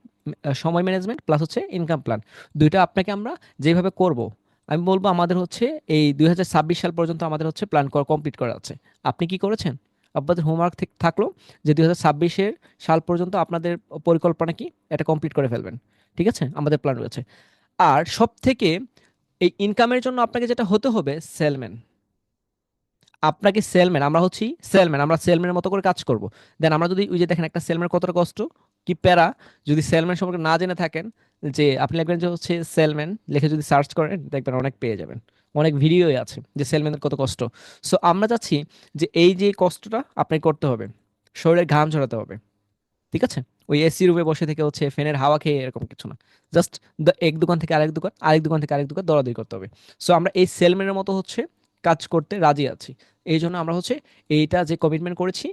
সময় ম্যানেজমেন্ট প্লাস হচ্ছে ইনকাম প্ল্যান, দুইটা আপনাকে আমরা যেভাবে করব, আমি বলবো আমাদের হচ্ছে এই 2026 সাল পর্যন্ত আমাদের হচ্ছে প্ল্যান কমপ্লিট করা আছে। আপনি কি করেছেন? আপনাদের হোমওয়ার্ক থাকলো যে 2026 সাল পর্যন্ত আপনাদের পরিকল্পনা কি, এটা কমপ্লিট করে ফেলবেন। ঠিক আছে, আমাদের প্ল্যান রয়েছে। আর সব থেকে এই ইনকামের জন্য আপনাকে যেটা হতে হবে, সেলম্যান। আপনাকে সেলম্যান, আমরা হচ্ছি সেলম্যান, আমরা সেলম্যানের মতো করে কাজ করব। দেন আমরা যদি ওই যে দেখেন একটা সেলম্যান কতটা কষ্ট, কি প্যারা! যদি সেলম্যান সম্পর্কে না জেনে থাকেন, যে আপনি লিখবেন যে হচ্ছে সেলম্যান, লিখে যদি সার্চ করেন দেখবেন অনেক পেয়ে যাবেন, অনেক ভিডিওই আছে যে সেলম্যানের কত কষ্ট। সো আমরা চাচ্ছি যে এই যে কষ্টটা আপনাকে করতে হবে, শরীরের ঘাম ঝরাতে হবে, ঠিক আছে? ওই এসি রুমে বসে থেকে হচ্ছে ফ্যানের হাওয়া খেয়ে এরকম কিছু না। জাস্ট এক দোকান থেকে আরেক দোকান, আরেক দোকান থেকে আরেক দোকান দৌড়াদৌড়ি করতে হবে। সো আমরা এই সেলম্যানের মতো হচ্ছে কাজ করতে রাজি আছি। এই জন্য আমরা হচ্ছে এইটা যে কমিটমেন্ট করেছি,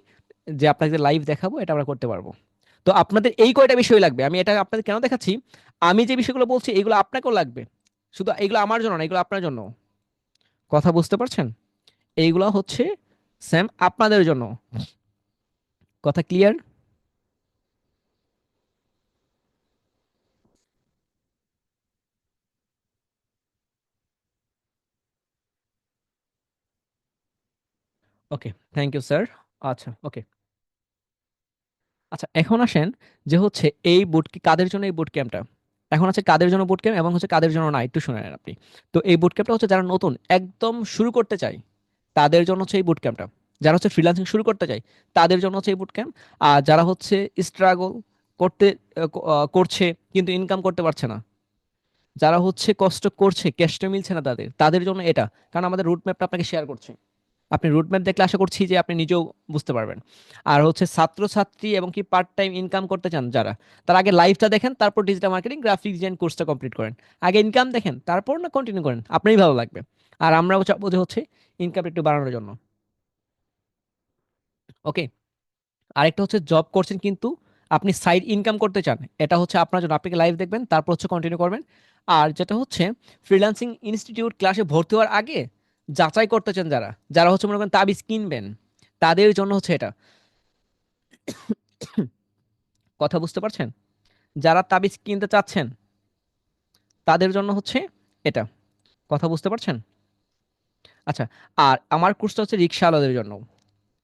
যে আপনাকে লাইভ দেখাবো, এটা আমরা করতে পারবো। তো আপনাদের এই কয়টা বিষয় লাগবে, আমি এটা আপনাদের কেন দেখাচ্ছি, আমি যে বিষয়গুলো বলছি এগুলো আপনাকেও লাগবে। শুধু এগুলো আমার জন্য না, এগুলো আপনার জন্য। কথা বুঝতে পারছেন? এইগুলো হচ্ছে স্যাম আপনাদের জন্য। কথা clear? Okay, thank you sir. আচ্ছা, ওকে। আচ্ছা, এখন আসেন যে হচ্ছে এই কাদের জন্য এই বুট ক্যাম্পটা। এখন আছে কাদের জন্য বুট ক্যাম্প এবং হচ্ছে কাদের জন্য না, একটু শুনে নেন আপনি। তো এই বুট ক্যাম্পটা হচ্ছে যারা নতুন একদম শুরু করতে চায় তাদের জন্য হচ্ছে এই বুট ক্যাম্পটা। যারা হচ্ছে ফ্রিল্যান্সিং শুরু করতে চায় তাদের জন্য হচ্ছে এই বুট ক্যাম্প। আর যারা হচ্ছে স্ট্রাগল করতে করছে কিন্তু ইনকাম করতে পারছে না, যারা হচ্ছে কষ্ট করছে ক্যাশটা মিলছে না, তাদের তাদের জন্য এটা। কারণ আমাদের রুট ম্যাপটা আপনাকে শেয়ার করছি, আপনি রুট ম্যাপ দেখলে আশা করছি যে আপনি নিজেও বুঝতে পারবেন। আর হচ্ছে ছাত্রছাত্রী এবং কি পার্ট টাইম ইনকাম করতে চান যারা, তার আগে লাইভটা দেখেন, তারপর ডিজিটাল মার্কেটিং গ্রাফিক ডিজাইন কোর্সটা কমপ্লিট করেন। আগে ইনকাম দেখেন, তারপর না কন্টিনিউ করেন, আপনারই ভালো লাগবে। আর আমরাও চাবো যে হচ্ছে ইনকামটা একটু বাড়ানোর জন্য। ওকে। আরেকটা হচ্ছে জব করছেন কিন্তু আপনি সাইড ইনকাম করতে চান, এটা হচ্ছে আপনার জন্য। আপনাকে লাইভ দেখবেন, তারপর হচ্ছে কন্টিনিউ করবেন। আর যেটা হচ্ছে ফ্রিল্যান্সিং ইনস্টিটিউট ক্লাসে ভর্তি হওয়ার আগে যাচাই করতে চান যারা, যারা হচ্ছে মনে করেন তাবিজ কিনবেন, তাদের জন্য হচ্ছে এটা। কথা বুঝতে পারছেন? যারা তাবিজ কিনতে চাচ্ছেন তাদের জন্য হচ্ছে এটা। কথা বুঝতে পারছেন? আচ্ছা। আর আমার কোর্সটা হচ্ছে রিক্সাওয়ালাদের জন্য,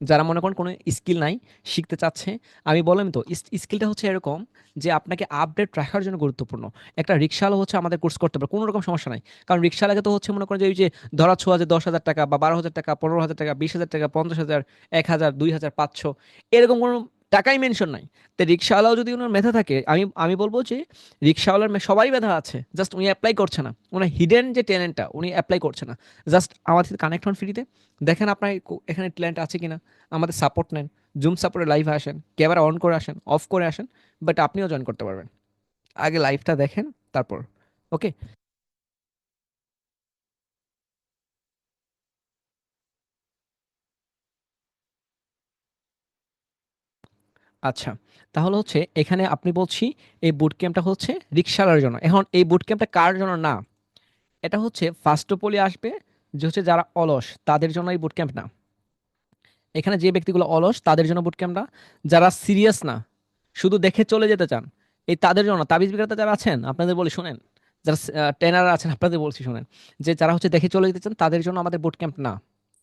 যারা মনে করেন কোনো স্কিল নাই, শিখতে চাচ্ছে। আমি বললাম তো, স্কিলটা হচ্ছে এরকম যে আপনাকে আপডেট রাখার জন্য গুরুত্বপূর্ণ। একটা রিক্সাওয়ালা হচ্ছে আমাদের কোর্স করতে পারে, কোনো রকম সমস্যা নাই। কারণ রিক্সাওয়ালাকে তো হচ্ছে মনে করেন যে ওই যে ধরা ছোঁয়া যে 10,000 টাকা বা 12,000 টাকা, 15,000 টাকা, 20,000 টাকা, 50,000, 1,000, 2,000, 500, এরকম কোনো টাকাই মেনশন নাই। তো রিক্সাওয়ালাও যদি ওনার মেধা থাকে, আমি আমি বলবো যে রিক্সাওয়ালার সবারই মেধা আছে, জাস্ট উনি অ্যাপ্লাই করছে না। ওনার হিডেন যে ট্যালেন্টটা উনি অ্যাপ্লাই করছে না। জাস্ট আমাদের সাথে কানেক্ট হন ফ্রিতে, দেখেন আপনার এখানে ট্যালেন্ট আছে কিনা, আমাদের সাপোর্ট নেন, জুম সাপোর্টে লাইভে আসেন, ক্যামেরা অন করে আসেন, অফ করে আসেন, বাট আপনিও জয়েন করতে পারবেন। আগে লাইভটা দেখেন, তারপর। ওকে। আচ্ছা, তাহলে হচ্ছে এখানে আপনি বলছি এই বুট ক্যাম্পটা হচ্ছে রিক্সাওয়ালার জন্য। এখন এই বুট ক্যাম্পটা কার জন্য না, এটা হচ্ছে ফার্স্ট অফ অলই আসবে যে হচ্ছে যারা অলস তাদের জন্য এই বুট ক্যাম্প না। এখানে যে ব্যক্তিগুলো অলস তাদের জন্য বুট ক্যাম্প না। যারা সিরিয়াস না, শুধু দেখে চলে যেতে চান, এই তাদের জন্য। তাবিজ বিক্রেতা যারা আছেন আপনাদের বলি শুনেন, যারা ট্রেনার আছেন আপনাদের বলছি শুনেন, যে যারা হচ্ছে দেখে চলে যেতে চান তাদের জন্য আমাদের বুট ক্যাম্প না।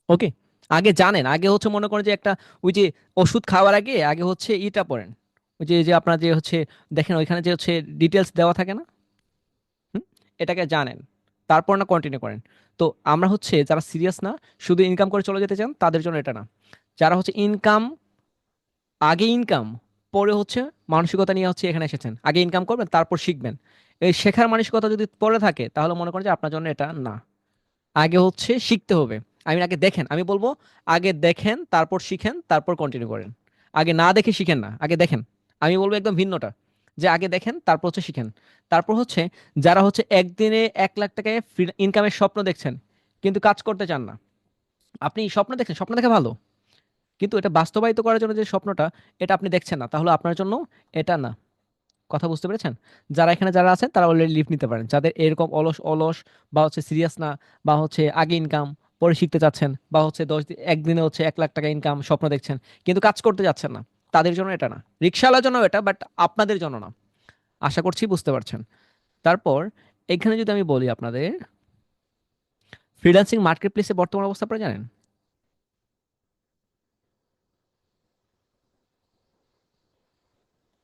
ওকে। আগে জানেন, আগে হচ্ছে মনে করেন যে একটা ওই যে ওষুধ খাওয়ার আগে আগে হচ্ছে ইটা পড়েন, ওই যে যে আপনার যে হচ্ছে দেখেন ওইখানে যে হচ্ছে ডিটেলস দেওয়া থাকে না, হুম, এটাকে জানেন, তারপর না কন্টিনিউ করেন। তো আমরা হচ্ছে যারা সিরিয়াস না, শুধু ইনকাম করে চলে যেতে চান, তাদের জন্য এটা না। যারা হচ্ছে ইনকাম, আগে ইনকাম পরে হচ্ছে মানসিকতা নিয়ে হচ্ছে এখানে এসেছেন, আগে ইনকাম করবেন তারপর শিখবেন, এই শেখার মানসিকতা যদি পরে থাকে তাহলে মনে করেন যে আপনার জন্য এটা না। আগে হচ্ছে শিখতে হবে। আগে দেখেন, আমি বলবো আগে দেখেন, তারপর শিখেন, তারপর কন্টিনিউ করেন। আগে না দেখে শিখেন না, আগে দেখেন। আমি বলবো একদম ভিন্নটা, যে আগে দেখেন তারপর হচ্ছে শিখেন। তারপর হচ্ছে যারা হচ্ছে একদিনে 1 লাখ টাকায় ইনকামের স্বপ্ন দেখছেন কিন্তু কাজ করতে চান না, আপনি স্বপ্ন দেখছেন, স্বপ্ন দেখা ভালো, কিন্তু এটা বাস্তবায়িত করার জন্য যে স্বপ্নটা, এটা আপনি দেখছেন না, তাহলে আপনার জন্য এটা না। কথা বুঝতে পেরেছেন? যারা এখানে যারা আছেন তারা অলরেডি লিভ নিতে পারেন, যাদের এরকম অলস অলস বা হচ্ছে সিরিয়াস না, বা হচ্ছে আগে ইনকাম পরে শিখতে চাচ্ছেন, বা হচ্ছে একদিনে হচ্ছে 1 লাখ টাকা ইনকাম স্বপ্ন দেখছেন কিন্তু কাজ করতে যাচ্ছেন না, তাদের জন্য এটা না। রিক্সাওয়ালার জন্য এটা, বাট আপনাদের জন্য না। আশা করছি বুঝতে পারছেন। তারপর এখানে যদি আমি বলি আপনাদের, ফ্রিল্যান্সিং মার্কেট প্লেসে বর্তমান অবস্থা আপনারা জানেন?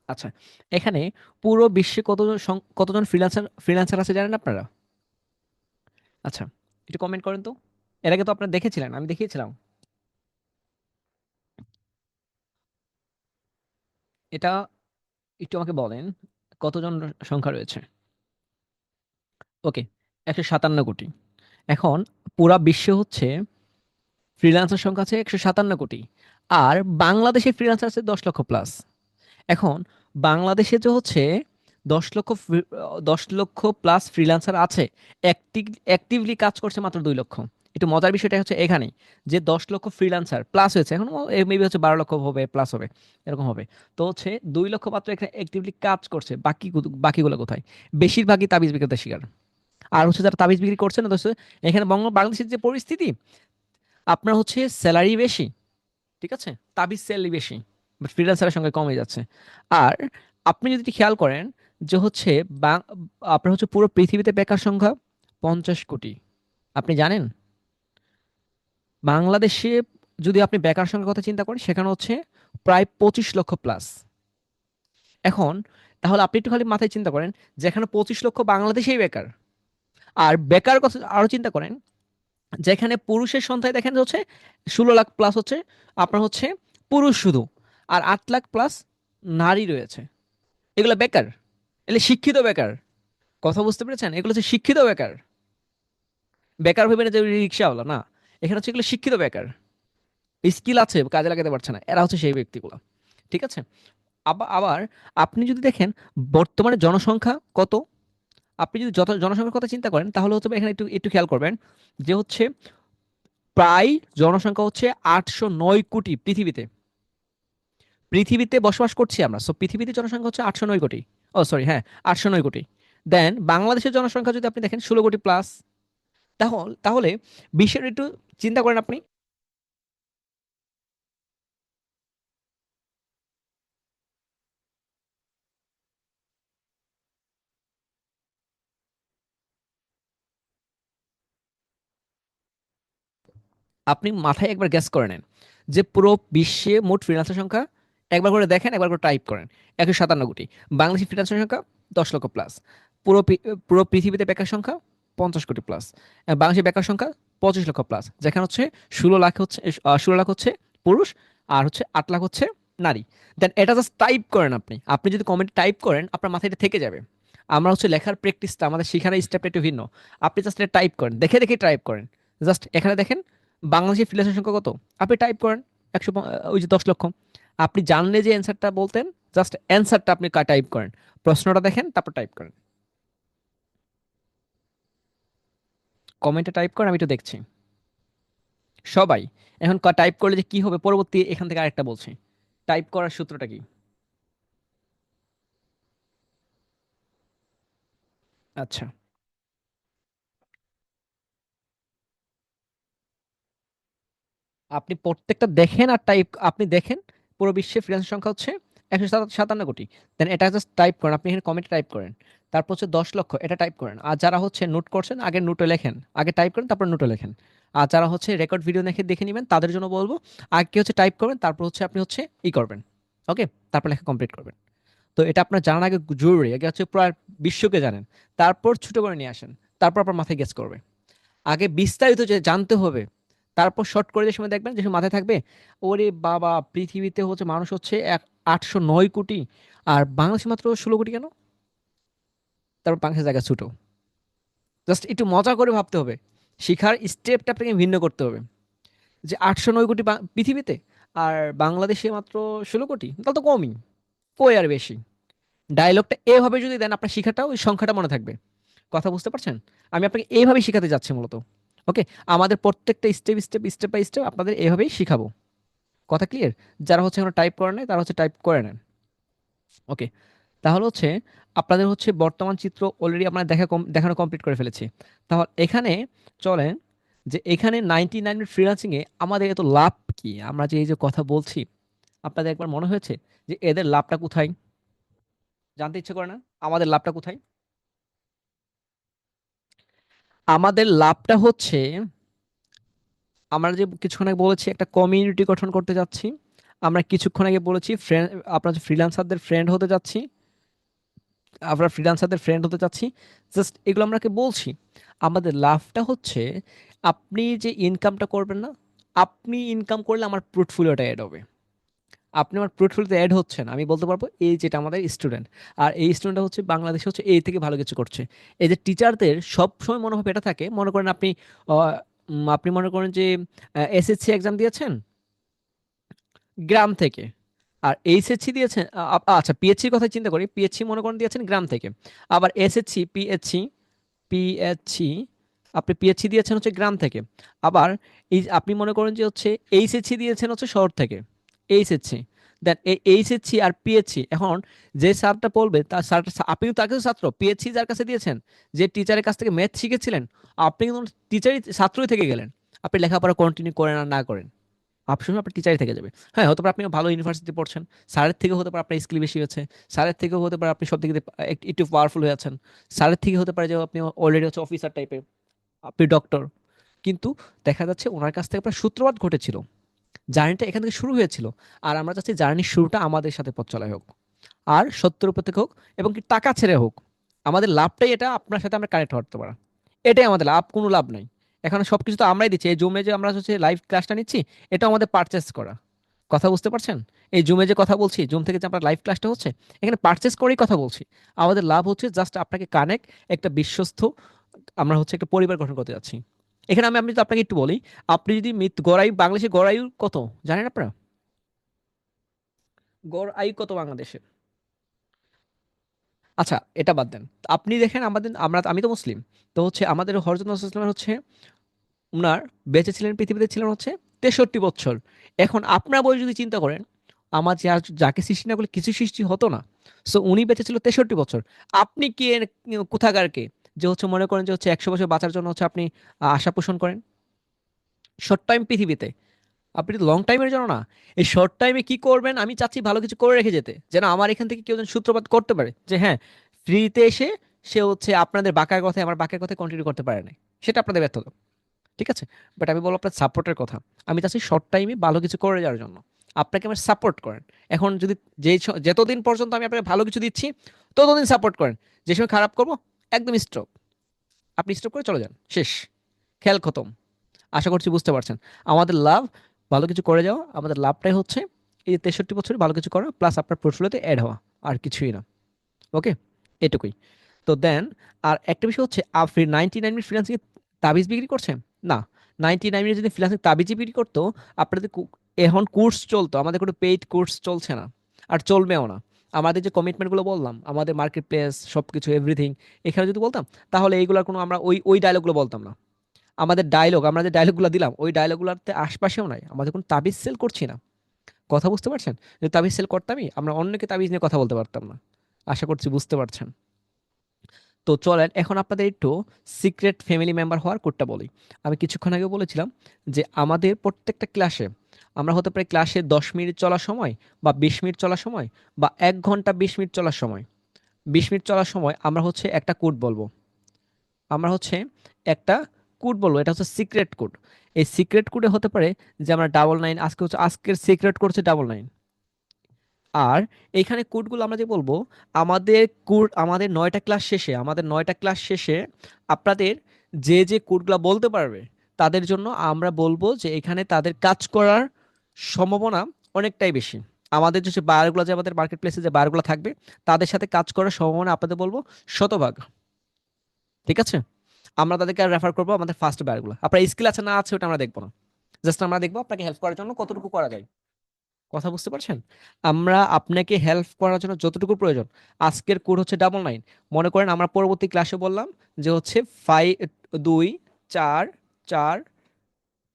আচ্ছা, এখানে পুরো বিশ্বে কতজন কতজন ফ্রিল্যান্সার ফ্রিল্যান্সার আছে জানেন আপনারা? আচ্ছা, একটু কমেন্ট করেন তো। এর আগে তো আপনারা দেখেছিলেন, আমি দেখিয়েছিলাম। এটা একটু আমাকে বলেন কতজন সংখ্যা রয়েছে? ওকে, 157 কোটি। এখন পুরা বিশ্বে হচ্ছে ফ্রিল্যান্সার সংখ্যা আছে 157 কোটি, আর বাংলাদেশে ফ্রিল্যান্সার আছে 10 লক্ষ প্লাস। এখন বাংলাদেশে যে হচ্ছে 10 লক্ষ 10 লক্ষ প্লাস ফ্রিল্যান্সার আছে, অ্যাক্টিভলি কাজ করছে মাত্র 2 লক্ষ। একটু মজার বিষয়টা হচ্ছে এখানেই, যে 10 লক্ষ ফ্রিল্যান্সার প্লাস হয়েছে, এখন মেবি হচ্ছে 12 লক্ষ হবে, প্লাস হবে, এরকম হবে। তো হচ্ছে 2 লক্ষ মাত্র এখানে অ্যাক্টিভলি কাজ করছে, বাকিগুলো কোথায়? বেশিরভাগই তাবিজ বিক্রেতার শিকার। আর হচ্ছে যারা তাবিজ বিক্রি করছে না, তো হচ্ছে এখানে বাংলাদেশের যে পরিস্থিতি, আপনার হচ্ছে স্যালারি বেশি, ঠিক আছে, তাবিজ স্যালারি বেশি, বাট ফ্রিল্যান্সারের সঙ্গে কমে যাচ্ছে। আর আপনি যদি একটু খেয়াল করেন যে হচ্ছে আপনার হচ্ছে পুরো পৃথিবীতে বেকার সংখ্যা 50 কোটি। আপনি জানেন বাংলাদেশে যদি আপনি বেকার সংখ্যার কথা চিন্তা করেন, সেখানে হচ্ছে প্রায় 25 লক্ষ প্লাস। এখন তাহলে আপনি একটু খালি মাথায় চিন্তা করেন, যেখানে 25 লক্ষ বাংলাদেশেই বেকার, আর বেকার কথা আরো চিন্তা করেন, যেখানে পুরুষের সংখ্যায় দেখেন যে হচ্ছে 16 লাখ প্লাস হচ্ছে আপনার হচ্ছে পুরুষ শুধু, আর 8 লাখ প্লাস নারী রয়েছে। এগুলো বেকার, এগুলো শিক্ষিত বেকার। কথা বুঝতে পেরেছেন? এগুলো হচ্ছে শিক্ষিত বেকার। বেকার ভেবে না যে রিক্সাওয়ালা না, এখানে হচ্ছে এগুলো শিক্ষিত বেকার, স্কিল আছে কাজে লাগাতে পারছে না, এরা হচ্ছে সেই ব্যক্তিগুলো। ঠিক আছে। আবার আপনি যদি দেখেন বর্তমানে জনসংখ্যা কত, আপনি যদি যত জনসংখ্যার কথা চিন্তা করেন, তাহলে হচ্ছে এখানে একটু একটু খেয়াল করবেন যে হচ্ছে প্রায় জনসংখ্যা হচ্ছে 809 কোটি পৃথিবীতে। পৃথিবীতে বসবাস করছি আমরা, সো পৃথিবীতে জনসংখ্যা হচ্ছে 809 কোটি। ও সরি, হ্যাঁ, 809 কোটি। দেন বাংলাদেশের জনসংখ্যা যদি আপনি দেখেন 16 কোটি প্লাস। তাহলে বিশ্বের একটু চিন্তা করেন আপনি। আপনি মাথায় একবার গ্যাস করে নেন যে পুরো বিশ্বে মোট ফ্রিল্যান্সার সংখ্যা, একবার করে দেখেন, একবার করে টাইপ করেন, 157 কোটি। বাংলাদেশের ফ্রিল্যান্সার সংখ্যা 10 লক্ষ প্লাস। পুরো পৃথিবীতে বেকার সংখ্যা 50 কোটি প্লাস। বাংলাদেশের বেকার সংখ্যা 25 লক্ষ প্লাস, যেখানে হচ্ছে 16 লাখ হচ্ছে পুরুষ, আর হচ্ছে 8 লাখ হচ্ছে নারী। দেন এটা জাস্ট টাইপ করেন আপনি। আপনি যদি কমেন্ট টাইপ করেন, আপনার মাথায় এটা থেকে যাবে। আমরা হচ্ছে লেখার প্র্যাকটিসটা, আমাদের শেখানোর স্টেপটা একটু ভিন্ন। আপনি জাস্ট এটা টাইপ করেন, দেখে দেখে টাইপ করেন। জাস্ট এখানে দেখেন বাংলাদেশের ফ্রিল্যান্সার সংখ্যা কত, আপনি টাইপ করেন 10 লক্ষ। আপনি জানলে যে অ্যান্সারটা বলতেন, জাস্ট অ্যান্সারটা আপনি টাইপ করেন, প্রশ্নটা দেখেন, তারপর টাইপ করেন, কমেন্টে টাইপ করেন, আমি একটু দেখছি। সবাই এখন টাইপ করলে যে কি হবে পরবর্তী, এখান থেকে আরেকটা বলছি, টাইপ করার সূত্রটা কি? আচ্ছা, আপনি প্রত্যেকটা দেখেন আর টাইপ, আপনি দেখেন পুরো বিশ্বে ফ্রিল্যান্সার সংখ্যা হচ্ছে 157 কোটি। দেন এটা জাস্ট টাইপ করেন, আপনি এখানে কমেন্টে টাইপ করেন, তারপর হচ্ছে 10 লক্ষ, এটা টাইপ করেন। আর যারা হচ্ছে নোট করছেন, আগে নোটে লেখেন, আগে টাইপ করেন তারপর নোটে লেখেন। আর যারা হচ্ছে রেকর্ড ভিডিও দেখে দেখে নেবেন, তাদের জন্য বলবো আগে হচ্ছে টাইপ করবেন, তারপর হচ্ছে আপনি হচ্ছে করবেন, ওকে, তারপর লেখা কমপ্লিট করবেন। তো এটা আপনার জানার আগে জরুরি, আগে হচ্ছে পুরো বিশ্বকে জানেন, তারপর ছোট করে নিয়ে আসেন, তারপর আপনার মাথায় গেস করবে। আগে বিস্তারিত যে জানতে হবে, তারপর শর্ট করে যে সময় দেখবেন, যে সময় মাথায় থাকবে ওরে বাবা, পৃথিবীতে হচ্ছে মানুষ হচ্ছে 809 কোটি, আর বাংলাদেশে মাত্র 16 কোটি কেন? তারপর বাংলাদেশের জায়গা ছোট। জাস্ট একটু মজা করে ভাবতে হবে, শিখার স্টেপটা আপনাকে ভিন্ন করতে হবে। যে 809 কোটি পৃথিবীতে, আর বাংলাদেশে মাত্র 16 কোটি, তাহলে তো কমই, কই আর বেশি। ডায়লগটা এভাবে যদি দেন, আপনার শিখাটা ওই সংখ্যাটা মনে থাকবে। কথা বুঝতে পারছেন? আমি আপনাকে এইভাবেই শিখাতে যাচ্ছি মূলত। ওকে, আমাদের প্রত্যেকটা স্টেপ বাই স্টেপ আপনাদের এইভাবেই শিখাবো। কথা ক্লিয়ার? যারা হচ্ছে এখন টাইপ করে নেয়, তারা হচ্ছে টাইপ করে নেন। ওকে, তাহলে হচ্ছে আপনাদের হচ্ছে বর্তমান চিত্র অলরেডি আমরা দেখানো কমপ্লিট করে ফেলেছি। তাহলে এখানে চলেন, যে এখানে 99 ফ্রিল্যান্সিং এ আমাদের এত লাভ কি, আমরা যে এই যে কথা বলছি, আপনাদের একবার মনে হয়েছে যে এদের লাভটা কোথায়? জানতে ইচ্ছে করে না আমাদের লাভটা কোথায়? আমাদের লাভটা হচ্ছে, আমরা যে কিছুক্ষণ আগে বলেছি একটা কমিউনিটি গঠন করতে যাচ্ছি, আমরা কিছুক্ষণ আগে বলেছি ফ্রেন্ড, আপনার ফ্রিল্যান্সারদের ফ্রেন্ড হতে যাচ্ছি, আমরা ফ্রিল্যান্সারদের ফ্রেন্ড হতে চাচ্ছি। জাস্ট এগুলো আমরাকে বলছি। আমাদের লাভটা হচ্ছে, আপনি যে ইনকামটা করবেন না, আপনি ইনকাম করলে আমার পোর্টফোলিওটা অ্যাড হবে। আপনি আমার পোর্টফোলিওতে অ্যাড হচ্ছেন, আমি বলতে পারবো এই যেটা আমাদের স্টুডেন্ট, আর এই স্টুডেন্টটা হচ্ছে বাংলাদেশে হচ্ছে এই থেকে ভালো কিছু করছে। এই যে টিচারদের সব সময় মনোভাব এটা থাকে, মনে করেন আপনি আপনি মনে করেন যে এসএসসি এক্সাম দিয়েছেন গ্রাম থেকে, আর এইচএসসি দিয়েছেন আচ্ছা পিএইচসির কথা চিন্তা করি, পিএইচসি মনে করেন দিয়েছেন গ্রাম থেকে, আবার এসএসসি পিএইচসি আপনি পিএইচসি দিয়েছেন হচ্ছে গ্রাম থেকে, আবার এই আপনি মনে করেন যে হচ্ছে এইচএসসি দিয়েছেন হচ্ছে শহর থেকে, এইচএসসি, দেন এই এইচএসসি আর পিএইচসি, এখন যে স্যারটা বলবে তার স্যারটা আপনি কিন্তু তার কাছে ছাত্র, পিএইচসি যার কাছে দিয়েছেন, যে টিচারের কাছ থেকে ম্যাথ শিখেছিলেন, আপনি কিন্তু টিচারই ছাত্রই থেকে গেলেন, আপনি লেখাপড়া কন্টিনিউ করেন আর না করেন অপশন আপনার টিচারই থেকে যাবে। হ্যাঁ, হতে পারে আপনি ভালো ইউনিভার্সিটি পড়ছেন, স্যারের থেকেও হতে পারে আপনার স্কিল বেশি হয়েছে, স্যারের থেকেও হতে পারে আপনি সব দিক দিয়ে একটু পাওয়ারফুল হয়ে আছেন, স্যারের থেকে হতে পারে যে আপনি অলরেডি হচ্ছে অফিসার টাইপের, আপনি ডক্টর, কিন্তু দেখা যাচ্ছে ওনার কাছ থেকে আপনার সূত্রপাত ঘটেছিল, জার্নিটা এখান থেকে শুরু হয়েছিল, আর আমরা চাচ্ছি জার্নির শুরুটা আমাদের সাথে পথ চলা হোক, আর সত্যের উপর থেকে হোক, এবং কি টাকা ছেড়ে হোক। আমাদের লাভটাই এটা, আপনার সাথে আমরা কানেক্ট হতে পারা, এটাই আমাদের লাভ, কোনো লাভ নাই। এখানে সবকিছু তো আমরাই দিচ্ছি, এই জুমে যে আমরা হচ্ছে লাইভ ক্লাসটা নিচ্ছি, এটা আমাদের পারচেস করা, কথা বুঝতে পারছেন? এই জুমে যে কথা বলছি, জুম থেকে যে আমরা লাইভ ক্লাসটা হচ্ছে, এখানে পারচেস করেই কথা বলছি। আমাদের লাভ হচ্ছে জাস্ট আপনাকে কানেক্ট, একটা বিশ্বস্ত, আমরা হচ্ছে একটা পরিবার গঠন করতে যাচ্ছি। এখানে আমি যদি আপনাকে একটু বলি, আপনি যদি গড় আয়ু, বাংলাদেশে গড় আয়ু কত জানেন আপনারা? গড় আয়ু কত বাংলাদেশে? আচ্ছা এটা বাদ দেন, আপনি দেখেন আমাদের, আমি তো মুসলিম, তো হচ্ছে আমাদের হযরত মুহাম্মদ সাল্লাল্লাহু আলাইহি ওয়াসাল্লামের হচ্ছে উনার বেঁচে ছিলেন, পৃথিবীতে ছিলেন হচ্ছে 63 বছর। এখন আপনার বয়স যদি চিন্তা করেন, আমার যাকে সৃষ্টি না করলে কিছু সৃষ্টি হতো না, সো উনি বেঁচে ছিল 63 বছর। আপনি কি কোথাকার কে, যে হচ্ছে মনে করেন যে হচ্ছে 100 বছর বাঁচার জন্য হচ্ছে আপনি আশা পোষণ করেন শর্ট টাইম পৃথিবীতে, আপনি তো লং টাইমের জন্য না। এই শর্ট টাইমে কি করবেন, আমি চাচ্ছি ভালো কিছু করে রেখে যেতে, যেন আমার এখান থেকে কেউ যেন সূত্রপাত করতে পারে যে হ্যাঁ, ফ্রিতে এসে সে হচ্ছে আপনাদের বাঁকার কথায়, আমার বাঁকার কথায় কন্টিনিউ করতে পারে না, সেটা আপনাদের ব্যর্থতা। ঠিক আছে, বাট আমি বলবো আপনার সাপোর্টের কথা, আমি চাচ্ছি শর্ট টাইমে ভালো কিছু করে যাওয়ার জন্য আপনাকে আমার সাপোর্ট করেন। এখন যদি যতদিন পর্যন্ত আমি আপনাকে ভালো কিছু দিচ্ছি ততদিন সাপোর্ট করেন, যে সময় খারাপ করবো একদম স্টপ, আপনি স্টপ করে চলে যান, শেষ, খেল খতম। আশা করছি বুঝতে পারছেন আমাদের লাভ, ভালো কিছু করে যাওয়া, আমাদের লাভটাই হচ্ছে এই যে 63 বছরে ভালো কিছু করা প্লাস আপনার পোর্টফোলিওতে অ্যাড হওয়া, আর কিছুই না। ওকে, এটুকুই। তো দেন আর একটা বিষয় হচ্ছে, আপনি 99 মিনিট ফ্রিল্যান্সিং তাবিজ বিক্রি করছেন না, 99 মিনিট যদি ফ্রিল্যান্সিং তাবিজই বিক্রি করতো, আপনাদের এখন কোর্স চলতো, আমাদের কোনো পেইড কোর্স চলছে না, আর চলবেও না। আমাদের যে কমিটমেন্টগুলো বললাম, আমাদের মার্কেট প্লেস সব কিছু এভরিথিং, এখানে যদি বলতাম, তাহলে এইগুলোর কোনো আমরা ওই ওই ডায়লগগুলো বলতাম না। আমাদের ডায়লগ, আমরা যে ডায়লগগুলো দিলাম ওই ডায়লগগুলোতে আশপাশেও নাই, আমাদের কোনো তাবিজ সেল করছি না, কথা বুঝতে পারছেন? যদি তাবিজ সেল করতামই, আমরা অন্যকে তাবিজ নিয়ে কথা বলতে পারতাম না। আশা করছি বুঝতে পারছেন। তো চলেন এখন আপনাদের একটু সিক্রেট ফ্যামিলি মেম্বার হওয়ার কোডটা বলি। আমি কিছুক্ষণ আগে বলেছিলাম যে আমাদের প্রত্যেকটা ক্লাসে, আমরা হতে পারে ক্লাসে 10 মিনিট চলার সময়, বা 20 মিনিট চলার সময়, বা 1 ঘন্টা 20 মিনিট চলার সময়, 20 মিনিট চলার সময় আমরা হচ্ছে একটা কোড বলবো, আমরা হচ্ছে একটা কোড বলবো, এটা হচ্ছে সিক্রেট কোড। এই সিক্রেট কোডে হতে পারে যে আমরা 99, আজকে হচ্ছে আজকের সিক্রেট কোড হচ্ছে 99। আর এইখানে কোডগুলো আমরা যে বলবো, আমাদের কোড আমাদের 9টা ক্লাস শেষে, আপনাদের যে যে কোডগুলো বলতে পারবে তাদের জন্য আমরা বলবো যে এখানে তাদের কাজ করার সম্ভাবনা অনেকটাই বেশি। আমাদের যে বায়ারগুলো, যে আমাদের মার্কেট প্লেসে যে বায়ারগুলো থাকবে, তাদের সাথে কাজ করার সম্ভাবনা আপনাদের বলবো 100 ভাগ। ঠিক আছে, আমরা তাদেরকে রেফার করবো আমাদের ফার্স্ট বায়ারগুলো। আপনার স্কিল আছে না আছে ওটা আমরা দেখবো না, জাস্ট আমরা দেখবো আপনাকে হেল্প করার জন্য কতটুকু করা যায়, কথা বুঝতে পারছেন? আমরা আপনাকে হেল্প করার জন্য যতটুকু প্রয়োজন। আজকের কোড হচ্ছে 99, মনে করেন আমরা পরবর্তী ক্লাসে বললাম যে হচ্ছে 5 2 4 4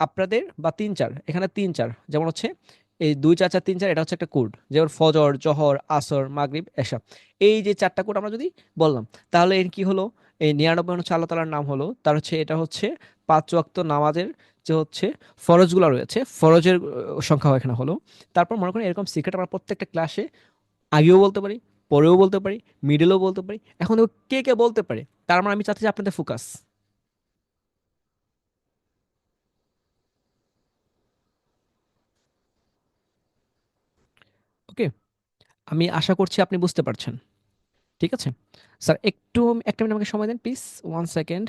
আপনাদের, বা 3 4, এখানে 3 4, যেমন হচ্ছে এই 2 4 4 3 4, এটা হচ্ছে একটা কোড, যেমন ফজর, জহর, আসর, মাগরিব, এশা, এই যে 4টা কোড আমরা যদি বললাম, তাহলে এর কি হলো, এই 99 হচ্ছে আল্লাহ তাআলার নাম হলো, তার হচ্ছে এটা হচ্ছে 5 ওয়াক্ত নামাজের যে হচ্ছে ফরজগুলো রয়েছে, ফরজের সংখ্যা এখানে হলো। তারপর মনে করেন এরকম সিক্রেট আমরা প্রত্যেকটা ক্লাসে আগেও বলতে পারি, পরেও বলতে পারি, মিডলেও বলতে পারি, এখন দেখো কে কে বলতে পারে, তার মানে আমি চাচ্ছি যে আপনাদের ফোকাস। ওকে, আমি আশা করছি আপনি বুঝতে পারছেন। ঠিক আছে স্যার, একটু একটা মিনিট আমাকে সময় দেন প্লিজ, 1 সেকেন্ড।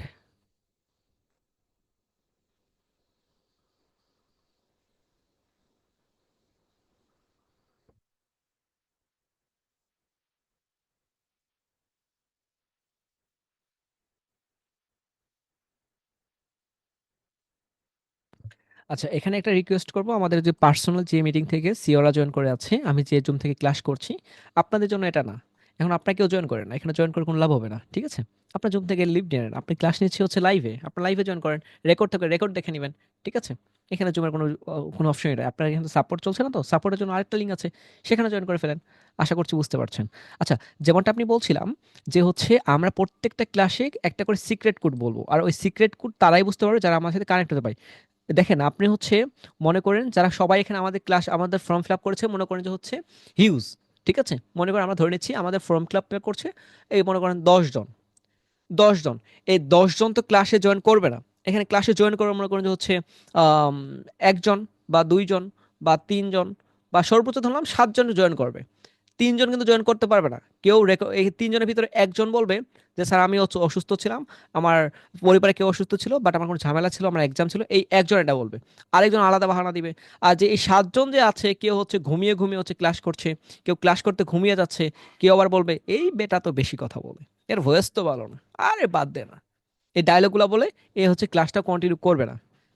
আচ্ছা, এখানে একটা রিকোয়েস্ট করব, আমাদের যে পার্সোনাল যে মিটিং থেকে সিওরা জয়েন করে আছে, আমি যে জুম থেকে ক্লাস করছি, আপনাদের জন্য এটা না। এখন আপনাকেও জয়েন করেন না, এখানে জয়েন করে কোনো লাভ হবে না, ঠিক আছে? আপনার জুম থেকে লিভ নিয়ে নেন, আপনি ক্লাস নিচ্ছি হচ্ছে লাইভে, আপনার লাইভে জয়েন করেন, রেকর্ড থাকে রেকর্ড দেখে নেবেন, ঠিক আছে? এখানে জুমের কোনো অপশনই নেই। আপনার এখানে সাপোর্ট চলছে না, তো সাপোর্টের জন্য আরেকটা লিঙ্ক আছে, সেখানে জয়েন করে ফেলেন। আশা করছি বুঝতে পারছেন। আচ্ছা, যেমনটা আপনি বলছিলাম যে হচ্ছে আমরা প্রত্যেকটা ক্লাসে একটা করে সিক্রেট কোড বলবো, আর ওই সিক্রেট কোড তারাই বুঝতে পারবে যারা আমার সাথে কানেক্ট হতে পারে। দেখেন, আপনি হচ্ছে মনে করেন যারা সবাই এখানে আমাদের ক্লাস আমাদের ফর্ম ফিল আপ করেছে, মনে করেন যে হচ্ছে হিউজ, ঠিক আছে? মনে করেন আমরা ধরে নিচ্ছি আমাদের ফর্ম ফিল আপ করছে এই মনে করেন 10 জন। 10 জন, এই 10 জন তো ক্লাসে জয়েন করবে না। এখানে ক্লাসে জয়েন করবে মনে করেন যে হচ্ছে আম, একজন বা 2 জন বা 3 জন, বা সর্বোচ্চ ধরলাম 7 জন জয়েন করবে। 3 জন কিন্তু জয়েন করতে পারবে না। কেউ এই 3 জনের ভিতরে একজন বলবে যে স্যার আমি হচ্ছে অসুস্থ ছিলাম, আমার পরিবারে কেউ অসুস্থ ছিল, বাট আমার কোনো ঝামেলা ছিল, আমার এক্সাম ছিল, এই একজন এটা বলবে। আরেকজন আলাদা বাহানা দিবে। আর যে এই 7 জন যে আছে, কেউ হচ্ছে ঘুমিয়ে ঘুমিয়ে হচ্ছে ক্লাস করছে, কেউ ক্লাস করতে ঘুমিয়ে যাচ্ছে, কেউ আবার বলবে এই বেটা তো বেশি কথা বলে, এর ভয়েস তো ভালো না, আরে বাদ দে না, এই ডায়লগগুলো বলে এ হচ্ছে ক্লাসটা কন্টিনিউ করবে না,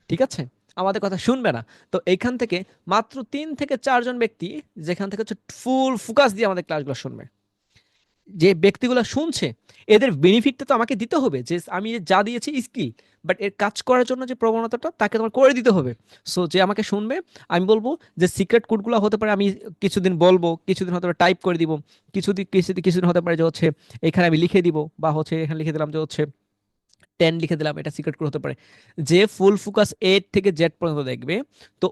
ঠিক আছে? আমাদের কথা শুনবে না। তো এইখান থেকে মাত্র 3 থেকে 4 জন ব্যক্তি যেখান থেকে হচ্ছে ফুল ফোকাস দিয়ে আমাদের ক্লাসগুলো শুনবে। যে ব্যক্তিগুলো শুনছে, এদের বেনিফিটটা তো আমাকে দিতে হবে, যে আমি যা দিয়েছি স্কিল, বাট এর কাজ করার জন্য যে প্রবণতাটা তাকে তোমার করে দিতে হবে। সো যে আমাকে শুনবে, আমি বলবো যে সিক্রেট কোডগুলো হতে পারে আমি কিছুদিন বলবো, কিছুদিন হতে পারে টাইপ করে দিব, কিছুদিন হতে পারে যে হচ্ছে এখানে আমি লিখে দিব, বা হচ্ছে এখানে লিখে দিলাম যে হচ্ছে 10 লিখে দিলাম, এটা সিক্রেট কোড হতে পারে। যে ফুল ফোকাস A থেকে Z পর্যন্ত দেখবে, তো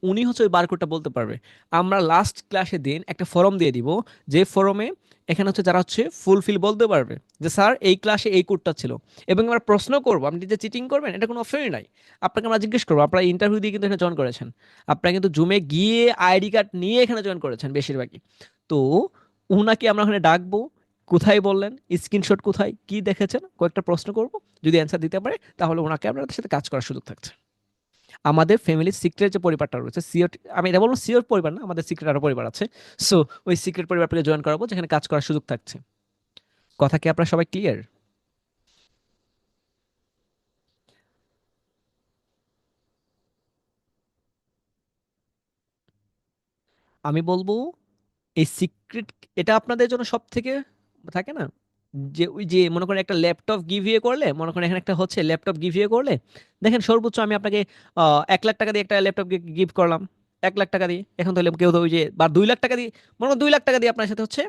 উনি হচ্ছে ওই বারকোডটা বলতে পারবে। আমরা লাস্ট ক্লাসে দিন একটা ফরম দিয়ে দিব, যে ফরমে এখানে হচ্ছে যারা হচ্ছে ফুলফিল বলতে পারবে যে স্যার এই ক্লাসে এই কোডটা ছিল। এবং আমরা প্রশ্ন করবো, আপনি যে চিটিং করবেন এটা কোনো অপশনই নাই। আপনাকে আমরা জিজ্ঞেস করবো, আপনারা ইন্টারভিউ দিয়ে কিন্তু এখানে জয়েন করেছেন, আপনারা কিন্তু জুমে গিয়ে আইডি কার্ড নিয়ে এখানে জয়েন করেছেন বেশিরভাগই। তো উনাকে আমরা ওখানে ডাকবো, কোথায় বললেন, স্ক্রিনশট কোথায়, কি দেখেছেন, কয়েকটা প্রশ্ন করব। যদি অ্যান্সার দিতে পারে তাহলে ওনাকে আপনাদের সাথে কাজ করার সুযোগ থাকছে। আমাদের ফ্যামিলির সিক্রেট যে পরিবারটা রয়েছে, সিওর, আমি এটা বলবো সিওর পরিবার না, আমাদের সিক্রেট আরো পরিবার আছে। সো ওই সিক্রেট পরিবারটাকে জয়েন করাবো, যেখানে কাজ করার সুযোগ থাকছে। কথা কি আপনারা সবাই ক্লিয়ার? আমি বলবো এই সিক্রেট, এটা আপনাদের জন্য সব থেকে থাকে না, যে ওই যে মনে করেন একটা ল্যাপটপ গিভিয়ে করলে, মনে করেন এখানে একটা হচ্ছে ল্যাপটপ গিভিয়ে করলে, দেখেন সর্বোচ্চ আমি আপনাকে 1 লাখ টাকা দিয়ে একটা ল্যাপটপ গিফট করলাম, 1 লাখ টাকা দিয়ে। এখন তাহলে কেউ তো ওই যে বা 2 লাখ টাকা দিয়ে, মনে করেন 2 লাখ টাকা দিয়ে আপনার সাথে হচ্ছে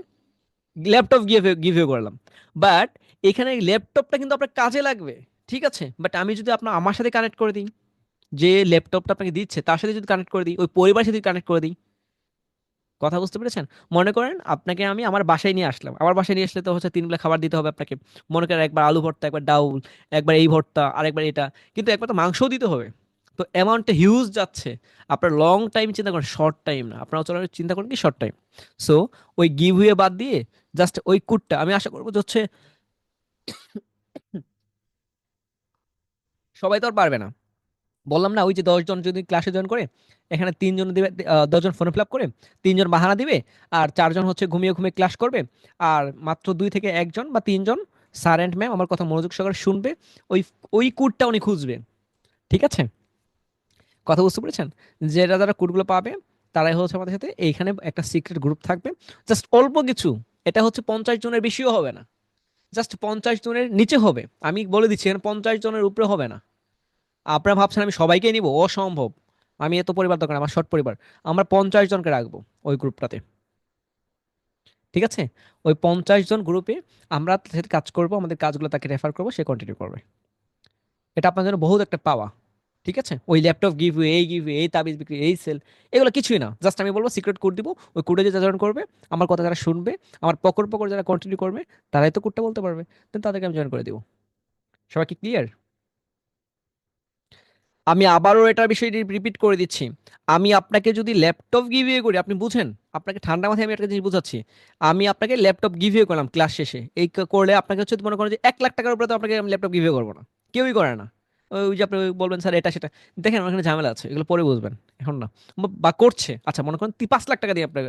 ল্যাপটপ গিভিয়ে করলাম। বাট এখানে ল্যাপটপটা কিন্তু আপনার কাজে লাগবে, ঠিক আছে? বাট আমি যদি আপনার আমার সাথে কানেক্ট করে দিই, যে ল্যাপটপটা আপনাকে দিচ্ছে তার সাথে যদি কানেক্ট করে দিই, ওই পরিবারের সাথে কানেক্ট করে দিই, কথা বুঝতে পেরেছেন? মনে করেন আপনাকে আমি আমার বাসায় নিয়ে আসলাম, আমার বাসায় নিয়ে আসলে তো হচ্ছে 3 বেলা খাবার দিতে হবে আপনাকে। মনে করেন একবার আলু ভর্তা, একবার ডাউল, একবার এই ভর্তা, আরেকবার এটা, কিন্তু একবার তো মাংসও দিতে হবে। তো অ্যামাউন্টটা হিউজ যাচ্ছে। আপনার লং টাইম চিন্তা করেন, শর্ট টাইম না, আপনারা চলো চিন্তা করেন কি শর্ট টাইম। সো ওই গিভ ওয়ে বাদ দিয়ে জাস্ট ওই কুটটা আমি আশা করবো যে হচ্ছে সবাই তো আর পারবে না। বললাম না, ওই যে 10 জন যদি ক্লাসে জয়েন করে, এখানে 3 জন দিবে, 10 জন ফর্ম ফিল আপ করে, 3 জন বাহানা দিবে, আর 4 জন হচ্ছে ঘুমিয়ে ঘুমিয়ে ক্লাস করবে। আর মাত্র 2 থেকে 1 জন বা 3 জন স্যার অ্যান্ড ম্যাম আমার কথা মনোযোগ সহকারে শুনবে, ওই ওই কোডটা উনি খুঁজবে, ঠিক আছে? কথা বুঝতে পেরেছেন? যারা যারা কোডগুলো পাবে তারাই হচ্ছে আমাদের সাথে এইখানে একটা সিক্রেট গ্রুপ থাকবে। জাস্ট অল্প কিছু, এটা হচ্ছে 50 জনের বেশিও হবে না, জাস্ট 50 জনের নিচে হবে। আমি বলে দিচ্ছি, এখানে 50 জনের উপরে হবে না। আপনারা ভাবছেন আমি সবাইকে নিব, অসম্ভব। আমি এত পরিবার দরকার না, আমার শর্ট পরিবার। আমরা 50 জনকে রাখবো ওই গ্রুপটাতে, ঠিক আছে? ওই 50 জন গ্রুপে আমরা তার সাথে কাজ করব, আমাদের কাজগুলো তাকে রেফার করবো, সে কন্টিনিউ করবে। এটা আপনার জন্য বহুত একটা পাওয়া, ঠিক আছে? ওই ল্যাপটপ গিভ এই তাবিজ বিক্রি, এই সেল, এগুলো কিছুই না। জাস্ট আমি বলবো সিক্রেট কোড দিব, ওই কোডে যে জয়েন করবে, আমার কথা যারা শুনবে, আমার পকর পকর যারা কন্টিনিউ করবে, তারাই তো কোডটা বলতে পারবে, দেন তাদেরকে আমি জয়েন করে দিব। সবাই কি ক্লিয়ার? আমি আবারও এটার বিষয়টি রিপিট করে দিচ্ছি। আমি আপনাকে যদি ল্যাপটপ গিভিয়ে করি, আপনি বুঝেন, আপনাকে ঠান্ডা মাথায় আমি একটা জিনিস বুঝাচ্ছি। আমি আপনাকে ল্যাপটপ গিভিয়ে করলাম ক্লাস শেষে, করলে আপনাকে হচ্ছে মনে করেন যে 1 লাখ টাকার উপরে তো আপনাকে আমি ল্যাপটপ গিভিয়ে করবো না, কেউই করে না। ওই যে আপনি বলবেন স্যার এটা সেটা, দেখেন ওখানে ঝামেলা আছে, এগুলো পরে বুঝবেন, এখন না। বা করছে, আচ্ছা মনে করেন 5 লাখ টাকা দিয়ে আপনাকে,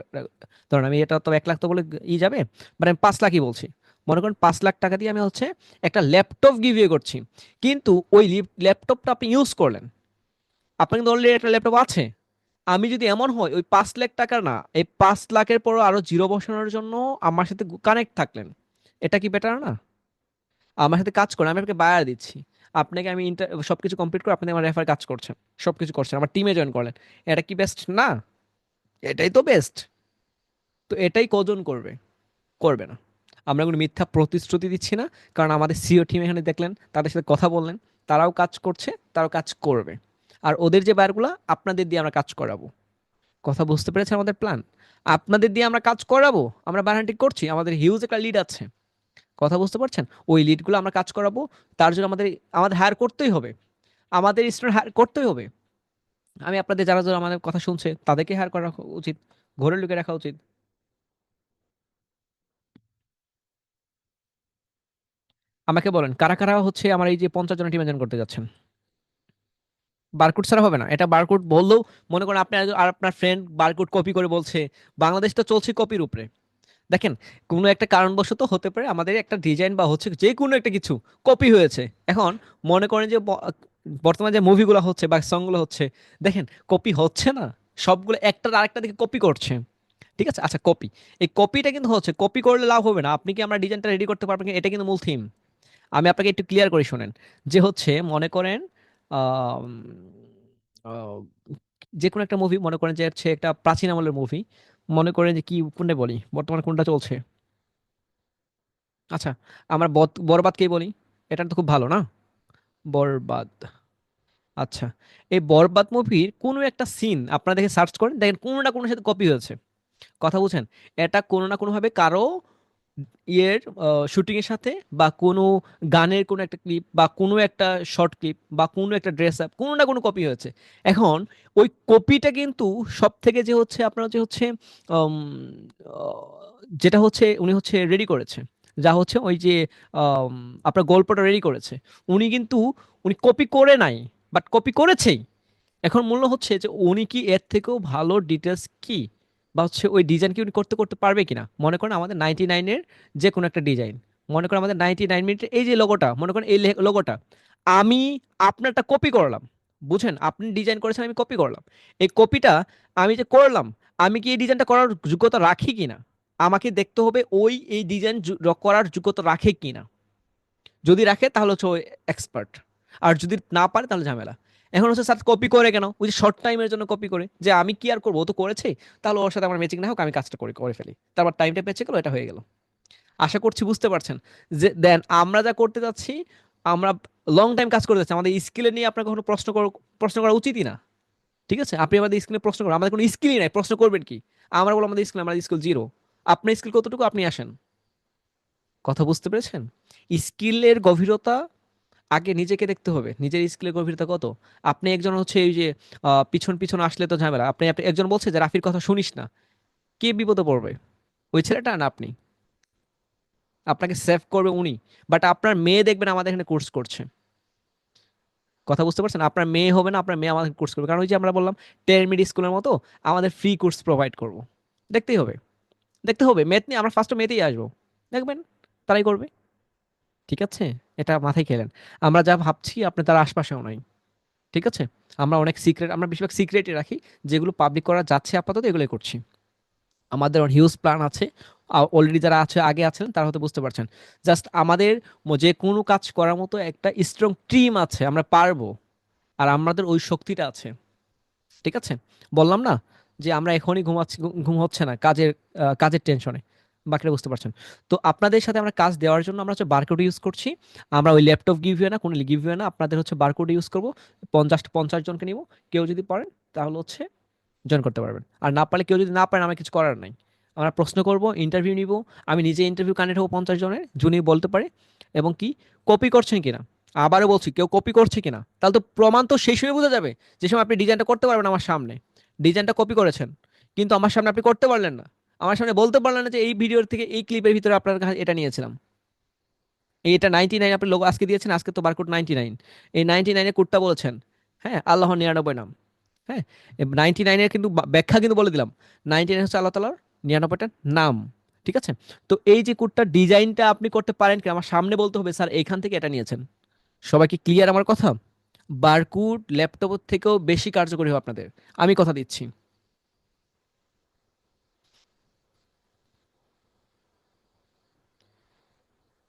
ধরেন আমি এটা তো 1 লাখ তো বলে যাবে, মানে আমি 5 লাখই বলছি। মনে করেন 5 লাখ টাকা দিয়ে আমি হচ্ছে একটা ল্যাপটপ গিভিয়ে করছি, কিন্তু ওই ল্যাপটপটা আপনি ইউজ করলেন, আপনার কিন্তু অলরেডি একটা ল্যাপটপ আছে। আমি যদি এমন হয় ওই 5 লাখ টাকা না, এই 5 লাখের পরও আরো জিরো বসানোর জন্য আমার সাথে কানেক্ট থাকলেন, এটা কি বেটার না? আমার সাথে কাজ করেন, আমি আপনাকে বায়ার দিচ্ছি, আপনাকে আমি সবকিছু কমপ্লিট করে আপনি আমার রেফার কাজ করছেন, সবকিছু করছেন, আমার টিমে জয়েন করলেন, এটা কি বেস্ট না? এটাই তো বেস্ট। তো এটাই কজন করবে? করবে না। আমরা কোনো মিথ্যা প্রতিশ্রুতি দিচ্ছি না, কারণ আমাদের সিও টিম এখানে দেখলেন, তাদের সাথে কথা বললেন, তারাও কাজ করছে, তারাও কাজ করবে। আর ওদের যে বায়ারগুলো আপনাদের দিয়ে আমরা কাজ করাবো। কথা বুঝতে পেরেছেন আমাদের প্ল্যান? আপনাদের দিয়ে আমরা কাজ করাবো, আমরা বায়ার করছি, আমাদের হিউজ একটা লিড আছে। কথা বুঝতে পারছেন? ওই লিডগুলো আমরা কাজ করাবো। তার জন্য আমাদের আমাদের হায়ার করতেই হবে, আমাদের স্টুডেন্ট হায়ার করতেই হবে। আমি আপনাদের যারা যারা আমাদের কথা শুনছে তাদেরকে হায়ার করা উচিত, ঘরে লুকিয়ে রাখা উচিত। আমাকে বলেন কারা কারা হচ্ছে আমার এই যে 50 জনের টিমে জয়েন করতে যাচ্ছেন? বারকোড ছাড়া হবে না, এটা বারকোড বললেও মনে করেন আপনি আর আপনার ফ্রেন্ড বারকোড কপি করে বলছে। বাংলাদেশ তো চলছে কপির উপরে। দেখেন, কোনো একটা কারণবশত হতে পারে আমাদের একটা ডিজাইন বা হচ্ছে যে কোনো একটা কিছু কপি হয়েছে। এখন মনে করেন যে বর্তমানে যে মুভিগুলো হচ্ছে বা সংগুলো হচ্ছে, দেখেন কপি হচ্ছে না, সবগুলো একটার আরেকটা দিকে কপি করছে। ঠিক আছে, আচ্ছা কপি, এই কপিটা কিন্তু হচ্ছে, কপি করলে লাভ হবে না, আপনি কি আমরা ডিজাইনটা রেডি করতে পারবেন কি? এটা কিন্তু মূল থিম। আমি আপনাকে একটু ক্লিয়ার করে শোনেন, যে হচ্ছে মনে করেন আম, আহ, যে কোনো একটা মুভি মনে করেন যে হচ্ছে একটা প্রাচীন আমলের মুভি, মনে করেন যে কি কোনটা বলি, বর্তমানে কোনটা চলছে? আচ্ছা, আমরা বরবাদকেই বলি, এটা তো খুব ভালো না? বরবাদ। আচ্ছা, এই বরবাদ মুভির কোনো একটা সিন আপনারা দেখে সার্চ করেন, দেখেন কোনো না কোনো সাথে কপি হয়েছে। কথা বুঝেন? এটা কোনো না কোনো ভাবে কারো ইয়ের শুটিং এর সাথে, বা কোনো গানের কোনো একটা ক্লিপ, বা কোনো একটা শর্ট ক্লিপ, বা কোনো একটা ড্রেস আপ, কোনো না কোনো কপি হয়েছে। এখন ওই কপিটা কিন্তু সব থেকে যে হচ্ছে আপনার যে হচ্ছে উম, আহ, যেটা হচ্ছে উনি হচ্ছে রেডি করেছে, যা হচ্ছে ওই যে আম, আপনার গল্পটা রেডি করেছে, উনি কিন্তু উনি কপি করে নাই, বাট কপি করেছেই। এখন মূল্য হচ্ছে যে উনি কি এর থেকেও ভালো ডিটেলস কি, বা হচ্ছে ওই ডিজাইন কি উনি করতে করতে পারবে কিনা। মনে করেন আমাদের 99-এর যে কোনো একটা ডিজাইন, মনে করেন আমাদের 99 মিনিটের এই যে লোগোটা, মনে করেন এই লোগোটা আমি আপনারটা কপি করলাম। বুঝেন, আপনি ডিজাইন করেছেন, আমি কপি করলাম। এই কপিটা আমি যে করলাম, আমি কি এই ডিজাইনটা করার যোগ্যতা রাখি কিনা? আমাকে দেখতে হবে ওই এই ডিজাইন করার যোগ্যতা রাখে কিনা। যদি রাখে তাহলে হচ্ছে ওই এক্সপার্ট, আর যদি না পারে তাহলে ঝামেলা। এখন হচ্ছে স্যার কপি করে কেন? ওই যে শর্ট টাইমের জন্য কপি করে, যে আমি কি আর করবো, ও তো করেছে, তাহলে ওর সাথে আমার ম্যাচিং না হোক, আমি কাজটা করে করে ফেলি, তারপর টাইমটা বেঁচে গেলো, এটা হয়ে গেল। আশা করছি বুঝতে পারছেন যে দেন আমরা যা করতে যাচ্ছি, আমরা লং টাইম কাজ করে যাচ্ছি, আমাদের স্কিলে নিয়ে আপনার কখনো প্রশ্ন করা উচিতই না। ঠিক আছে, আপনি আমাদের স্কিলে প্রশ্ন করেন, আমাদের কোনো স্কিলই নাই, প্রশ্ন করবেন কি? আমরা বলবো আমাদের স্কিল জিরো। আপনার স্কিল কতটুকু, আপনি আসেন। কথা বুঝতে পেরেছেন? স্কিলের গভীরতা আগে নিজেকে দেখতে হবে, নিজের স্কিলের গভীরতা কত। আপনি একজন হচ্ছে এই যে পিছন পিছন আসলে তো ঝামেলা, আপনি আপনি একজন বলছে যে রাফির কথা শুনিস না, কে বিপদে পড়বে? ওই ছেলেটা না আপনি? আপনাকে সেভ করবে উনি, বাট আপনার মেয়ে দেখবেন আমাদের এখানে কোর্স করছে। কথা বুঝতে পারছেন? আপনার মেয়ে হবে না, আপনার মেয়ে আমাদের কোর্স করবে, কারণ ওই যে আমরা বললাম টেরমিড স্কুলের মতো আমাদের ফ্রি কোর্স প্রোভাইড করব। দেখতেই হবে, দেখতে হবে, মেথ নিয়ে আমরা ফার্স্ট মেথেই আসবো, দেখবেন তারাই করবে। ঠিক আছে, এটা মাথায় খেলেন। আমরা যা ভাবছি আপনি তার আশপাশেও নাই। ঠিক আছে, আমরা অনেক সিক্রেট, আমরা বেশিরভাগ সিক্রেটই রাখি, যেগুলো পাবলিক করা যাচ্ছে আপাতত এগুলোই করছি। আমাদের হিউজ প্ল্যান আছে, অলরেডি যারা আছে আগে আছেন তারা হয়তো বুঝতে পারছেন। জাস্ট আমাদের যে কোনো কাজ করার মতো একটা স্ট্রং টিম আছে, আমরা পারবো, আর আমাদের ওই শক্তিটা আছে। ঠিক আছে, বললাম না যে আমরা এখনই ঘুমাচ্ছি, ঘুম হচ্ছে না কাজের টেনশনে, বাকিটা বুঝতে পারছেন। তো আপনাদের সাথে আমরা কাজ দেওয়ার জন্য আমরা হচ্ছে বারকোড ইউজ করছি। আমরা ওই ল্যাপটপ গিভ না, কোনো গিভ না, আপনাদের হচ্ছে বারকোড ইউজ করবো। 50 জনকে নিব, কেউ যদি পারেন তাহলে হচ্ছে জয়েন করতে পারবেন, আর না পারলে, কেউ যদি না পারেন, আমার কিছু করার নাই। আমরা প্রশ্ন করব, ইন্টারভিউ নিব, আমি নিজে ইন্টারভিউ কানেক্ট হবো 50 জনের, যিনি বলতে পারে এবং কি কপি করছেন কিনা। আবারও বলছি, কেউ কপি করছে কিনা, তাহলে তো প্রমাণ তো সেই সময় বোঝা যাবে যে সময় আপনি ডিজাইনটা করতে পারবেন আমার সামনে। ডিজাইনটা কপি করেছেন, কিন্তু আমার সামনে আপনি করতে পারলেন না, আমার সামনে বলতে পারলেন না যে এই ভিডিওর থেকে, এই ক্লিপের ভিতরে আপনার কাছে এটা নিয়েছিলাম। এটা 99 আপনি লোক আজকে দিয়েছেন, আজকে তো বারকোড 99, এই 99-এর কোডটা বলেছেন। হ্যাঁ, আল্লাহ 99 নাম। হ্যাঁ, 99-এর কিন্তু ব্যাখ্যা কিন্তু বলে দিলাম। 99 হচ্ছে আল্লাহ তাআলার 99টা নাম। ঠিক আছে, তো এই যে কোডটা ডিজাইনটা আপনি করতে পারেন কি? আমার সামনে বলতে হবে স্যার এইখান থেকে এটা নিয়েছেন। সবাই কি ক্লিয়ার আমার কথা? বারকোড ল্যাপটপের থেকেও বেশি কার্যকরী হবে আপনাদের, আমি কথা দিচ্ছি।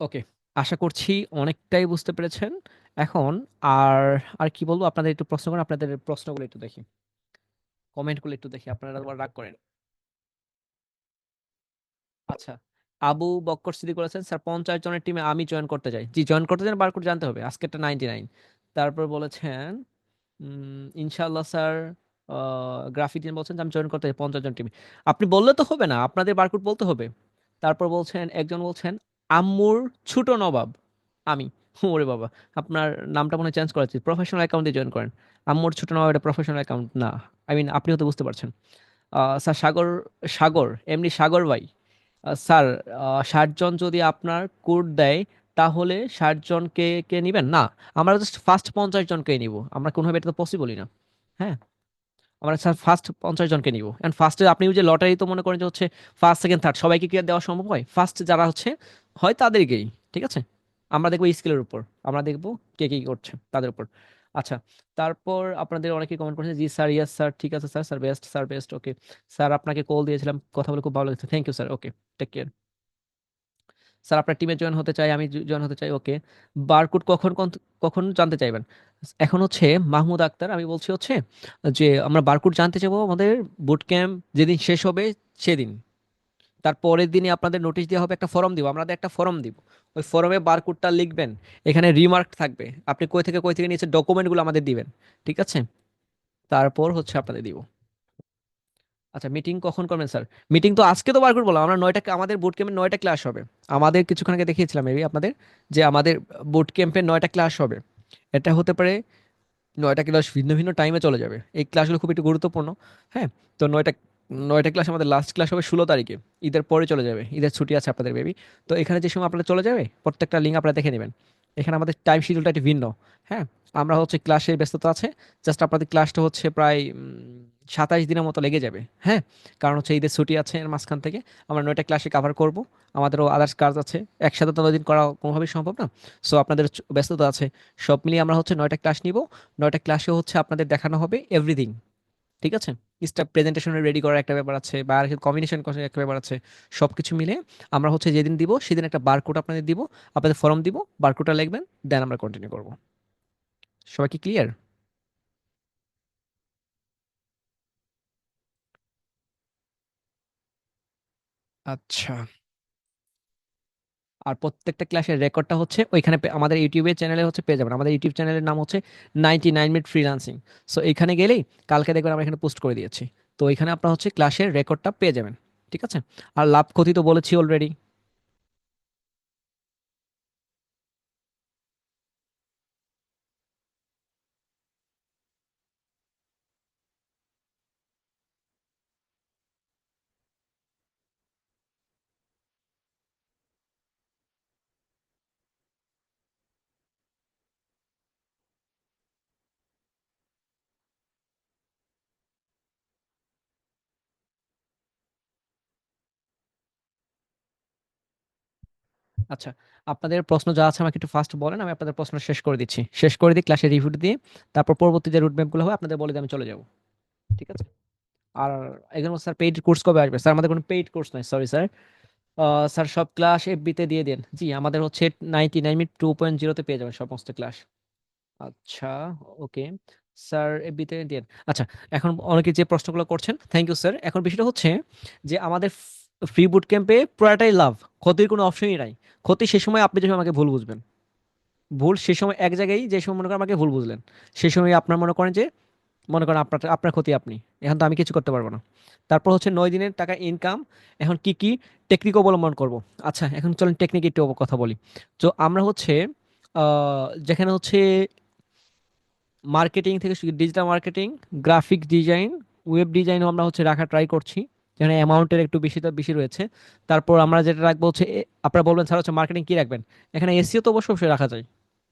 ওকে, আশা করছি অনেকটাই বুঝতে পেরেছেন এখন। আর আর কি বলবো, আপনাদের একটু প্রশ্ন করেন, আপনাদের প্রশ্নগুলো একটু দেখি, কমেন্টগুলো একটু দেখি, আপনারা আবার রাগ করেন। আচ্ছা, আবু বক্কর সিদ্দিক বলেছেন স্যার 50 জনের টিমে আমি জয়েন করতে চাই। জি, জয়েন করতে চান বারকোড জানতে হবে, আজকেরটা 99। তারপর বলেছেন ইনশাআল্লাহ স্যার, গ্রাফিক বলছেন যে আমি জয়েন করতে চাই 50 জন টিমে। আপনি বললে তো হবে না, আপনাদের বারকোড বলতে হবে। তারপর বলছেন, একজন বলছেন আম্মুর ছোট নবাব আমি। ওরে বাবা, আপনার নামটা মনে চেঞ্জ করা উচিত, প্রফেশনাল অ্যাকাউন্ট দিয়ে জয়েন করেন। আম্মুর ছোট নবাব এটা প্রফেশনাল অ্যাকাউন্ট না, আই মিন আপনিও তো বুঝতে পারছেন। স্যার সাগর, সাগর এমনি সাগর ভাই, স্যার 60 জন যদি আপনার কোড দেয় তাহলে 60 জনকে কে নিবেন না? আমরা জাস্ট ফার্স্ট 50 জনকে নিব, আমরা কোনোভাবে এটা তো পসিবলই না। হ্যাঁ, আমরা স্যার ফার্স্ট 50 জনকে নিব। অ্যান্ড ফার্স্টে আপনি ওই যে লটারি তো মনে করেন যে হচ্ছে ফার্স্ট সেকেন্ড থার্ড সবাইকে কি আর দেওয়া সম্ভব হয়? ফার্স্ট যারা হচ্ছে হয় তাদেরকেই, ঠিক আছে? আমরা দেখবো স্কিলের উপর, আমরা দেখবো কে কি করছে তাদের উপর। আচ্ছা, তারপর আপনাদের অনেকে কমেন্ট করেছে জি স্যার, ইয়েস স্যার, ঠিক আছে sir, sir best, okay sir, আপনাকে কল দিয়েছিলাম, কথা বলে খুব ভালো লেগেছে, thank you sir, okay, take care. Sir আপনার টিমে জয়েন হতে চাই, আমি জয়েন হতে চাই, ওকে। বারকোড কখন কখন জানতে চাইবেন? এখন হচ্ছে মাহমুদ আক্তার, আমি বলছি হচ্ছে যে আমরা বারকোড জানতে চাইবো আমাদের বুট ক্যাম্প যেদিন শেষ হবে সেদিন, তার পরের দিনই আপনাদের নোটিশ দেওয়া হবে, একটা ফর্ম দিব, আমাদের একটা ফর্ম দিব, ওই ফর্মে বারকোডটা লিখবেন, এখানে রিমার্ক থাকবে, আপনি কই থেকে নিয়েছে ডকুমেন্টগুলো আমাদের দিবেন, ঠিক আছে? তারপর হচ্ছে আপনাদের দিব। আচ্ছা, মিটিং কখন করবেন স্যার? মিটিং তো আজকে তো বার করে বললাম, আমরা 9টা, আমাদের বুট ক্যাম্পে 9টা ক্লাস হবে। আমাদের কিছুক্ষণ আগে দেখিয়েছিলাম মেবি আপনাদের, যে আমাদের বুট ক্যাম্পে 9টা ক্লাস হবে। এটা হতে পারে 9টা ক্লাস ভিন্ন ভিন্ন টাইমে চলে যাবে, এই ক্লাসগুলো খুব একটু গুরুত্বপূর্ণ। হ্যাঁ, তো 9টা ক্লাস, আমাদের লাস্ট ক্লাস হবে 16 তারিখে, ঈদের পরে চলে যাবে, ঈদের ছুটি আছে আপনাদের বেবি। তো এখানে যে সময় আপনারা চলে যাবে প্রত্যেকটা লিঙ্ক আপনারা দেখে নেবেন। এখানে আমাদের টাইম শিডিউলটা একটু ভিন্ন। হ্যাঁ, আমরা হচ্ছে ক্লাসের ব্যস্ততা আছে, জাস্ট আপনাদের ক্লাসটা হচ্ছে প্রায় 27 দিনের মতো লেগে যাবে। হ্যাঁ, কারণ হচ্ছে ঈদের ছুটি আছে এর মাঝখান থেকে, আমরা 9টা ক্লাসে কাভার করব, আমাদেরও আদার্স কাজ আছে, একসাথে তো দিন করা কোনোভাবেই সম্ভব না। সো আপনাদের ব্যস্ততা আছে, সব মিলিয়ে আমরা হচ্ছে 9টা ক্লাস নিব। 9টা ক্লাসে হচ্ছে আপনাদের দেখানো হবে এভরিথিং, ঠিক আছে? স্টাফ প্রেজেন্টেশন রেডি করার একটা ব্যাপার আছে, বা কম্বিনেশন করার একটা ব্যাপার আছে, সবকিছু মিলে আমরা হচ্ছে যেদিন দিব সেদিন একটা বারকোড আপনাদের দিব, আপনাদের ফর্ম দিব, বারকোডটা লিখবেন, দেন আমরা কন্টিনিউ করব। সবাই কি ক্লিয়ার? আচ্ছা, আর প্রত্যেকটা ক্লাসের রেকর্ডটা হচ্ছে ওইখানে আমাদের ইউটিউবের চ্যানেলে হচ্ছে পেয়ে যাবেন, আমাদের ইউটিউব চ্যানেলের নাম হচ্ছে 99 মিনিট ফ্রিল্যান্সিং। সো এখানে গেলেই কালকে দেখবেন আমরা এখানে পোস্ট করে দিয়েছি, তো এখানে আপনার হচ্ছে ক্লাসের রেকর্ডটা পেয়ে যাবেন, ঠিক আছে? আর লাভ ক্ষতি তো বলেছি অলরেডি। আচ্ছা, আপনাদের প্রশ্ন যা আছে আমাকে একটু ফাস্ট বলেন, আমি আপনাদের প্রশ্ন শেষ করে দিচ্ছি, শেষ করে দিই ক্লাসে রিভিউ দিয়ে, তারপর পরবর্তী যে রুট ম্যাপগুলো হবে আপনাদের বলে দিয়ে আমি চলে যাব, ঠিক আছে? আর একজন স্যার পেইড কোর্স কবে আসবে? স্যার আমাদের কোনো পেইড কোর্স নাই, সরি স্যার। স্যার সব ক্লাস এফবিতে দিয়ে দেন। জি, আমাদের হচ্ছে 99 মিনিট 2.0-তে পেয়ে যাবেন সমস্ত ক্লাস। আচ্ছা, ওকে স্যার, এফবিতে দেন। আচ্ছা, এখন অনেকে যে প্রশ্নগুলো করছেন, থ্যাংক ইউ স্যার। এখন বিষয়টা হচ্ছে যে আমাদের ফ্রি বুট ক্যাম্পে পুরাটাই লাভ, ক্ষতির কোনো অপশনই নাই। ক্ষতি সে সময় আপনি যখন আমাকে ভুল বুঝবেন, ভুল সে সময় এক জায়গায়, যে সময় মনে করেন আমাকে ভুল বুঝলেন, সে সময় আপনার মনে করেন যে, মনে করেন আপনার আপনার ক্ষতি আপনি, এখন তো আমি কিছু করতে পারবো না। তারপর হচ্ছে 9 দিনের টাকা ইনকাম, এখন কি কি টেকনিক অবলম্বন করব। আচ্ছা, এখন চলেন টেকনিক একটু কথা বলি। তো আমরা হচ্ছে যেখানে হচ্ছে মার্কেটিং থেকে digital marketing, graphic design, web ডিজাইনও আমরা হচ্ছে রাখা ট্রাই করছি, যেখানে অ্যামাউন্টের একটু বেশি বেশি রয়েছে। তারপর আমরা যেটা রাখবো হচ্ছে আপনারা বলবেন স্যার হচ্ছে মার্কেটিং কি রাখবেন, এখানে এসিও তো অবশ্যই অবশ্যই রাখা যায়,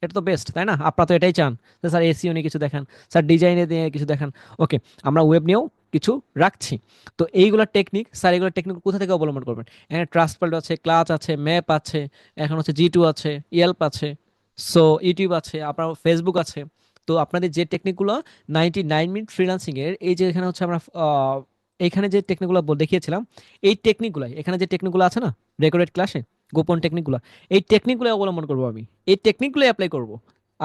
এটা তো বেস্ট তাই না? আপনারা তো এটাই চান যে স্যার এসিও নিয়ে কিছু দেখান, স্যার ডিজাইনে নিয়ে কিছু দেখান। ওকে, আমরা ওয়েব নিয়েও কিছু রাখছি। তো এইগুলো টেকনিক স্যার, এগুলো টেকনিক কোথা থেকে অবলম্বন করবেন? এখানে ট্রাস্টপাল্ট আছে, ক্লাচ আছে, ম্যাপ আছে, এখন হচ্ছে G2 আছে, ইয়েল্প আছে, সো ইউটিউব আছে, আপনার ফেসবুক আছে। তো আপনাদের যে টেকনিকগুলো 99 মিনিট ফ্রিল্যান্সিং এর এই যে এখানে হচ্ছে আমরা এখানে যে টেকনিকগুলো দেখিয়েছিলাম, এই টেকনিকগুলো এখানে যে টেকনিকগুলো আছে না রেকর্ডেড ক্লাসে, গোপন টেকনিকগুলো, এই টেকনিকগুলো অবলম্বন করবো আমি, এই টেকনিকগুলো অ্যাপ্লাই করব।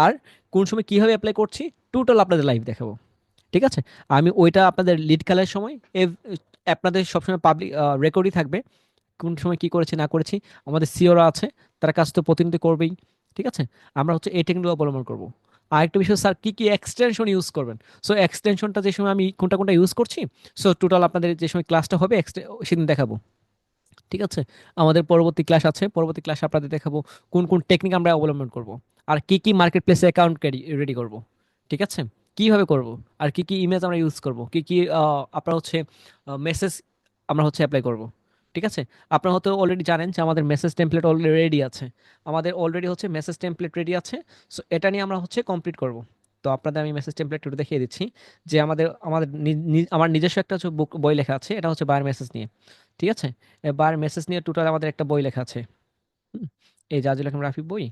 আর কোন সময় কিভাবে অ্যাপ্লাই করছি টোটাল আপনাদের লাইভ দেখাবো। ঠিক আছে, আমি ওইটা আপনাদের লিড খেলার সময় আপনাদের সবসময় পাবলিক রেকর্ডই থাকবে, কোন সময় কি করেছি না করেছি। আমাদের সিওরা আছে, তারা কাজ তো প্রতিনিধি করবেই। ঠিক আছে, আমরা হচ্ছে এই টেকনিকগুলো অবলম্বন করবো। আরেকটা বিষয় স্যার, কি কি এক্সটেনশন ইউজ করবেন। সো এক্সটেনশনটা যে সময় আমি কোনটা কোনটা ইউজ করছি, সো টোটাল আপনাদের যে সময় ক্লাসটা হবে সেদিন দেখাবো। ঠিক আছে, আমাদের পরবর্তী ক্লাস আছে, পরবর্তী ক্লাসে আপনাদের দেখাবো কোন কোন টেকনিক আমরা অবলম্বন করব, আর কি কি মার্কেট প্লেসে অ্যাকাউন্ট রেডি করব। ঠিক আছে, কিভাবে করব, আর কি কি ইমেজ আমরা ইউজ করব, কি কি আপনার হচ্ছে মেসেজ আমরা হচ্ছে অ্যাপ্লাই করব। ঠিক আছে, আপনারা হয়তো অলরেডি জানেন যে আমাদের মেসেজ টেমপ্লেট অলরেডি রেডি আছে, আমাদের অলরেডি হচ্ছে মেসেজ টেমপ্লেট রেডি আছে। সো এটা নিয়ে আমরা হচ্ছে কমপ্লিট করব। তো আপনাদের আমি মেসেজ টেমপ্লেট একটু দেখিয়ে দিচ্ছি, যে আমাদের আমার নিজস্ব একটা হচ্ছে বই লেখা আছে, এটা হচ্ছে বায়ার মেসেজ নিয়ে। ঠিক আছে, এবার মেসেজ নিয়ে টোটাল আমাদের একটা বই লেখা আছে। হুম, এই জাজুল হাকিম রাফি বই।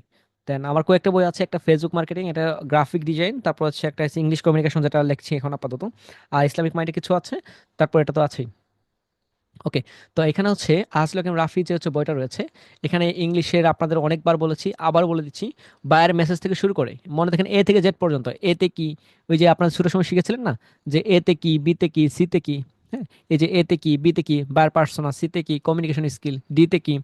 দেন আমার কয়েকটা বই আছে, একটা ফেসবুক মার্কেটিং, এটা গ্রাফিক ডিজাইন, তারপর হচ্ছে একটা ইংলিশ কমিউনিকেশন যেটা লিখছি এখন আপাতত, আর ইসলামিক মাইন্ডে কিছু আছে, তারপর এটা তো আছেই। ওকে, তো এখানে হচ্ছে আসল হাকিম রাফি যে হচ্ছে বইটা রয়েছে, এখানে ইংলিশের আপনাদের অনেকবার বলেছি, আবার বলে দিচ্ছি, বায়ার মেসেজ থেকে শুরু করে মনে দেখেন এ থেকে জেড পর্যন্ত, এতে কি, ওই যে আপনারা শুরুর সময় শিখেছিলেন না, যে এতে কি, বিতে কি, সিতে কি। হ্যাঁ, এই যে এতে কি, বিতে কি, বায়ার পার্সোনা, সিতে কি কমিউনিকেশন স্কিল, ডিতে কি,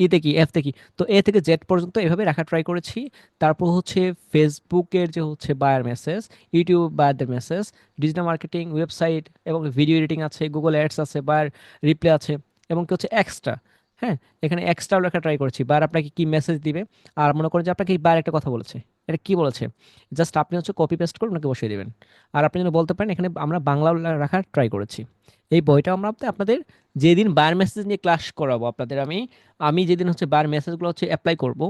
ইতে কি, এফতে কি। তো এ থেকে জেড পর্যন্ত এভাবে রাখা ট্রাই করেছি। তারপর হচ্ছে ফেসবুকের যে হচ্ছে বায়ার মেসেজ, ইউটিউব বায়ারদের মেসেজ, ডিজিটাল মার্কেটিং, ওয়েবসাইট এবং ভিডিও এডিটিং আছে, গুগল অ্যাডস আছে, বায়ার রিপ্লে আছে, এবং কি হচ্ছে এক্সট্রা। হ্যাঁ, এখানে এক্সট্রা লেখা ট্রাই করেছি, বায়ার আপনাকে কি মেসেজ দিবে। আর মনে করেন যে আপনাকে এই বায়ার একটা কথা বলেছে, এটা কি বলেছে, জাস্ট আপনি হচ্ছে কপি পেস্ট করে ওনাকে বসিয়ে দিবেন। আর আপনি যেন বলতে পারেন, এখানে আমরা বাংলা রাখার ট্রাই করেছি। এই বইটা আমরা আপনাদের যেদিন বায়ার মেসেজ নিয়ে ক্লাস করাবো আপনাদের, আমি আমি যেদিন হচ্ছে বায়ার মেসেজগুলো হচ্ছে অ্যাপ্লাই করব,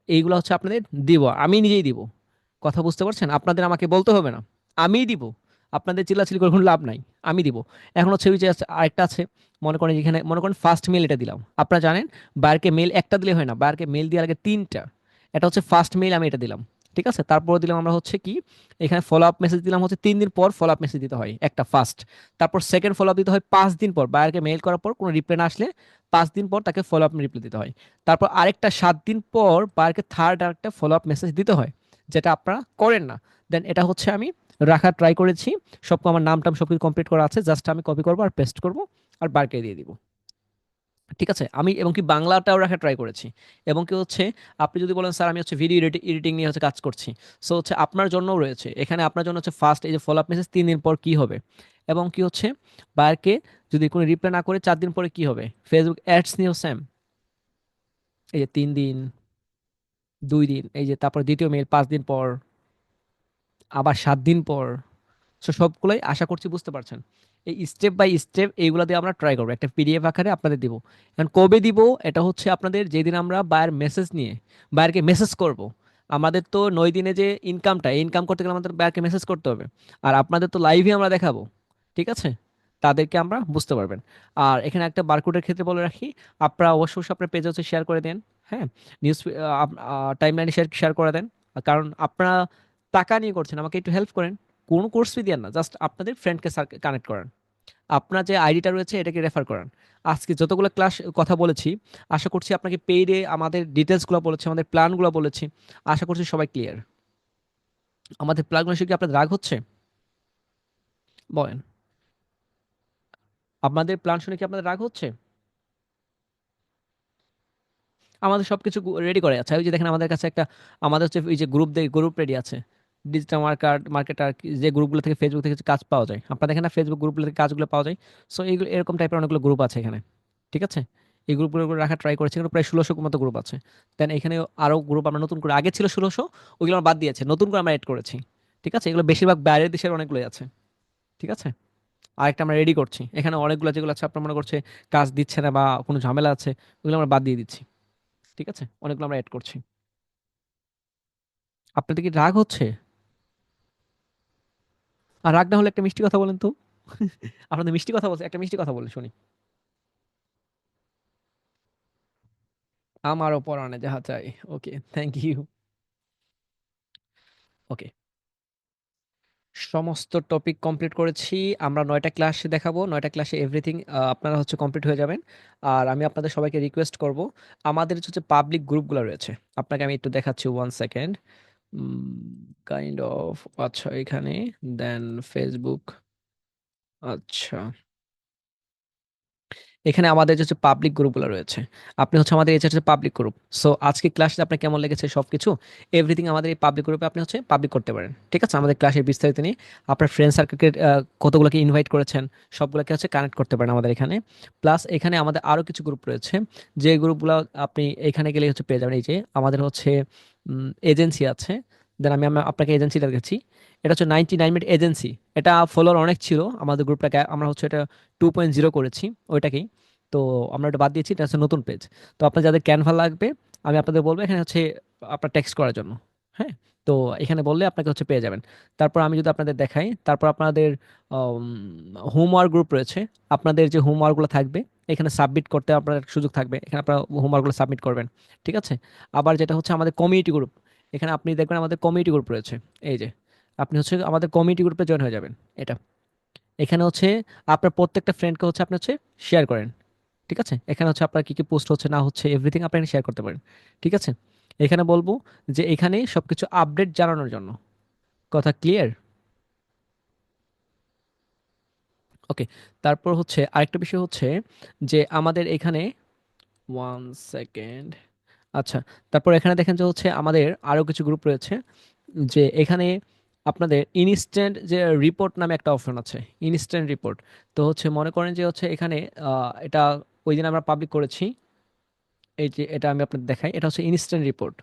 এইগুলো হচ্ছে আপনাদের দিব, আমি নিজেই দিব। কথা বুঝতে পারছেন, আপনাদের আমাকে বলতে হবে না, আমিই দিব। আপনাদের চিল্লাচিল্লি করে কোনো লাভ নাই, আমি দিব। এখন হচ্ছে ওই যে আরেকটা আছে, মনে করেন এখানে মনে করেন ফার্স্ট মেল এটা দিলাম, আপনারা জানেন বায়ারকে মেল একটা দিলে হয় না, বায়ারকে মেল দেওয়ার আগে তিনটা। এটা হচ্ছে ফার্স্ট মেল, আমি এটা দিলাম। ঠিক আছে, তারপর দিলাম আমরা হচ্ছে কি, এখানে ফলো আপ মেসেজ দিলাম হচ্ছে 3 দিন পর ফলো আপ মেসেজ দিতে হয় একটা ফার্স্ট। তারপর সেকেন্ড ফলো আপ দিতে হয় 5 দিন পর, বায়ারকে মেল করার পর কোনো রিপ্লাই না আসলে 5 দিন পর তাকে ফলো আপ রিপ্লাই দিতে হয়। তারপর আরেকটা 7 দিন পর বায়ারকে থার্ড আরেকটা ফলো আপ মেসেজ দিতে হয়, যেটা আপনারা করেন না। দেন এটা হচ্ছে আমি রাখার ট্রাই করেছি, সব আমার নাম টাম সব কিছু কমপ্লিট করা আছে, জাস্ট আমি কপি করবো আর পেস্ট করবো আর বারকে দিয়ে দিব। ঠিক আছে, আমি এবং কি বাংলাটাও রাখা ট্রাই করেছি। এবং কি হচ্ছে আপনি যদি বলেন স্যার আমি হচ্ছে ভিডিও এডিটিং নিয়ে হচ্ছে কাজ করছি, সো হচ্ছে আপনার জন্যও রয়েছে এখানে, আপনার জন্য হচ্ছে ফার্স্ট এই যে ফলো আপ মেসেজ 3 দিন পর কি হবে, এবং কি হচ্ছে বায়ারকে যদি কোনো রিপ্লাই না করে 4 দিন পরে কি হবে, ফেসবুক অ্যাডস নিয়েও সেম, এই যে 3 দিন, 2 দিন, এই যে তারপর দ্বিতীয় মেল 5 দিন পর, আবার 7 দিন পর। সো সবগুলোই আশা করছি বুঝতে পারছেন। এই স্টেপ বাই স্টেপ এইগুলো দিয়ে আমরা ট্রাই করবো, একটা পিডিএফ আকারে আপনাদের দিব। এখন কবে দিব, এটা হচ্ছে আপনাদের যেদিন আমরা বায়ার মেসেজ নিয়ে বায়ারকে মেসেজ করব। আমাদের তো 9 দিনে যে ইনকামটা, ইনকাম করতে গেলে আমাদের বায়ারকে মেসেজ করতে হবে, আর আপনাদের তো লাইভে আমরা দেখাবো। ঠিক আছে, তাদেরকে আমরা বুঝতে পারবেন। আর এখানে একটা বারকোডের ক্ষেত্রে বলে রাখি, আপনারা অবশ্যই আপনার পেজে হচ্ছে শেয়ার করে দেন। হ্যাঁ, নিউজ টাইমলাইনে শেয়ার করে দেন। কারণ আপনারা টাকা নিয়ে করছেন, আমাকে একটু হেল্প করেন। কোনো কোর্স ফি দেন না, জাস্ট আপনাদের ফ্রেন্ডকে কানেক্ট করান, আপনার যে আইডিটা রয়েছে এটাকে রেফার করান। আজকে যতগুলো ক্লাস কথা বলেছি, আশা করছি আপনাকে পেইডে আমাদের ডিটেলসগুলো বলেছি, আমাদের প্ল্যানগুলো বলেছি, আশা করছি সবাই ক্লিয়ার। আমাদের প্ল্যানগুলো কি আপনাদের রাগ হচ্ছে বলেন, আপনাদের প্ল্যান শুনে কি আপনাদের রাগ হচ্ছে? আমাদের সবকিছু রেডি করে আছে, ওই যে দেখেন আমাদের কাছে একটা, আমাদের হচ্ছে এই যে গ্রুপ রেডি আছে, ডিজিটাল মার্কেটার, যে গ্রুপগুলো থেকে ফেসবুক থেকে কাজ পাওয়া যায়, আপনারা দেখেন না ফেসবুক গ্রুপগুলো থেকে কাজগুলো পাওয়া যায়। সো এইগুলো এরকম টাইপের অনেকগুলো গ্রুপ আছে এখানে। ঠিক আছে, এই গ্রুপগুলো রাখা ট্রাই করেছি, এখানে প্রায় 1600 মতো গ্রুপ আছে। দেন এখানে আরো গ্রুপ আমরা নতুন করে, আগে ছিল 1600, ওইগুলো আমরা বাদ দিয়েছে, নতুন করে আমরা এড করেছি। ঠিক আছে, এগুলো বেশিরভাগ বাইরের দেশের অনেকগুলোই আছে। ঠিক আছে, আরেকটা আমরা রেডি করছি, এখানে অনেকগুলো যেগুলো আছে আপনার মনে করছে কাজ দিচ্ছে না বা কোনো ঝামেলা আছে, ওগুলো আমরা বাদ দিয়ে দিচ্ছি। ঠিক আছে, অনেকগুলো আমরা অ্যাড করছি। আপনাদের কি রাগ হচ্ছে? আর রাগ না হলে একটা মিষ্টি কথা বলেন তো। আপনাদের মিষ্টি কথা বলছে, একটা মিষ্টি কথা বলে শুনি। আমারও পরাণে যাহা চাই। ওকে, থ্যাংক ইউ। ওকে। সমস্ত টপিক কমপ্লিট করেছি। আমরা 9টা ক্লাস দেখাবো, 9টা ক্লাসে এভরিথিং আপনারা হচ্ছে কমপ্লিট হয়ে যাবেন। আর আমি আপনাদের সবাইকে রিকোয়েস্ট করব, আমাদের হচ্ছে পাবলিক গ্রুপগুলো রয়েছে, আপনাকে আমি একটু দেখাচ্ছি, 1 সেকেন্ড। কাইন্ড অফ, আচ্ছা এখানে, দেন ফেসবুক, আচ্ছা এখানে আমাদের যে হচ্ছে পাবলিক গ্রুপগুলো রয়েছে, আপনি হচ্ছে আমাদের এই যে হচ্ছে পাবলিক গ্রুপ। সো আজকে ক্লাসে আপনার কেমন লেগেছে সবকিছু, এভরিথিং আমাদের এই পাবলিক গ্রুপে আপনি হচ্ছে পাবলিক করতে পারেন। ঠিক আছে, আমাদের ক্লাসের বিস্তারিত নিয়ে আপনার ফ্রেন্ড সার্কেলকে কতগুলোকে ইনভাইট করেছেন সবগুলোকে হচ্ছে কানেক্ট করতে পারেন আমাদের এখানে। প্লাস এখানে আমাদের আরো কিছু গ্রুপ রয়েছে, যে গ্রুপগুলো আপনি এখানে গেলে হচ্ছে পেয়ে যাবেন। এই যে আমাদের হচ্ছে এজেন্সি আছে, দেন আমি আপনাকে এজেন্সিটা দেখেছি, এটা হচ্ছে 99 মিনিট এজেন্সি। এটা ফলোয়ার অনেক ছিল আমাদের গ্রুপটাকে, আমরা হচ্ছে এটা 2.0 করেছি ওইটাকেই। তো আমরা ওটা বাদ দিয়েছি, এটা হচ্ছে নতুন পেজ। তো আপনার যাদের ক্যানভা লাগবে, আমি আপনাদের বলবো এখানে হচ্ছে আপনার টেক্সট করার জন্য। হ্যাঁ, তো এখানে বললে আপনাকে হচ্ছে পেয়ে যাবেন। তারপর আমি যদি আপনাদের দেখাই, তারপর আপনাদের হোমওয়ার্ক গ্রুপ রয়েছে। আপনাদের যে হোমওয়ার্কগুলো থাকবে এখানে সাবমিট করতে আপনার সুযোগ থাকবে, এখানে আপনার হোমওয়ার্কগুলো সাবমিট করবেন। ঠিক আছে, আবার যেটা হচ্ছে আমাদের কমিউনিটি গ্রুপ, এখানে আপনি দেখবেন আমাদের কমিউনিটি গ্রুপ রয়েছে। এই যে আপনি হচ্ছে আমাদের কমিউনিটি গ্রুপে জয়েন হয়ে যাবেন। এটা এখানে হচ্ছে আপনার প্রত্যেকটা ফ্রেন্ডকে হচ্ছে আপনি হচ্ছে শেয়ার করেন। ঠিক আছে, এখানে হচ্ছে আপনার কি কি পোস্ট হচ্ছে না হচ্ছে এভরিথিং আপনি শেয়ার করতে পারেন। ঠিক আছে, এখানে বলবো যে এখানে সবকিছু আপডেট জানানোর জন্য। কথা ক্লিয়ার? ওকে। তারপর হচ্ছে আরেকটা বিষয় হচ্ছে যে আমাদের এখানে, 1 সেকেন্ড, আচ্ছা, তারপর এখানে দেখেন যে হচ্ছে আমাদের আরো কিছু গ্রুপ রয়েছে, যে এখানে আপনাদের ইনস্ট্যান্ট যে রিপোর্ট নামে একটা অপশন আছে, ইনস্ট্যান্ট রিপোর্ট। তো হচ্ছে মনে করেন যে হচ্ছে এখানে এটা ওই দিন আমরা পাবলিক করেছি। এই যে এটা আমি আপনাদের দেখাই, এটা হচ্ছে ইনস্ট্যান্ট রিপোর্ট।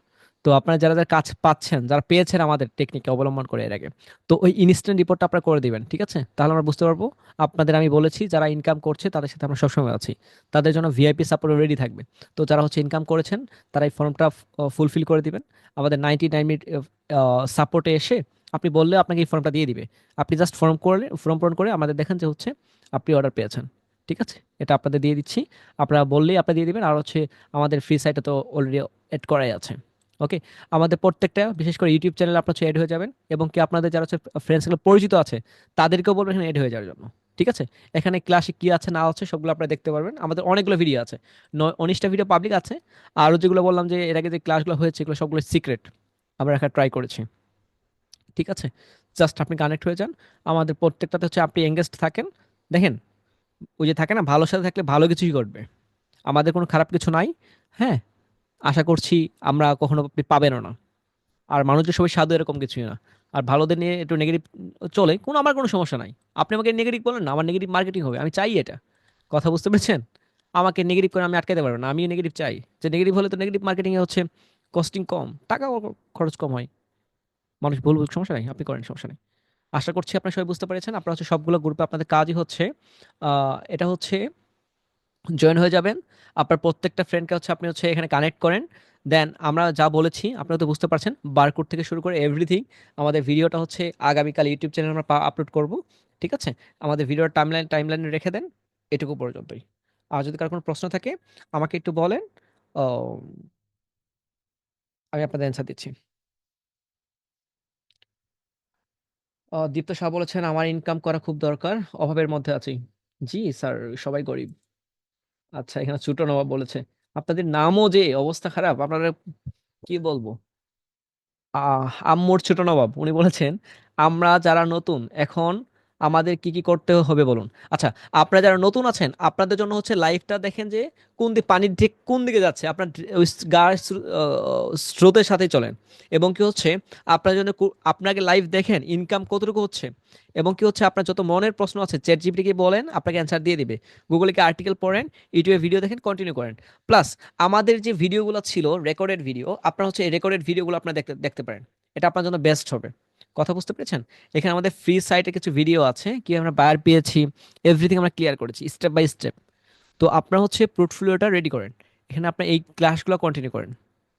তো আপনারা যারা যারা কাজ পাচ্ছেন, যারা পেয়েছেন আমাদের টেকনিক অবলম্বন করে এর আগে, তো ওই ইনস্ট্যান্ট রিপোর্টটা আপনারা করে দিবেন। ঠিক আছে, তাহলে আমরা বুঝতে পারবো আপনাদের, আমি বলেছি যারা ইনকাম করছে তাদের সাথে আমরা সবসময় আছি, তাদের জন্য ভিআইপি সাপোর্ট রেডি থাকবে। তো যারা হচ্ছে ইনকাম করেছেন তারা এই ফর্মটা ফুলফিল করে দিবেন। আমাদের 99 মিনিট সাপোর্টে এসে আপনি বললে আপনাকে এই ফর্মটা দিয়ে দিবে। আপনি জাস্ট ফর্ম পূরণ করে আমাদের দেখেন যে হচ্ছে আপনি অর্ডার পেয়েছেন। ঠিক আছে, এটা আপনাদের দিয়ে দিচ্ছি, আপনারা বললেই আপনি দিয়ে দিবেন। আর হচ্ছে আমাদের ফ্রি সাইটে তো অলরেডি এড করাই আছে। ওকে, আমাদের প্রত্যেকটা বিশেষ করে ইউটিউব চ্যানেল আপনার হচ্ছে এড হয়ে যাবেন, এবং কি আপনাদের যারা হচ্ছে ফ্রেন্ডসগুলো পরিচিত আছে তাদেরকেও বলবেন এখানে এড হয়ে যাওয়ার জন্য। ঠিক আছে, এখানে ক্লাসে কি আছে না আছে সবগুলো আপনারা দেখতে পারবেন। আমাদের অনেকগুলো ভিডিও আছে, 19টা ভিডিও পাবলিক আছে। আরও যেগুলো বললাম যে এর আগে যে ক্লাসগুলো হয়েছে এগুলো সবগুলো সিক্রেট, আমরা এখানে ট্রাই করেছি। ঠিক আছে, জাস্ট আপনি কানেক্ট হয়ে যান, আমাদের প্রত্যেকটাতে হচ্ছে আপনি এঙ্গেজড থাকেন। দেখেন, ওই যে থাকে না, ভালোর সাথে থাকলে ভালো কিছুই ঘটবে, আমাদের কোনো খারাপ কিছু নাই। হ্যাঁ, আশা করছি আমরা কখনো আপনি পাবেনও না। আর মানুষের সবাই সাধু এরকম কিছুই না। আর ভালোদের নিয়ে একটু নেগেটিভ চলে, আমার কোনো সমস্যা নাই। আপনি আমাকে নেগেটিভ বলেন না, আমার নেগেটিভ মার্কেটিং হবে, আমি চাই এটা। কথা বুঝতে পেরেছেন? আমাকে নেগেটিভ করে আমি আটকাতে পারবো না, আমিও নেগেটিভ চাই। যে নেগেটিভ হলে তো নেগেটিভ মার্কেটিং এ হচ্ছে কস্টিং কম, টাকা খরচ কম হয়। মানুষ বলবো সমস্যা নাই, আপনি করেন, সমস্যা নেই। আশা করছি আপনারা সবাই বুঝতে পেরেছেন। আপনারা হচ্ছে সবগুলো গ্রুপে আপনাদের কাজই হচ্ছে এটা হচ্ছে জয়েন হয়ে যাবেন। আপনার প্রত্যেকটা ফ্রেন্ডকে হচ্ছে আপনি হচ্ছে এখানে কানেক্ট করেন। দেন আমরা যা বলেছি আপনারা তো বুঝতে পারছেন, বারকোড থেকে শুরু করে এভরিথিং। আমাদের ভিডিওটা হচ্ছে আগামীকাল ইউটিউব চ্যানেলে আমরা আপলোড করব। ঠিক আছে, আমাদের ভিডিওর টাইমলাইনে রেখে দেন। এটুকু পর্যন্তই। আর যদি কারো কোনো প্রশ্ন থাকে আমাকে একটু বলেন, আহ, আমি আপনাদের অ্যান্সার দিচ্ছি। দীপ্ত শাহ বলেছেন আমার ইনকাম করা খুব দরকার, অভাবের মধ্যে আছি। জি স্যার, সবাই গরিব। আচ্ছা, এখানে ছোট নবাব বলেছে আপনাদের নামও যে অবস্থা খারাপ, আপনারা কি বলবো। আম্মুর ছোট নবাব উনি বলেছেন আমরা যারা নতুন এখন আমাদের কি কি করতে হবে বলুন। আচ্ছা, আপনারা যারা নতুন আছেন আপনাদের জন্য হচ্ছে লাইফটা দেখেন যে কোন দিকে পানির ঠিক কোন দিকে যাচ্ছে, আপনার ওই গায়ের স্রোতের সাথে চলেন। এবং কি হচ্ছে আপনার জন্য আপনাকে লাইফ দেখেন ইনকাম কতটুকু হচ্ছে। এবং কি হচ্ছে আপনার যত মনের প্রশ্ন আছে চ্যাট জিপিটিকে বলেন, আপনাকে অ্যান্সার দিয়ে দিবে। গুগলে কি আর্টিকেল পড়েন, ইউটিউবে ভিডিও দেখেন, কন্টিনিউ করেন। প্লাস আমাদের যে ভিডিওগুলো ছিল রেকর্ডেড ভিডিও, আপনারা হচ্ছে এই রেকর্ডেড ভিডিওগুলো আপনারা দেখতে দেখতে পারেন। এটা আপনার জন্য বেস্ট হবে। কথা বুঝতে পেরেছেন? এখানে আমাদের ফ্রি সাইটে কিছু ভিডিও আছে, কি আমরা বায়ার পেয়েছি, এভরিথিং আমরা ক্লিয়ার করেছি স্টেপ বাই স্টেপ। তো আপনারা হচ্ছে পোর্টফোলিওটা রেডি করেন, এখানে আপনার এই ক্লাসগুলো কন্টিনিউ করেন।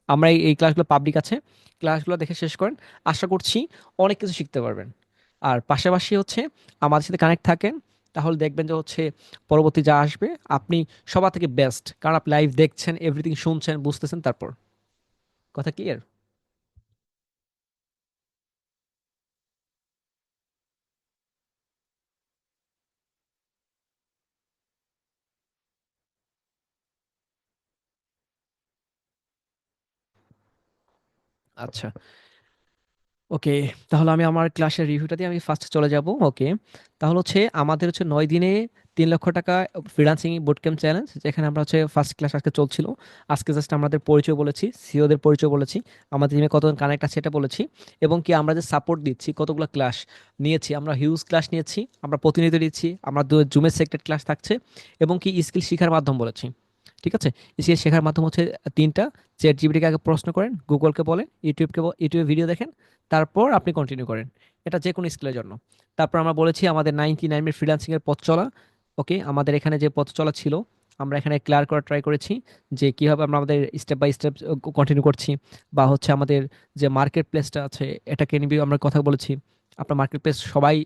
আমরা এই ক্লাসগুলো পাবলিক আছে, ক্লাসগুলো দেখে শেষ করেন। আশা করছি অনেক কিছু শিখতে পারবেন। আর পাশাপাশি হচ্ছে আমাদের সাথে কানেক্ট থাকেন, তাহলে দেখবেন যে হচ্ছে পরবর্তী যা আসবে আপনি সবার থেকে বেস্ট, কারণ আপনি লাইভ দেখছেন, এভরিথিং শুনছেন, বুঝতেছেন। তারপর কথা ক্লিয়ার? আচ্ছা, ওকে। তাহলে আমি আমার ক্লাসের রিভিউটা দিয়ে আমি ফার্স্ট চলে যাব। ওকে, তাহলে হচ্ছে আমাদের হচ্ছে 9 দিনে 3 লক্ষ টাকা ফ্রিল্যান্সিং বুটক্যাম্প চ্যালেঞ্জ, যেখানে আমরা হচ্ছে ফার্স্ট ক্লাস আজকে চলছিল। আজকে জাস্ট আমাদের পরিচয় বলেছি, সিওদের পরিচয় বলেছি, আমাদের টিমে কতজন কানেক্ট আছে এটা বলেছি, এবং কি আমরা যে সাপোর্ট দিচ্ছি, কতগুলো ক্লাস নিয়েছি, আমরা হিউজ ক্লাস নিয়েছি, আমরা প্রতিনিধি দিচ্ছি, আমরা জুমের সেক্টেড ক্লাস থাকছে, এবং কি স্কিল শেখার মাধ্যম বলেছি। ঠিক আছে, স্কিল শেখার মাধ্যম হচ্ছে তিনটা। চ্যাট জিপিটিকে আগে প্রশ্ন করেন, গুগলকে বলেন, ইউটিউবে ভিডিও দেখেন, তারপর আপনি কন্টিনিউ করেন। এটা যে কোনো স্কিলের জন্য। তারপর আমরা বলেছি আমাদের 99 ফ্রিল্যান্সিং এর পথ চলা। ওকে, আমাদের এখানে যে পথ চলা ছিল, আমরা এখানে ক্লিয়ার করার ট্রাই করেছি যে কিভাবে আমরা আমাদের স্টেপ বাই স্টেপ কন্টিনিউ করছি, বা হচ্ছে আমাদের যে মার্কেট প্লেসটা আছে এটাকে নিয়ে আমরা কথা বলেছি। আপনার মার্কেট প্লেস সবাই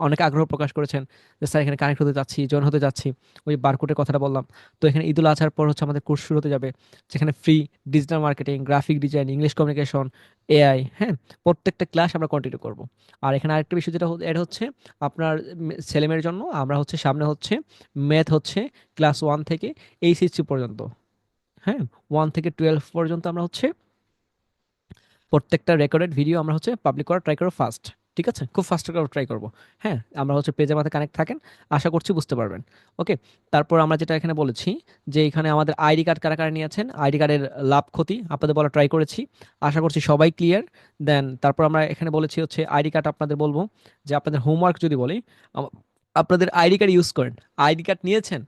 অনেক আগ্রহ প্রকাশ করেছেন যে স্যার এখানে কানেক্ট হতে যাচ্ছি, জয়েন হতে যাচ্ছি। ওই বারকোডের কথাটা বললাম। তো এখানে ঈদুল আজহার পর হচ্ছে আমাদের কোর্স শুরু হতে যাবে, যেখানে free digital marketing, graphic design, English communication, AI, হ্যাঁ, প্রত্যেকটা ক্লাস আমরা কন্টিনিউ করব। আর এখানে আরেকটা বিষয় যেটা অ্যাড হচ্ছে, আপনার ছেলেমেয়ের জন্য আমরা হচ্ছে সামনে হচ্ছে ম্যাথ হচ্ছে ক্লাস 1 থেকে এইচএসসি পর্যন্ত, হ্যাঁ, 1 থেকে 12 পর্যন্ত আমরা হচ্ছে প্রত্যেকটা রেকর্ডেড ভিডিও আমরা হচ্ছে পাবলিক করার ট্রাই করবো ফার্স্ট। ঠিক আছে, খুব ফাস্ট করে ট্রাই করবো। হ্যাঁ, আমরা হচ্ছে পেজের মাথায় কানেক্ট থাকেন, আশা করছি বুঝতে পারবেন। ওকে, তারপর আমরা যেটা এখানে বলেছি যে এখানে আমাদের আইডি কার্ড কারা কারা নিয়েছেন, আইডি কার্ডের লাভ ক্ষতি আপনাদের বলা ট্রাই করেছি, আশা করছি সবাই ক্লিয়ার। দেন তারপর আমরা এখানে বলেছি হচ্ছে আইডি কার্ড আপনাদের বলবো যে আপনাদের হোমওয়ার্ক যদি বলি, আপনাদের আইডি কার্ড ইউজ করেন, আইডি কার্ড নিয়েছেন,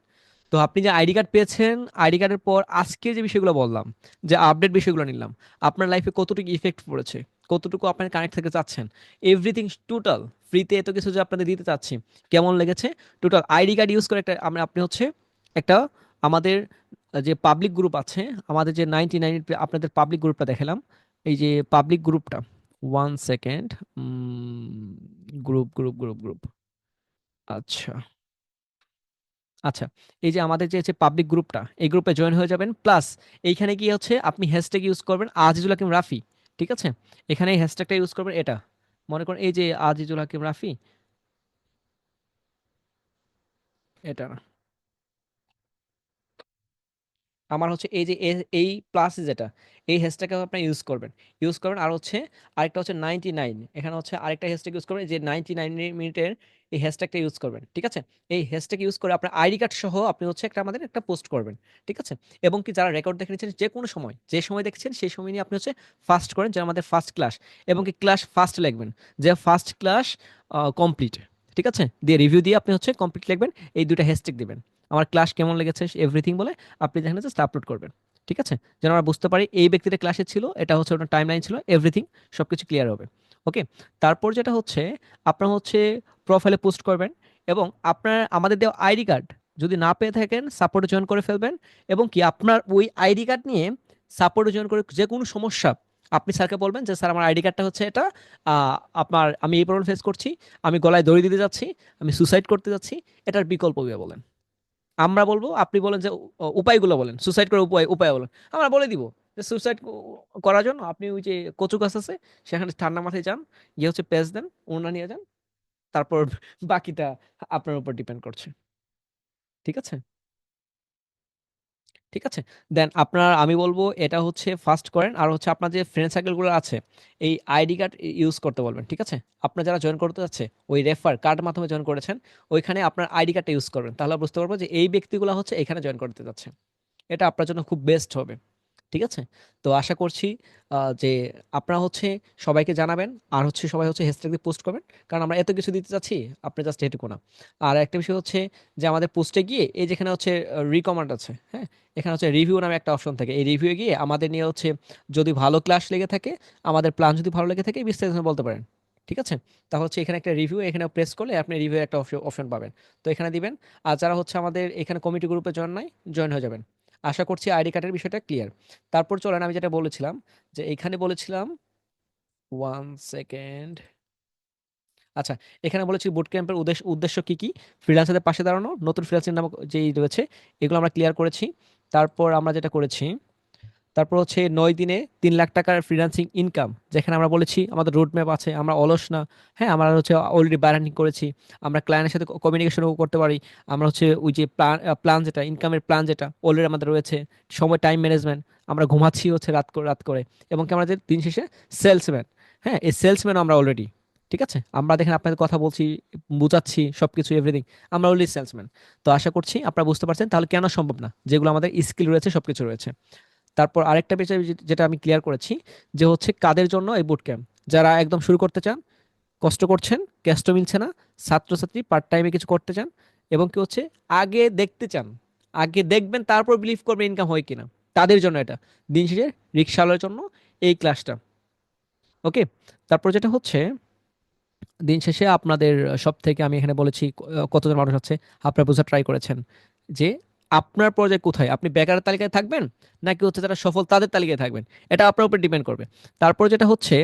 তো আপনি যে আইডি কার্ড পেয়েছেন, আইডি কার্ডের পর আজকে যে বিষয়গুলো বললাম, যে আপডেট বিষয়গুলো নিলাম, আপনার লাইফে কতটুকু ইফেক্ট পড়েছে, কতটুকু আপনার কানেক্ট থেকে চাচ্ছেন, এভরিথিং টোটাল ফ্রিতে এত কিছু যে আপনাদের দিতে চাচ্ছি, কেমন লেগেছে টোটাল আইডি কার্ড ইউজ করে একটা আমরা আপনি হচ্ছে একটা আমাদের যে পাবলিক গ্রুপ আছে, আমাদের যে 99 আপনাদের পাবলিক গ্রুপটা দেখালাম, এই যে পাবলিক গ্রুপটা, 1 second, group group group group, আচ্ছা আচ্ছা, এই যে আমাদের যে পাবলিক গ্রুপটা, এই গ্রুপে জয়েন হয়ে যাবেন। প্লাস এইখানে গিয়ে হচ্ছে আপনি হ্যাশট্যাগ ইউজ করবেন আজিজুল হাকিম রাফি। ঠিক আছে, এখানে এই হ্যাশট্যাগটা ইউজ করবেন, এটা মনে করেন এই যে আজিজুল হাকিম রাফি, এটা আমার হচ্ছে এই যে এই প্লাস যেটা, এই হ্যাশট্যাগটা আপনি ইউজ করবেন। আর হচ্ছে আরেকটা হচ্ছে 99, এখানে হচ্ছে আরেকটা হ্যাশট্যাগ ইউজ করবেন, যে 99 মিনিটের এই হ্যাশট্যাগটা ইউজ করবেন। ঠিক আছে, এই হ্যাশট্যাগ ইউজ করে আপনার আইডি কার্ড সহ আপনি হচ্ছে একটা আমাদের একটা পোস্ট করবেন। ঠিক আছে, এবং কি যারা রেকর্ড দেখে নিচ্ছেন যে কোনো সময়, যে সময় দেখছেন সেই সময় নিয়ে আপনি হচ্ছে ফার্স্ট করেন, যে আমাদের ফার্স্ট ক্লাস, এবং কি ক্লাস ফার্স্ট লিখবেন, যে ফার্স্ট ক্লাস কমপ্লিট। ঠিক আছে, দিয়ে রিভিউ দিয়ে আপনি হচ্ছে কমপ্লিট লিখবেন, এই দুটো হ্যাশট্যাগ দিবেন, আমার ক্লাস কেমন লেগেছে এভরিথিং বলে আপনি যেখানে জাস্ট আপলোড করবেন। ঠিক আছে, যেন আমরা বুঝতে পারি এই ব্যক্তিটা ক্লাসে ছিল, এটা হচ্ছে ওটা টাইম লাইন ছিল, এভরিথিং সবকিছু ক্লিয়ার হবে। ওকে, তারপর যেটা হচ্ছে আপনার হচ্ছে প্রোফাইলে পোস্ট করবেন, এবং আপনার আমাদের দেওয়া আইডি কার্ড যদি না পেয়ে থাকেন সাপোর্টে জয়েন করে ফেলবেন, এবং কি আপনার ওই আইডি কার্ড নিয়ে সাপোর্টে জয়েন করে যে কোনো সমস্যা আপনি স্যারকে বলবেন যে স্যার আমার আইডি কার্ডটা হচ্ছে এটা, আপনার আমি এই প্রবলেম ফেস করছি, আমি গলায় দড়ি দিতে যাচ্ছি, আমি সুসাইড করতে যাচ্ছি, এটার বিকল্প দিয়ে বলেন। আমরা বলবো, আপনি বলেন যে উপায়গুলো বলেন, সুসাইড করার উপায় উপায় বলেন, আমরা বলে দিব যে সুসাইড করার জন্য আপনি ওই যে কচু গাছ আছে সেখানে ঠান্ডা মাথায় যান, গিয়ে হচ্ছে পেঁচ দেন, ওড়না নিয়ে যান, তারপর বাকিটা আপনার উপর ডিপেন্ড করছে। ঠিক আছে, ঠিক আছে। দেন আপনার আমি বলবো এটা হচ্ছে ফার্স্ট করেন, আর হচ্ছে আপনার যে ফ্রেন্ড সার্কেলগুলো আছে এই আইডি কার্ড ইউজ করতে বলবেন। ঠিক আছে, আপনার যারা জয়েন করতে যাচ্ছে ওই রেফার কার্ড মাধ্যমে জয়েন করেছেন, ওইখানে আপনার আইডি কার্ডটা ইউজ করবেন, তাহলে বুঝতে পারবো যে এই ব্যক্তিগুলো হচ্ছে এখানে জয়েন করতে যাচ্ছে, এটা আপনার জন্য খুব বেস্ট হবে। ঠিক আছে, তো আশা করছি যে আপনারা হচ্ছে সবাইকে জানাবেন, আর হচ্ছে সবাই হচ্ছে হ্যাশট্যাগ দিয়ে পোস্ট করবেন, কারণ আমরা এত কিছু দিতে চাচ্ছি, আপনি জাস্ট এটুকু না। আর একটা বিষয় হচ্ছে যে আমাদের পোস্টে গিয়ে এই যেখানে হচ্ছে রিকমেন্ড আছে, হ্যাঁ, এখানে হচ্ছে রিভিউ নামে একটা অপশন থাকে, এই রিভিউ গিয়ে আমাদের নিয়ে হচ্ছে যদি ভালো ক্লাস লেগে থাকে, আমাদের প্ল্যান যদি ভালো লেগে থাকে বিস্তারিত বলতে পারেন। ঠিক আছে, তাহলে হচ্ছে এখানে একটা রিভিউ, এখানে প্রেস করলে আপনি রিভিউ একটা অপশন পাবেন, তো এখানে দিবেন। আর যারা হচ্ছে আমাদের এখানে কমিটি গ্রুপে জয়েন নাই, জয়েন হয়ে যাবেন। আশা করছি আইডি কার্ডের বিষয়টা ক্লিয়ার। তারপর চলেন আমি যেটা বলেছিলাম, যে এখানে বলেছিলাম, 1 সেকেন্ড, আচ্ছা, এখানে বলেছি বুট ক্যাম্পের উদ্দেশ্য উদ্দেশ্য কি কি, ফ্রিল্যান্সারদের পাশে দাঁড়ানো, নতুন ফ্রিল্যান্সিং নামক যেই রয়েছে এগুলো আমরা ক্লিয়ার করেছি। তারপর আমরা যেটা করেছি, তারপর হচ্ছে 9 দিনে 3 লাখ টাকার ফ্রিল্যান্সিং ইনকাম, যেখানে আমরা বলেছি আমাদের রোড ম্যাপ আছে, আমরা অলস না, হ্যাঁ, আমরা হচ্ছে অলরেডি ব্র্যান্ডিং করেছি, আমরা ক্লায়েন্টের সাথে কমিউনিকেশনও করতে পারি, আমরা হচ্ছে ওই যে প্ল্যান যেটা ইনকামের প্ল্যান যেটা অলরেডি আমাদের রয়েছে, সময় টাইম ম্যানেজমেন্ট, আমরা ঘুমাচ্ছি হচ্ছে রাত করে, এবং কি আমরা যে দিন শেষে সেলসম্যান। হ্যাঁ, এই সেলসম্যান আমরা অলরেডি, ঠিক আছে, আমরা দেখেন আপনাদের কথা বলছি, বুঝাচ্ছি সবকিছু এভরিথিং, আমরা অলরেডি সেলসম্যান। তো আশা করছি আপনারা বুঝতে পারছেন তাহলে কেন সম্ভব না, যেগুলো আমাদের স্কিল রয়েছে সবকিছু রয়েছে। তারপর আরেকটা বিষয় যেটা আমি ক্লিয়ার করেছি, যে হচ্ছে কাদের জন্য এই বুট ক্যাম্প, যারা একদম শুরু করতে চান, কষ্ট করছেন, ক্যাস্ট মিলছে না, ছাত্রছাত্রী পার্ট টাইমে কিছু করতে চান, এবং কি হচ্ছে আগে দেখতে চান, আগে দেখবেন তারপর বিলিভ করবেন ইনকাম হয় কিনা, তাদের জন্য এটা। দিন শেষে রিক্সাওয়ালার জন্য এই ক্লাসটা। ওকে। তারপর যেটা হচ্ছে, দিন শেষে আপনাদের সব থেকে আমি এখানে বলেছি কতজন মানুষ আছে, আপনারা বোঝা ট্রাই করেছেন যে আপনার পর্যায়ে কোথায়, আপনি বেকারের তালিকায় থাকবেন নাকি হচ্ছে যারা সফল তাদের তালিকায় থাকবেন, এটা আপনার উপর ডিপেন্ড করবে। তারপর যেটা হচ্ছে,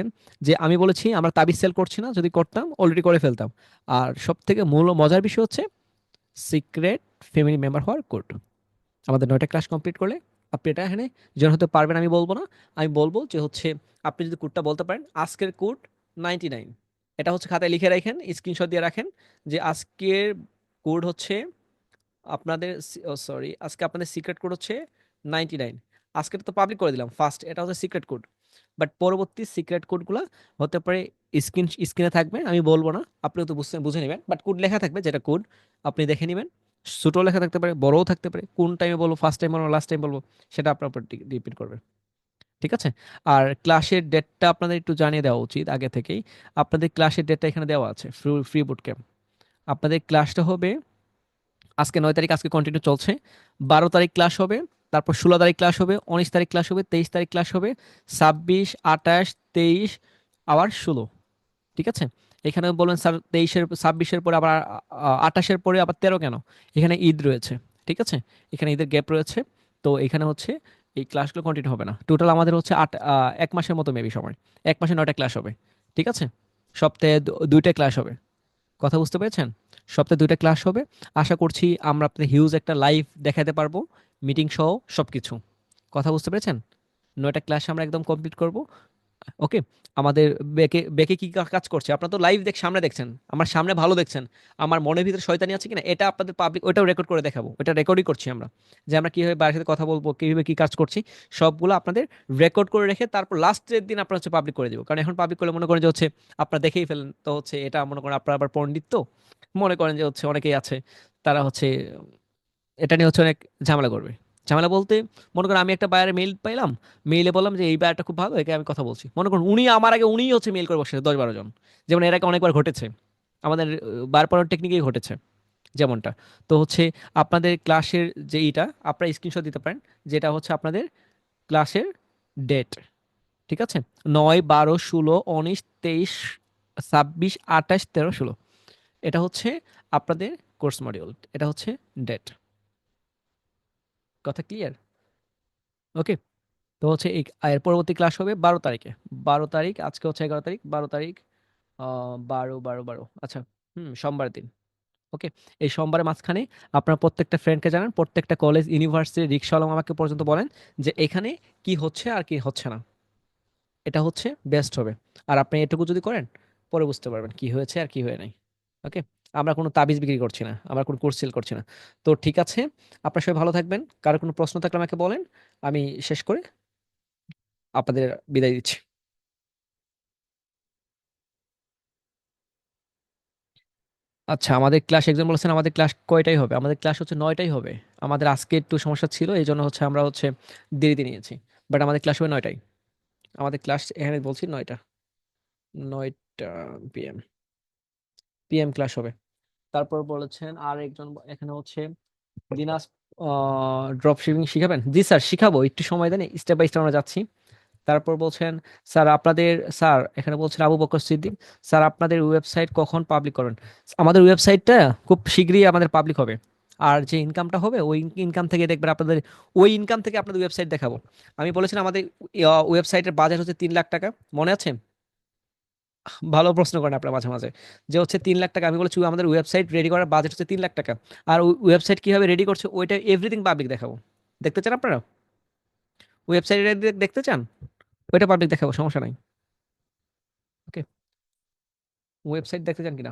যে আমি বলেছি আমরা তাবিজ সেল করছি না, যদি করতাম অলরেডি করে ফেলতাম। আর সব থেকে মূল মজার বিষয় হচ্ছে সিক্রেট ফ্যামিলি মেম্বার হওয়ার কোড। আমাদের 9টা ক্লাস কমপ্লিট করলে আপনি এটা এখানে জয়েন হতে পারবেন। আমি বলবো না, আমি বলবো যে হচ্ছে আপনি যদি কোডটা বলতে পারেন, আজকের কোড 99, এটা হচ্ছে খাতায় লিখে রাখেন, স্ক্রিনশট দিয়ে রাখেন, যে আজকের কোড হচ্ছে আপনাদের, সরি, আজকে আপনাদের সিক্রেট কোড হচ্ছে 99। আজকে তো পাবলিক করে দিলাম ফার্স্ট, এটা হচ্ছে সিক্রেট কোড, বাট পরবর্তী সিক্রেট কোডগুলো হতে পারে স্ক্রিনে থাকবে, আমি বলবো না, আপনি তো বুঝে নেবেন, বাট কোড লেখা থাকবে, যেটা কোড আপনি দেখে নেবেন। ছোট লেখা থাকতে পারে, বড়ও থাকতে পারে, কোন টাইমে বলবো, ফার্স্ট টাইম বলবো, লাস্ট টাইম বলবো, সেটা আপনার উপর ডিপেন্ড করবে। ঠিক আছে। আর ক্লাসের ডেটটা আপনাদের একটু জানিয়ে দেওয়া উচিত আগে থেকেই। আপনাদের ক্লাসের ডেটটা এখানে দেওয়া আছে, ফ্রি ফ্রি বুট ক্যাম্প। আপনাদের ক্লাসটা হবে আজকে 9 তারিখ, আজকে কন্টিনিউ চলছে। 12 তারিখ ক্লাস হবে, তারপর 16 তারিখ ক্লাস হবে, 19 তারিখ ক্লাস হবে, 23 তারিখ ক্লাস হবে, 26, 28, 23, আবার 16। ঠিক আছে। এখানে বলবেন স্যার 23-এর 26-এর পরে আবার 28-এর পরে আবার 13 কেন? এখানে ঈদ রয়েছে। ঠিক আছে, এখানে ঈদের গ্যাপ রয়েছে। তো এখানে হচ্ছে এই ক্লাসগুলো কন্টিনিউ হবে না। টোটাল আমাদের হচ্ছে 1 মাসের মতো মেবি সময়। 1 মাসে 9টা ক্লাস হবে। ঠিক আছে। সপ্তাহে 2টা ক্লাস হবে। কথা বুঝতে পেরেছেন? সপ্তাহে 2টা ক্লাস হবে। আশা করছি আমরা আপনাদের হিউজ একটা লাইভ দেখাতে পারবো, মিটিং সহ সবকিছু। কথা বুঝতে পেরেছেন? 9টা ক্লাস আমরা একদম কমপ্লিট করব। ওকে। আমাদের বেকে বেকে কি কাজ করছে আপনারা তো লাইভ সামনে দেখছেন, আমার সামনে ভালো দেখছেন, আমার মনের ভিতরে শয়তানি আছে কিনা এটা আপনাদের পাবলিক ওটাও রেকর্ড করে দেখাবো, ওটা রেকর্ডই করছি আমরা, যে আমরা কিভাবে বাইরের সাথে কথা বলবো, কিভাবে কি কাজ করছি, সবগুলো আপনাদের রেকর্ড করে রেখে তারপর লাস্টের দিন আপনারা হচ্ছে পাবলিক করে দিব। কারণ এখন পাবলিক করলে মনে করেন যে হচ্ছে আপনারা দেখেই ফেলেন, তো হচ্ছে এটা মনে করেন আপনারা আবার পণ্ডিত, তো মনে করেন যে হচ্ছে অনেকেই আছে তারা হচ্ছে এটা নিয়ে হচ্ছে অনেক ঝামেলা করবে। ঝামেলা বলতে, মনে করেন আমি একটা বায়ারের মেইল পাইলাম, মেইলে বললাম যে এই বায়ারটা খুব ভালো, একে আমি কথা বলছি, মনে করুন উনি আমার আগে উনিই হচ্ছে মেইল করে বসে 10-12 জন, যেমন এর আগে অনেকবার ঘটেছে, আমাদের বার পড়ার টেকনিকেই ঘটেছে যেমনটা। তো হচ্ছে আপনাদের ক্লাসের যে এইটা আপনারা স্ক্রিনশট দিতে পারেন, যেটা হচ্ছে আপনাদের ক্লাসের ডেট। ঠিক আছে। 9, 12, 16, 19, 23, 26, 28, 13, 16, এটা হচ্ছে আপনাদের কোর্স মডিউল, এটা হচ্ছে ডেট। কথা ক্লিয়ার? ওকে। তো হচ্ছে এর পরবর্তী ক্লাস হবে 12 তারিখে। 12 তারিখ, আজকে হচ্ছে 11 তারিখ, 12 তারিখ, 12, 12, 12, আচ্ছা, সোমবার দিন। ওকে। এই সোমবারের মাঝখানে আপনার প্রত্যেকটা ফ্রেন্ডকে জানান, প্রত্যেকটা কলেজ, ইউনিভার্সিটি, রিক্সাওয়ালা আমাকে পর্যন্ত বলেন যে এখানে কি হচ্ছে আর কি হচ্ছে না, এটা হচ্ছে বেস্ট হবে। আর আপনি এটুকু যদি করেন, পরে বুঝতে পারবেন কি হয়েছে আর কি হয়ে নাই। ওকে। আমরা কোনো তাবিজ বিক্রি করছি না, আমরা কোনো কোর্স সেল করছি না। তো ঠিক আছে, আপনার সবাই ভালো থাকবেন। কারো কোনো প্রশ্ন থাকলে আমাকে বলেন, আমি শেষ করে আপনাদের বিদায় দিচ্ছি। আচ্ছা, আমাদের ক্লাস, একজন বলেছেন আমাদের ক্লাস কয়টাই হবে, আমাদের ক্লাস হচ্ছে 9টাই হবে। আমাদের আজকে একটু সমস্যা ছিল, এই জন্য হচ্ছে আমরা হচ্ছে দেরিতে নিয়েছি, বাট আমাদের ক্লাস হবে 9টায়। আমাদের ক্লাস এখানে বলছি 9টা, 9টা পিএম ক্লাস হবে। তারপর বলেছেন আর একজন এখানে হচ্ছে দিনাজ, ড্রপ শিপিং শিখাবেন? জি স্যার, শিখাবো, একটু সময় দেন, স্টেপ বাই স্টেপ আমরা যাচ্ছি। তারপর বলছেন স্যার আপনাদের, স্যার এখানে বলছেন আবু বকর সিদ্দিক, স্যার আপনাদের ওয়েবসাইট কখন পাবলিক করবেন? আমাদের ওয়েবসাইটটা খুব শীঘ্রই আমাদের পাবলিক হবে। আর যে ইনকামটা হবে ওই ইনকাম থেকে দেখবেন আপনাদের, ওই ইনকাম থেকে আপনাদের ওয়েবসাইট দেখাবো। আমি বলেছিলাম আমাদের ওয়েবসাইটের বাজেট হচ্ছে 3 লাখ টাকা, মনে আছে? ভালো প্রশ্ন করেন আপনার মাঝে মাঝে, যে হচ্ছে 3 লাখ টাকা। আমি বলেছি আমাদের ওয়েবসাইট রেডি করার বাজেট হচ্ছে 3 লাখ টাকা। আর ওয়েবসাইট কিভাবে রেডি করছে ওইটা এভরিথিং পাবলিক দেখাবো। দেখতে চান আপনারা? ওয়েবসাইট দেখতে চান? ওইটা পাবলিক দেখাবো, সমস্যা নাই। ওকে। ওয়েবসাইট দেখতে চান কিনা?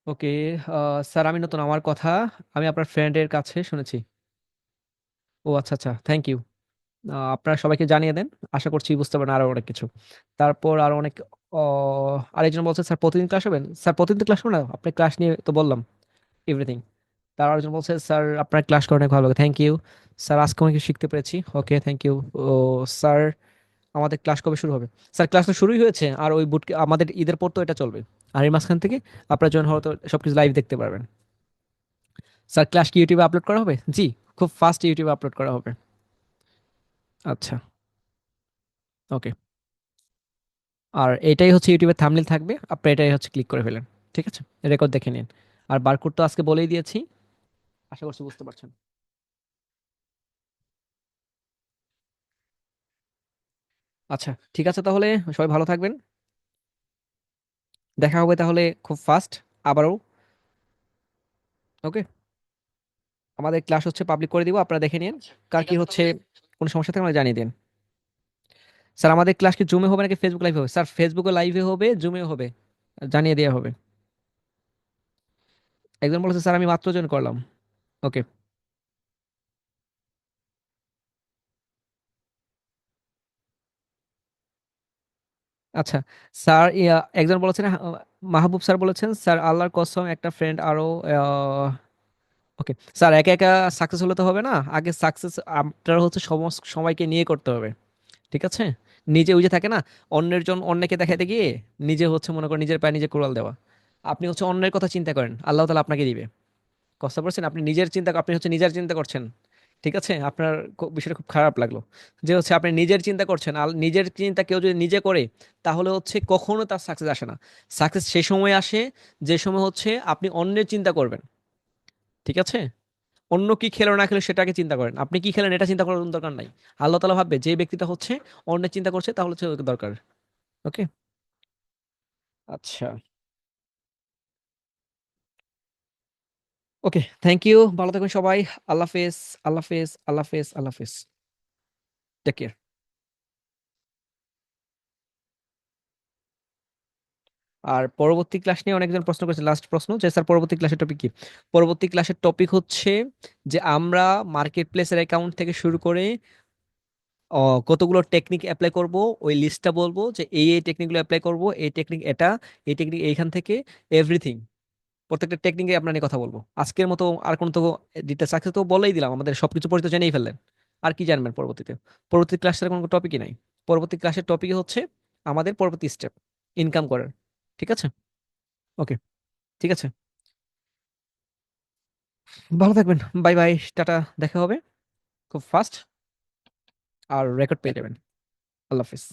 ওকে, স্যার আমি নতুন, আমার কথা আমি আপনার ফ্রেন্ডের কাছে শুনেছি। ও আচ্ছা আচ্ছা, থ্যাংক ইউ। আপনারা সবাইকে জানিয়ে দেন, আশা করছি বুঝতে পারেন আরো অনেক কিছু। তারপর আরো অনেক আরেকজন বলছে স্যার প্রতিদিন ক্লাস হবেন। স্যার প্রতিদিন ক্লাস হবে না, আপনি ক্লাস নিয়ে তো বললাম এভরিথিং। তার আরেকজন বলছে স্যার আপনার ক্লাস করে অনেক ভালো লাগে, থ্যাংক ইউ। স্যার আজকে অনেক কিছু শিখতে পেরেছি, ওকে থ্যাংক ইউ। ও স্যার আমাদের ক্লাস কবে শুরু হবে? স্যার ক্লাস তো শুরুই হয়েছে, আর ওই বুট আমাদের ঈদের পর তো এটা চলবে। আর এর মাঝখান থেকে আপনারা জয়েন হওয়া তো সবকিছু লাইভ দেখতে পারবেন। স্যার ক্লাস কি ইউটিউবে আপলোড করা হবে? জি, খুব ফাস্ট ইউটিউবে আপলোড করা হবে। আচ্ছা, ওকে। আর এটাই হচ্ছে ইউটিউবে থাম্বনেল থাকবে, আপনি এটাই হচ্ছে ক্লিক করে ফেলেন। ঠিক আছে, রেকর্ড দেখে নিন। আর বারকোড তো আজকে বলেই দিয়েছি, আশা করছি বুঝতে পারছেন। আচ্ছা ঠিক আছে, তাহলে সবাই ভালো থাকবেন, দেখা হবে তাহলে খুব ফাস্ট আবারও। ওকে, আমাদের ক্লাস হচ্ছে পাবলিক করে দিব, আপনারা দেখে নিন। কার কি হচ্ছে কোনো সমস্যা থাকলে আমাকে জানিয়ে দিন। স্যার আমাদের ক্লাস কি জুমে হবে নাকি ফেসবুক লাইভে হবে? স্যার ফেসবুকে লাইভে হবে, জুমেও হবে, জানিয়ে দেওয়া হবে। একজন বলেছে স্যার আমি মাত্র জয়েন করলাম। ওকে, আচ্ছা। স্যার একজন বলেছেন মাহবুব স্যার বলেছেন স্যার আল্লাহর কসম একটা ফ্রেন্ড আরো। ওকে স্যার, একা একা সাকসেস হলে তো হবে না, আগে সাকসেস আপনার হচ্ছে সমস্ত সবাইকে নিয়ে করতে হবে। ঠিক আছে, নিজে ওই যে থাকে না, অন্যের জন্য অন্যকে দেখাতে গিয়ে নিজে হচ্ছে মনে করেন নিজের পায়ে নিজে কুড়াল দেওয়া। আপনি হচ্ছে অন্যের কথা চিন্তা করেন, আল্লাহ তাআলা আপনাকে দিবে। কষ্ট করছেন আপনি নিজের চিন্তা, আপনি হচ্ছে নিজের চিন্তা করছেন। ঠিক আছে, আপনার বিষয়টা খুব খারাপ লাগলো যে হচ্ছে আপনি নিজের চিন্তা করছেন, আর নিজের চিন্তা কেউ যদি নিজে করে তাহলে হচ্ছে কখনো তার সাকসেস আসে না। সাকসেস সেই সময় আসে যে সময় হচ্ছে আপনি অন্যের চিন্তা করবেন। ঠিক আছে, অন্য কি খেলো না খেলো সেটাকে চিন্তা করেন, আপনি কি খেলেন এটা চিন্তা করার কোনো দরকার নাই। আল্লাহ তাআলা ভাববে যে ব্যক্তিটা হচ্ছে অন্যের চিন্তা করছে তাহলে হচ্ছে ওকে দরকার। ওকে, আচ্ছা, ওকে থ্যাংক ইউ, ভালো থাকবেন সবাই। আল্লাহ হাফেজ, আল্লাহ হাফেজ, আল্লাহ হাফেজ, আল্লাহ হাফেজ, টেক কেয়ার। আর পরবর্তী ক্লাস নিয়ে অনেকজন প্রশ্ন করেছে, লাস্ট প্রশ্ন যে স্যার পরবর্তী ক্লাসের টপিক কি? পরবর্তী ক্লাসের টপিক হচ্ছে যে আমরা মার্কেট প্লেসের অ্যাকাউন্ট থেকে শুরু করে কতগুলো টেকনিক অ্যাপ্লাই করব, ওই লিস্টটা বলবো যে এই এই টেকনিকগুলো অ্যাপ্লাই করব, এই টেকনিক এটা, এই টেকনিক এইখান থেকে, এভরিথিং প্রত্যেকটা টেকনিকে আপনার নিয়ে কথা বলবো আজকের মতো। আর কোনো তো ডিটেলস আছে তো বলেই দিলাম, আমাদের সবকিছু পরিচিত জেনেই ফেললেন। আর কি জানবেন পরবর্তীতে? পরবর্তী ক্লাসের কোনো টপিকই নাই। পরবর্তী ক্লাসের টপিক হচ্ছে আমাদের পরবর্তী স্টেপ, ইনকাম করার। ঠিক আছে, ওকে, ঠিক আছে, ভালো থাকবেন, বাই বাই, টাটা, দেখা হবে খুব ফাস্ট, আর রেকর্ড পেয়ে যাবেন। আল্লাহ হাফিজ।